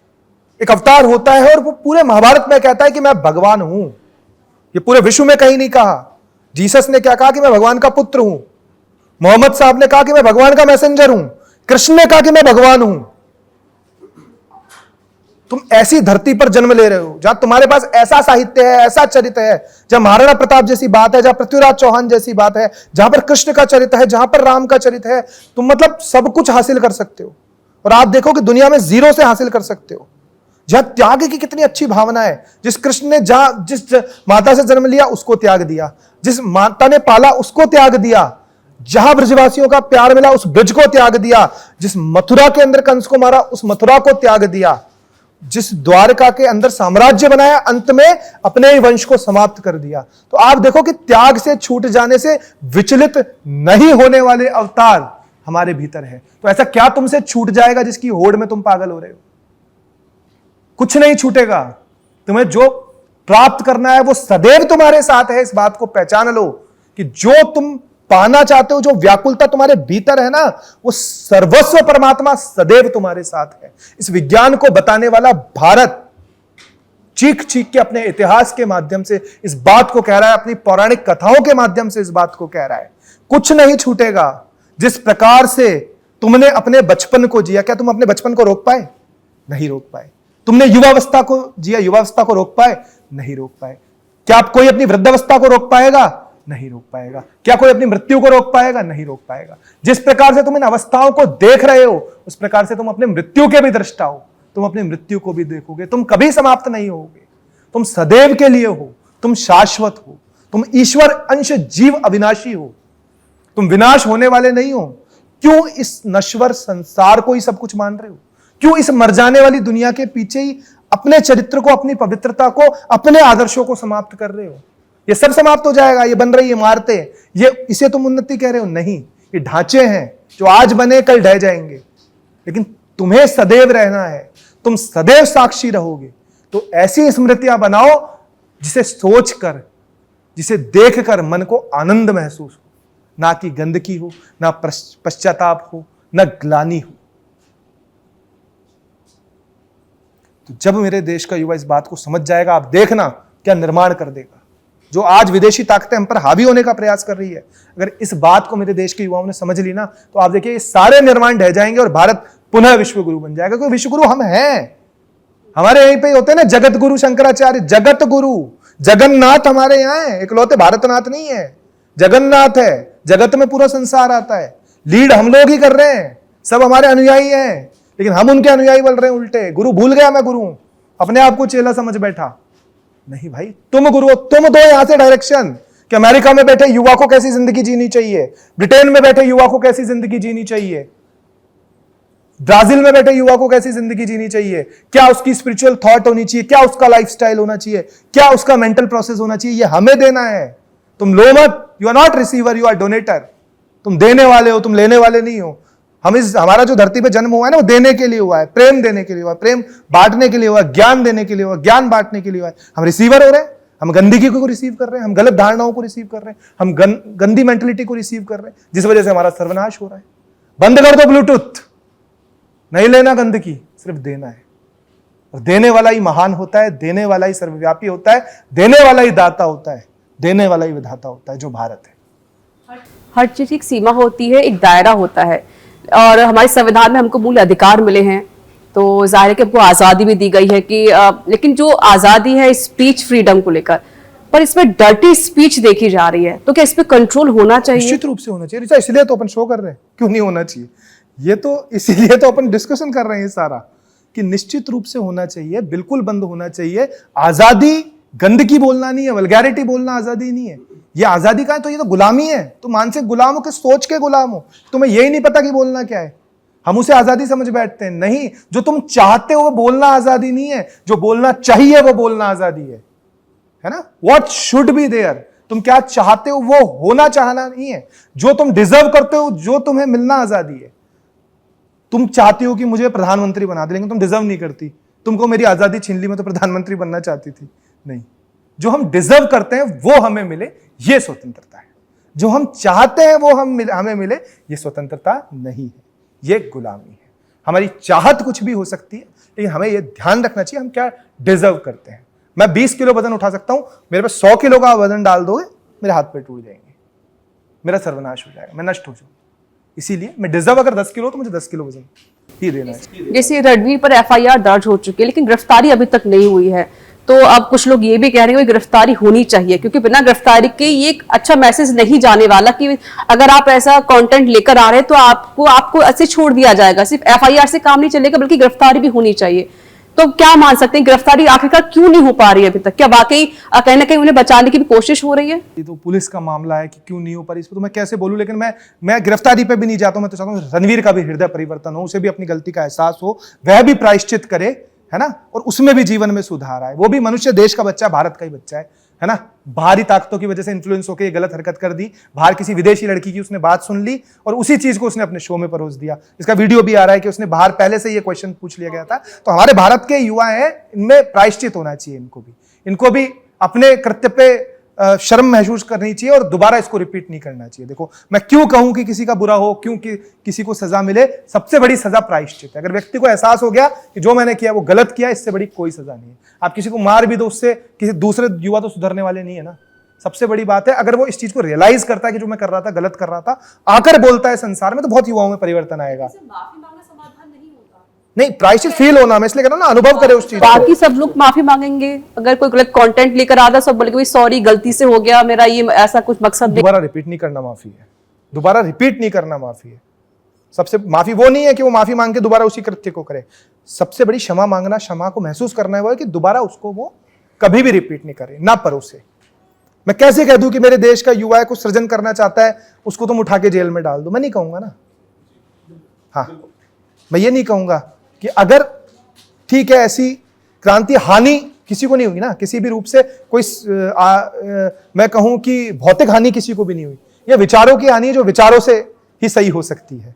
एक अवतार होता है और वो पूरे महाभारत में कहता है कि मैं भगवान हूं। ये पूरे विश्व में कहीं नहीं कहा। जीसस ने क्या कहा कि मैं भगवान का पुत्र हूं। मोहम्मद साहब ने कहा कि मैं भगवान का मैसेंजर हूं। कृष्ण ने कहा कि मैं भगवान हूं। तुम ऐसी धरती पर जन्म ले रहे हो जहां तुम्हारे पास ऐसा साहित्य है, ऐसा चरित्र है, जहां महाराणा प्रताप जैसी बात है, जहां पृथ्वीराज चौहान जैसी बात है, जहां पर कृष्ण का चरित्र है, जहां पर राम का चरित्र है। तुम मतलब सब कुछ हासिल कर सकते हो, और आप देखो कि दुनिया में जीरो से हासिल कर सकते हो। जहां त्याग की कितनी अच्छी भावना है। जिस कृष्ण ने जहां जिस माता से जन्म लिया उसको त्याग दिया, जिस माता ने पाला उसको त्याग दिया, जहां ब्रजवासियों का प्यार मिला उस ब्रज को त्याग दिया, जिस मथुरा के अंदर कंस को मारा उस मथुरा को त्याग दिया, जिस द्वारका के अंदर साम्राज्य बनाया अंत में अपने ही वंश को समाप्त कर दिया। तो आप देखो कि त्याग से, छूट जाने से विचलित नहीं होने वाले अवतार हमारे भीतर है। तो ऐसा क्या तुमसे छूट जाएगा जिसकी होड़ में तुम पागल हो रहे हो? कुछ नहीं छूटेगा। तुम्हें जो प्राप्त करना है वो सदैव तुम्हारे साथ है। इस बात को पहचान लो कि जो तुम पाना चाहते हो, जो व्याकुलता तुम्हारे भीतर है ना, वो सर्वस्व परमात्मा सदैव तुम्हारे साथ है। इस विज्ञान को बताने वाला भारत चीख चीख के अपने इतिहास के माध्यम से इस बात को कह रहा है, अपनी पौराणिक कथाओं के माध्यम से इस बात को कह रहा है, कुछ नहीं छूटेगा। जिस प्रकार से तुमने अपने बचपन को जिया, क्या तुम अपने बचपन को रोक पाए? नहीं रोक पाए। तुमने युवावस्था को जिया, युवावस्था को रोक पाए? नहीं रोक पाए। क्या आप कोई अपनी वृद्धावस्था को रोक पाएगा? नहीं रोक पाएगा। क्या कोई अपनी मृत्यु को रोक पाएगा? नहीं रोक पाएगा। जिस प्रकार से तुम इन अवस्थाओं को देख रहे हो, उस प्रकार से तुम अपने मृत्यु के भी दृष्टा हो। तुम अपनी मृत्यु को भी देखोगे, तुम कभी समाप्त नहीं होगे, तुम सदैव के लिए हो, तुम शाश्वत हो, तुम ईश्वर अंश जीव अविनाशी हो, तुम विनाश होने वाले नहीं हो। क्यों इस नश्वर संसार को ही सब कुछ मान रहे हो? क्यों इस मर जाने वाली दुनिया के पीछे ही अपने चरित्र को, अपनी पवित्रता को, अपने आदर्शों को समाप्त कर रहे हो? ये सब समाप्त हो जाएगा, ये बन रही है इमारतें, ये इसे तुम उन्नति कह रहे हो? नहीं, ये ढांचे हैं जो आज बने कल ढह जाएंगे, लेकिन तुम्हें सदैव रहना है, तुम सदैव साक्षी रहोगे। तो ऐसी स्मृतियां बनाओ जिसे सोचकर, जिसे देखकर मन को आनंद महसूस हो, ना कि गंदगी हो, ना पश्चाताप हो, ना ग्लानि हो। तो जब मेरे देश का युवा इस बात को समझ जाएगा, आप देखना क्या निर्माण कर देगा। जो आज विदेशी ताकतें हम पर हावी होने का प्रयास कर रही है, अगर इस बात को मेरे देश के युवाओं ने समझ ली ना, तो आप देखिए ये सारे निर्माण ढह जाएंगे और भारत पुनः विश्वगुरु बन जाएगा। क्योंकि विश्वगुरु हम हैं। हमारे यहीं पे होते हैं ना जगत गुरु शंकराचार्य, जगत गुरु जगन्नाथ हमारे यहाँ है, इकलौते भारतनाथ नहीं है, जगन्नाथ है। जगत में पूरा संसार आता है, लीड हम लोग ही कर रहे हैं, सब हमारे अनुयायी हैं, लेकिन हम उनके अनुयायी बन रहे हैं उल्टे। गुरु भूल गया मैं गुरु हूं, अपने आप को चेला समझ बैठा। नहीं भाई, तुम गुरु हो, तुम दो यहां से डायरेक्शन कि अमेरिका में बैठे युवा को कैसी जिंदगी जीनी चाहिए, ब्रिटेन में बैठे युवा को कैसी जिंदगी जीनी चाहिए, ब्राजील में बैठे युवा को कैसी जिंदगी जीनी चाहिए, क्या उसकी स्पिरिचुअल थॉट होनी चाहिए, क्या उसका लाइफस्टाइल होना चाहिए, क्या उसका मेंटल प्रोसेस होना चाहिए, ये हमें देना है। तुम लो मत, you are not receiver, you are donator. तुम देने वाले हो, तुम लेने वाले नहीं हो। हमारा जो धरती पे जन्म हुआ है ना, वो देने के लिए हुआ है, प्रेम देने के लिए हुआ है, प्रेम बांटने के लिए हुआ है, ज्ञान देने के लिए हुआ है, ज्ञान बांटने के लिए हुआ है। हम रिसीवर हो रहे हैं, हम गंदगी को रिसीव कर रहे हैं, हम गलत धारणाओं को रिसीव कर रहे हैं, हम गंदी मेंटलिटी को रिसीव कर रहे हैं, जिस वजह से हमारा सर्वनाश हो रहा है। बंद कर दो ब्लूटूथ, नहीं लेना गंदगी, सिर्फ देना है। और देने वाला ही महान होता है, देने वाला ही सर्वव्यापी होता है, देने वाला ही दाता होता है, देने वाला ही विधाता होता है, जो भारत है। हर चीज की एक सीमा होती है, एक दायरा होता है, और हमारे संविधान में हमको मूल अधिकार मिले हैं, तो जाहिर है कि हमको आज़ादी भी दी गई है कि लेकिन जो आज़ादी है स्पीच फ्रीडम को लेकर, पर इसमें डर्टी स्पीच देखी जा रही है, तो क्या इस पे कंट्रोल होना चाहिए? निश्चित रूप से होना चाहिए। इसलिए तो अपन शो कर रहे हैं, क्यों नहीं होना चाहिए? ये तो इसीलिए तो अपन डिस्कशन कर रहे हैं सारा, कि निश्चित रूप से होना चाहिए, बिल्कुल बंद होना चाहिए। आजादी गंदगी बोलना नहीं है, वल्गैरिटी बोलना आजादी नहीं है। ये आजादी का है तो ये तो गुलामी है। तुम मानसिक गुलाम हो कि सोच के गुलाम हो, तुम्हें यही नहीं पता कि बोलना क्या है। हम उसे आजादी समझ बैठते हैं। नहीं, जो तुम चाहते हो वो बोलना आजादी नहीं है, जो बोलना चाहिए वो बोलना आजादी है ना। व्हाट शुड बी देयर, तुम क्या चाहते हो वो होना चाहना नहीं है। जो तुम डिजर्व करते हो, जो तुम्हें मिलना आजादी है। तुम चाहती हो कि मुझे प्रधानमंत्री बना दे, लेकिन तुम डिजर्व नहीं करती। तुमको मेरी आजादी छीन ली, मैं तो प्रधानमंत्री बनना चाहती थी। नहीं, जो हम डिजर्व करते हैं वो हमें मिले, ये स्वतंत्रता है। जो हम चाहते हैं वो हमें मिले, ये स्वतंत्रता नहीं है, ये गुलामी है। हमारी चाहत कुछ भी हो सकती है, लेकिन हमें यह ध्यान रखना चाहिए हम क्या डिजर्व करते हैं। मैं 20 किलो वजन उठा सकता हूं, मेरे पे 100 किलो का वजन डाल दोगे, मेरे हाथ पैर टूट जाएंगे, मेरा सर्वनाश हो जाएगा, मैं नष्ट हो जाऊंगा। इसीलिए मैं डिजर्व अगर 10 किलो तो मुझे 10 किलो वजन ही देना है। जैसे रणवीर पर FIR दर्ज हो चुकी है, लेकिन गिरफ्तारी अभी तक नहीं हुई है, तो अब कुछ लोग ये भी कह रहे हैं कि गिरफ्तारी होनी चाहिए, क्योंकि बिना गिरफ्तारी के ये एक अच्छा मैसेज नहीं जाने वाला कि अगर आप ऐसा कंटेंट लेकर आ रहे हैं तो आपको ऐसे छोड़ दिया जाएगा। सिर्फ FIR से काम नहीं चलेगा, बल्कि गिरफ्तारी भी होनी चाहिए। तो क्या मान सकते हैं, गिरफ्तारी आखिरकार क्यों नहीं हो पा रही है अभी तक? क्या वाकई कहीं ना कहीं उन्हें बचाने की भी कोशिश हो रही है? ये तो पुलिस का मामला है कि क्यों नहीं हो पा रही, इस पर तो मैं कैसे बोलूं। लेकिन मैं गिरफ्तारी पे भी नहीं जाता हूं। मैं तो चाहता हूं रणवीर का भी हृदय परिवर्तन हो, उसे भी अपनी गलती का एहसास हो, वह भी प्रायश्चित करे, है ना, और उसमें भी जीवन में सुधार आए। वो भी मनुष्य, देश का बच्चा, भारत का ही बच्चा है ना। बाहरी ताकतों की वजह से इन्फ्लुएंस होकर ये गलत हरकत कर दी, बाहर किसी विदेशी लड़की की उसने बात सुन ली और उसी चीज को उसने अपने शो में परोस दिया। इसका वीडियो भी आ रहा है कि उसने बाहर पहले से ये क्वेश्चन पूछ लिया गया था। तो हमारे भारत के युवा हैं, इनमें प्रायश्चित होना चाहिए। इनको भी अपने कृत्य पे शर्म महसूस करनी चाहिए और दोबारा इसको रिपीट नहीं करना चाहिए। देखो, मैं क्यों कहूं कि किसी का बुरा हो, क्यों कि किसी को सजा मिले? सबसे बड़ी सजा प्रायश्चित है। अगर व्यक्ति को एहसास हो गया कि जो मैंने किया वो गलत किया, इससे बड़ी कोई सजा नहीं है। आप किसी को मार भी दो, उससे किसी दूसरे युवा तो सुधरने वाले नहीं है ना। सबसे बड़ी बात है, अगर वो इस चीज को रियलाइज करता है कि जो मैं कर रहा था गलत कर रहा था, आकर बोलता है संसार में, तो बहुत युवाओं में परिवर्तन आएगा। नहीं, प्रायश्चित फील होना, मैं इसलिए कह रहा हूं ना, अनुभव करे उस चीज को। बाकी सब लोग माफी मांगेंगे अगर कोई गलत कंटेंट लेकर आता, सब बोलेंगे सॉरी गलती से हो गया, मेरा ये ऐसा कुछ मकसद नहीं। दोबारा रिपीट नहीं करना माफी है। दोबारा रिपीट नहीं करना माफी है। सबसे माफी वो नहीं है कि वो माफी मांग के दोबारा उसी कृत्य को करे। सबसे बड़ी क्षमा मांगना, क्षमा को महसूस करना है वो है कि दोबारा उसको वो कभी भी रिपीट नहीं करे, ना परोसे। मैं कैसे कह दूं कि मेरे देश का युवा है, कुछ सृजन करना चाहता है, उसको तुम उठा के जेल में डाल दो? मैं नहीं कहूंगा ना। हाँ, मैं ये नहीं कहूंगा कि अगर ठीक है ऐसी क्रांति हानि किसी को नहीं हुई ना, किसी भी रूप से कोई मैं कहूं कि भौतिक हानि किसी को भी नहीं हुई। यह विचारों की हानि है जो विचारों से ही सही हो सकती है।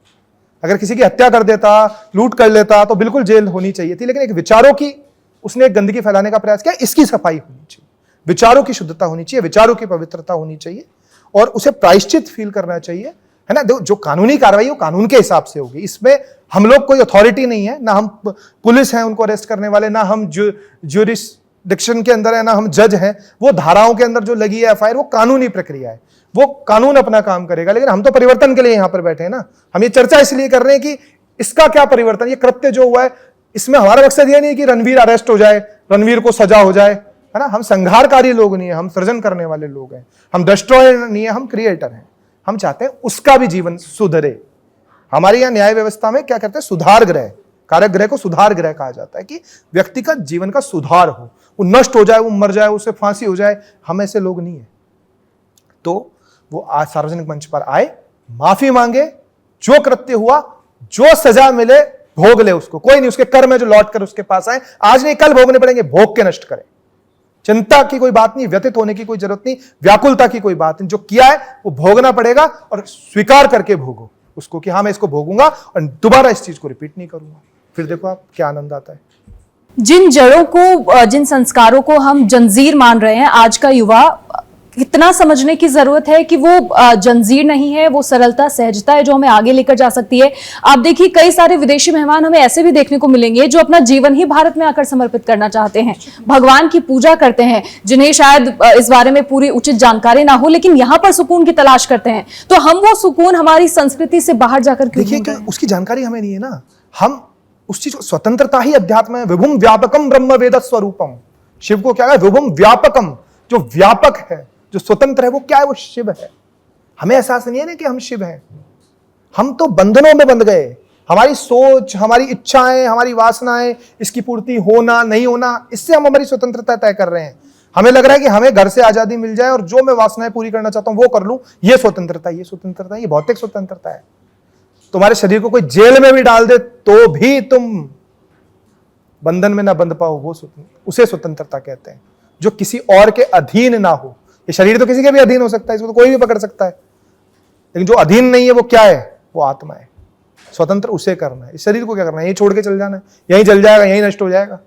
अगर किसी की हत्या कर देता, लूट कर लेता, तो बिल्कुल जेल होनी चाहिए थी। लेकिन एक विचारों की उसने एक गंदगी फैलाने का प्रयास किया, इसकी सफाई होनी चाहिए, विचारों की शुद्धता होनी चाहिए, विचारों की पवित्रता होनी चाहिए और उसे प्रायश्चित फील करना चाहिए, है ना। जो कानूनी कार्रवाई वो कानून के हिसाब से होगी। इसमें हम लोग कोई अथॉरिटी नहीं है, ना हम पुलिस हैं उनको अरेस्ट करने वाले, ना हम ज्यूरिसडिक्शन के अंदर है, ना हम जज हैं। वो धाराओं के अंदर जो लगी है एफआईआर, वो कानूनी प्रक्रिया है, वो कानून अपना काम करेगा। लेकिन हम तो परिवर्तन के लिए यहां पर बैठे हैं ना। हम ये चर्चा इसलिए कर रहे हैं कि इसका क्या परिवर्तन, ये कृत्य जो हुआ है, इसमें हमारा मकसद ये नहीं है कि रणवीर अरेस्ट हो जाए, रणवीर को सजा हो जाए, है ना। हम संहारकारी लोग नहीं है, हम सृजन करने वाले लोग हैं। हम डिस्ट्रॉयर नहीं है, हम क्रिएटर हैं। हम चाहते हैं उसका भी जीवन सुधरे। हमारे यहाँ न्याय व्यवस्था में क्या कहते हैं, सुधार गृह, कारक गृह को सुधार गृह कहा जाता है कि व्यक्ति का जीवन का सुधार हो, वो नष्ट हो जाए, वो मर जाए, उसे फांसी हो जाए। हम ऐसे लोग नहीं है। तो वो आज सार्वजनिक मंच पर आए, माफी मांगे, जो कृत्य हुआ, जो सजा मिले भोग ले उसको। कोई नहीं, उसके कर्म है जो लौट कर उसके पास आए, आज नहीं कल भोगने पड़ेंगे, भोग के नष्ट करें। चिंता की कोई बात नहीं, व्यथित होने की कोई जरूरत नहीं, व्याकुलता की कोई बात नहीं। जो किया है वो भोगना पड़ेगा और स्वीकार करके भोगो उसको कि हाँ मैं इसको भोगूंगा और दोबारा इस चीज को रिपीट नहीं करूंगा। फिर देखो आप क्या आनंद आता है। जिन जड़ों को, जिन संस्कारों को हम जंजीर मान रहे हैं, आज का युवा कितना समझने की जरूरत है कि वो जंजीर नहीं है, वो सरलता, सहजता है जो हमें आगे लेकर जा सकती है। आप देखिए, कई सारे विदेशी मेहमान हमें ऐसे भी देखने को मिलेंगे जो अपना जीवन ही भारत में आकर समर्पित करना चाहते हैं, भगवान की पूजा करते हैं, जिन्हें शायद इस बारे में पूरी उचित जानकारी ना हो, लेकिन यहाँ पर सुकून की तलाश करते हैं। तो हम वो सुकून हमारी संस्कृति से बाहर जाकर क्यों देखिए, उसकी जानकारी हमें नहीं है ना। हम उस चीज, स्वतंत्रता ही अध्यात्म है। विभुम व्यापकम ब्रह्म वेद स्वरूपम। शिव को क्या है, विभुम व्यापकम, जो व्यापक है, जो स्वतंत्र है, वो क्या है, वो शिव है। हमें एहसास नहीं है ना कि हम शिव हैं। हम तो बंधनों में बंध गए। हमारी सोच, हमारी इच्छाएं, हमारी वासनाएं, इसकी पूर्ति होना नहीं होना, इससे हम हमारी स्वतंत्रता तय कर रहे हैं। हमें लग रहा है कि हमें घर से आजादी मिल जाए और जो मैं वासनाएं पूरी करना चाहता हूं वो कर लूं, ये स्वतंत्रता, ये स्वतंत्रता, ये भौतिक स्वतंत्रता है। तुम्हारे शरीर को कोई जेल में भी डाल दे तो भी तुम बंधन में ना बंध पाओ, वो उसे स्वतंत्रता कहते हैं, जो किसी और के अधीन ना हो। ये शरीर तो किसी के भी अधीन हो सकता है, इसको तो कोई भी पकड़ सकता है, लेकिन जो अधीन नहीं है वो क्या है, वो आत्मा है। स्वतंत्र उसे करना है। इस शरीर को क्या करना है, यही छोड़ के चल जाना है, यहीं जल जाएगा, यहीं नष्ट हो जाएगा,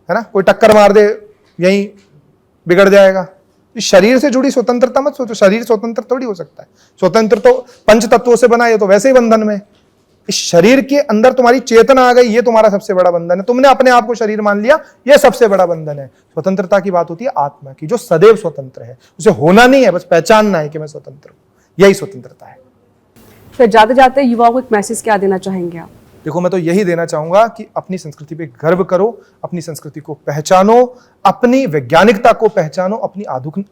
है ना। कोई टक्कर मार दे, यहीं बिगड़ जाएगा। इस शरीर से जुड़ी स्वतंत्रता मत सोचो। शरीर स्वतंत्र थोड़ी हो सकता है। स्वतंत्र तो पंच तत्वों से बना है, तो वैसे ही बंधन में। इस शरीर के अंदर तुम्हारी चेतना आ गई, ये तुम्हारा सबसे बड़ा बंधन है। तुमने अपने आप को शरीर मान लिया, ये सबसे बड़ा बंधन है। स्वतंत्रता की बात होती है आत्मा की, जो सदैव स्वतंत्र है। उसे होना नहीं है, बस पहचानना है कि मैं स्वतंत्र हूं। यही स्वतंत्रता है। फिर जाते जाते युवाओं को एक मैसेज क्या देना चाहेंगे आप? देखो, मैं तो यही देना चाहूंगा कि अपनी संस्कृति पे गर्व करो, अपनी संस्कृति को पहचानो, अपनी वैज्ञानिकता को पहचानो, अपनी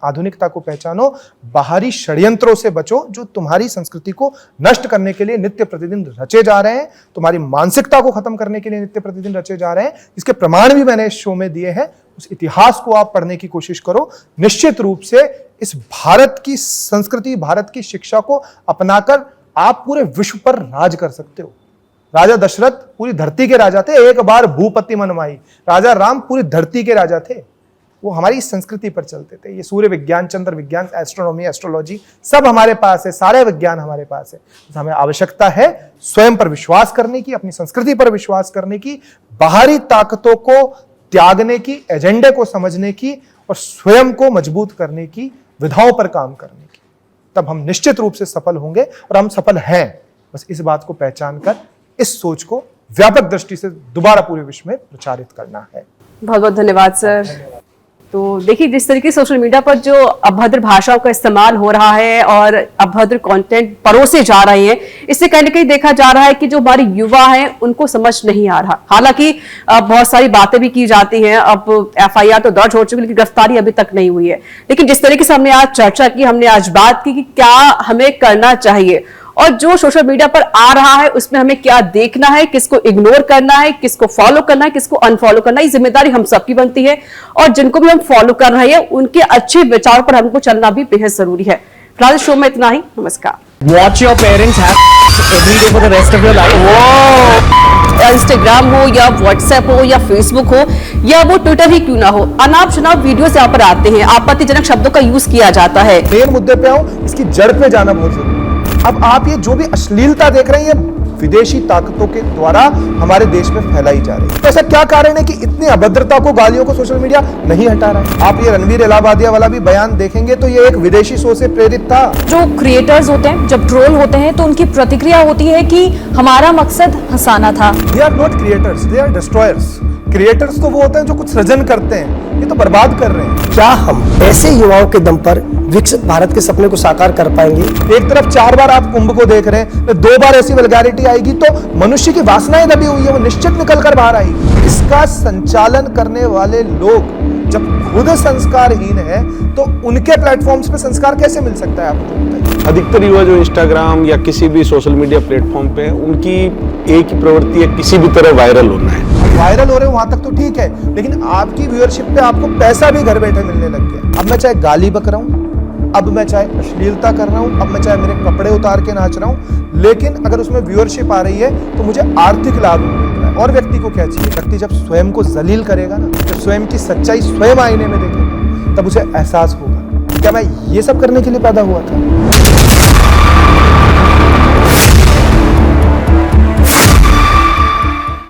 आधुनिकता को पहचानो। बाहरी षड्यंत्रों से बचो जो तुम्हारी संस्कृति को नष्ट करने के लिए नित्य प्रतिदिन रचे जा रहे हैं, तुम्हारी मानसिकता को खत्म करने के लिए नित्य प्रतिदिन रचे जा रहे हैं। इसके प्रमाण भी मैंने इस शो में दिए हैं। उस इतिहास को आप पढ़ने की कोशिश करो। निश्चित रूप से इस भारत की संस्कृति, भारत की शिक्षा को अपनाकर आप पूरे विश्व पर राज कर सकते हो। राजा दशरथ पूरी धरती के राजा थे, एक बार भूपति मनमाई। राजा राम पूरी धरती के राजा थे, वो हमारी संस्कृति पर चलते थे। ये सूर्य विज्ञान, चंद्र विज्ञान, एस्ट्रोनॉमी, एस्ट्रोलॉजी सब हमारे पास है, सारे विज्ञान हमारे पास है। तो हमें आवश्यकता है स्वयं पर विश्वास करने की, अपनी संस्कृति पर विश्वास करने की, बाहरी ताकतों को त्यागने की, एजेंडे को समझने की और स्वयं को मजबूत करने की विधाओं पर काम करने की, तब हम निश्चित रूप से सफल होंगे और हम सफल हैं। बस इस बात को पहचान कर इस सोच को व्यापक दृष्टि से दोबारा पूरे विश्व में प्रचारित करना है। बहुत बहुत धन्यवाद सर। तो देखिए, जिस तरीके से सोशल मीडिया पर जो अभद्र भाषाओं का इस्तेमाल हो रहा है और अभद्र कंटेंट परोसे जा रहे हैं, इससे कहीं ना कहीं देखा जा रहा है कि जो हमारे युवा हैं उनको समझ नहीं आ रहा। हालांकि बहुत सारी बातें भी की जाती हैं, अब एफआईआर तो दर्ज हो चुकी है लेकिन गिरफ्तारी अभी तक नहीं हुई है। लेकिन जिस तरीके से हमने आज चर्चा की, हमने आज बात की कि क्या हमें करना चाहिए और जो सोशल मीडिया पर आ रहा है उसमें हमें क्या देखना है, किसको इग्नोर करना है, किसको फॉलो करना है, किसको अनफॉलो करना है, ये जिम्मेदारी हम सबकी बनती है। और जिनको भी हम फॉलो कर रहे हैं उनके अच्छे विचारों पर हमको चलना भी बेहद जरूरी है। फिलहाल शो में इतना ही, नमस्कार। Watch your parents have every day for the rest of your life. Instagram हो या व्हाट्सएप हो या फेसबुक हो या वो ट्विटर ही क्यों ना हो, अनाप शनाप वीडियोस यहाँ पर आते हैं, आपत्तिजनक शब्दों का यूज किया जाता है। मेन मुद्दे पे आऊं, इसकी जड़ पे जाना बहुत जरूरी है। अब आप ये जो भी अश्लीलता देख रहे हैं, विदेशी ताकतों के द्वारा हमारे देश में फैलाई जा रही है। तो ऐसा क्या कारण है कि इतनी अभद्रता को, गालियों को सोशल मीडिया नहीं हटा रहा है? आप ये रणवीर इलाहाबादिया वाला भी बयान देखेंगे तो ये एक विदेशी शो से प्रेरित था। जो क्रिएटर्स होते हैं जब ट्रोल होते हैं तो उनकी प्रतिक्रिया होती है कि हमारा मकसद हंसाना था। They are not creators, they are destroyers. Creators तो वो होते हैं जो कुछ सृजन करते हैं, ये तो बर्बाद कर रहे हैं। क्या हम ऐसे युवाओं के दम पर विकसित भारत के सपने को साकार कर पाएंगे? एक तरफ 4 बार आप कुंभ को देख रहे हैं, तो 2 बार ऐसी वल्गैरिटी आएगी तो मनुष्य की वासनाएं दबी हुई है, वो निश्चित निकल कर बाहर आएगी। इसका संचालन करने वाले लोग जब खुद संस्कारहीन है तो उनके प्लेटफॉर्म्स पे संस्कार कैसे मिल सकता है आपको बताइए? अधिकतर युवा जो इंस्टाग्राम या किसी भी सोशल मीडिया प्लेटफॉर्म पे हैं, उनकी एक ही प्रवृत्ति है किसी भी तरह वायरल होना है। वायरल हो रहे हो वहां तक तो ठीक है, लेकिन आपकी व्यूअरशिप पे आपको पैसा भी घर बैठे मिलने लग गया। अब मैं चाहे गाली बक रहा हूं, अब मैं चाहे अश्लीलता कर रहा हूं, अब मैं चाहे मेरे कपड़े उतार के नाच रहा हूं, लेकिन अगर उसमें व्यूअरशिप आ रही है तो मुझे आर्थिक लाभ मिल रहा है। और व्यक्ति को क्या चाहिए? व्यक्ति जब स्वयं को जलील करेगा ना, जब स्वयं की सच्चाई स्वयं आईने में देखेगा, तब उसे एहसास होगा क्या मैं ये सब करने के लिए पैदा हुआ था।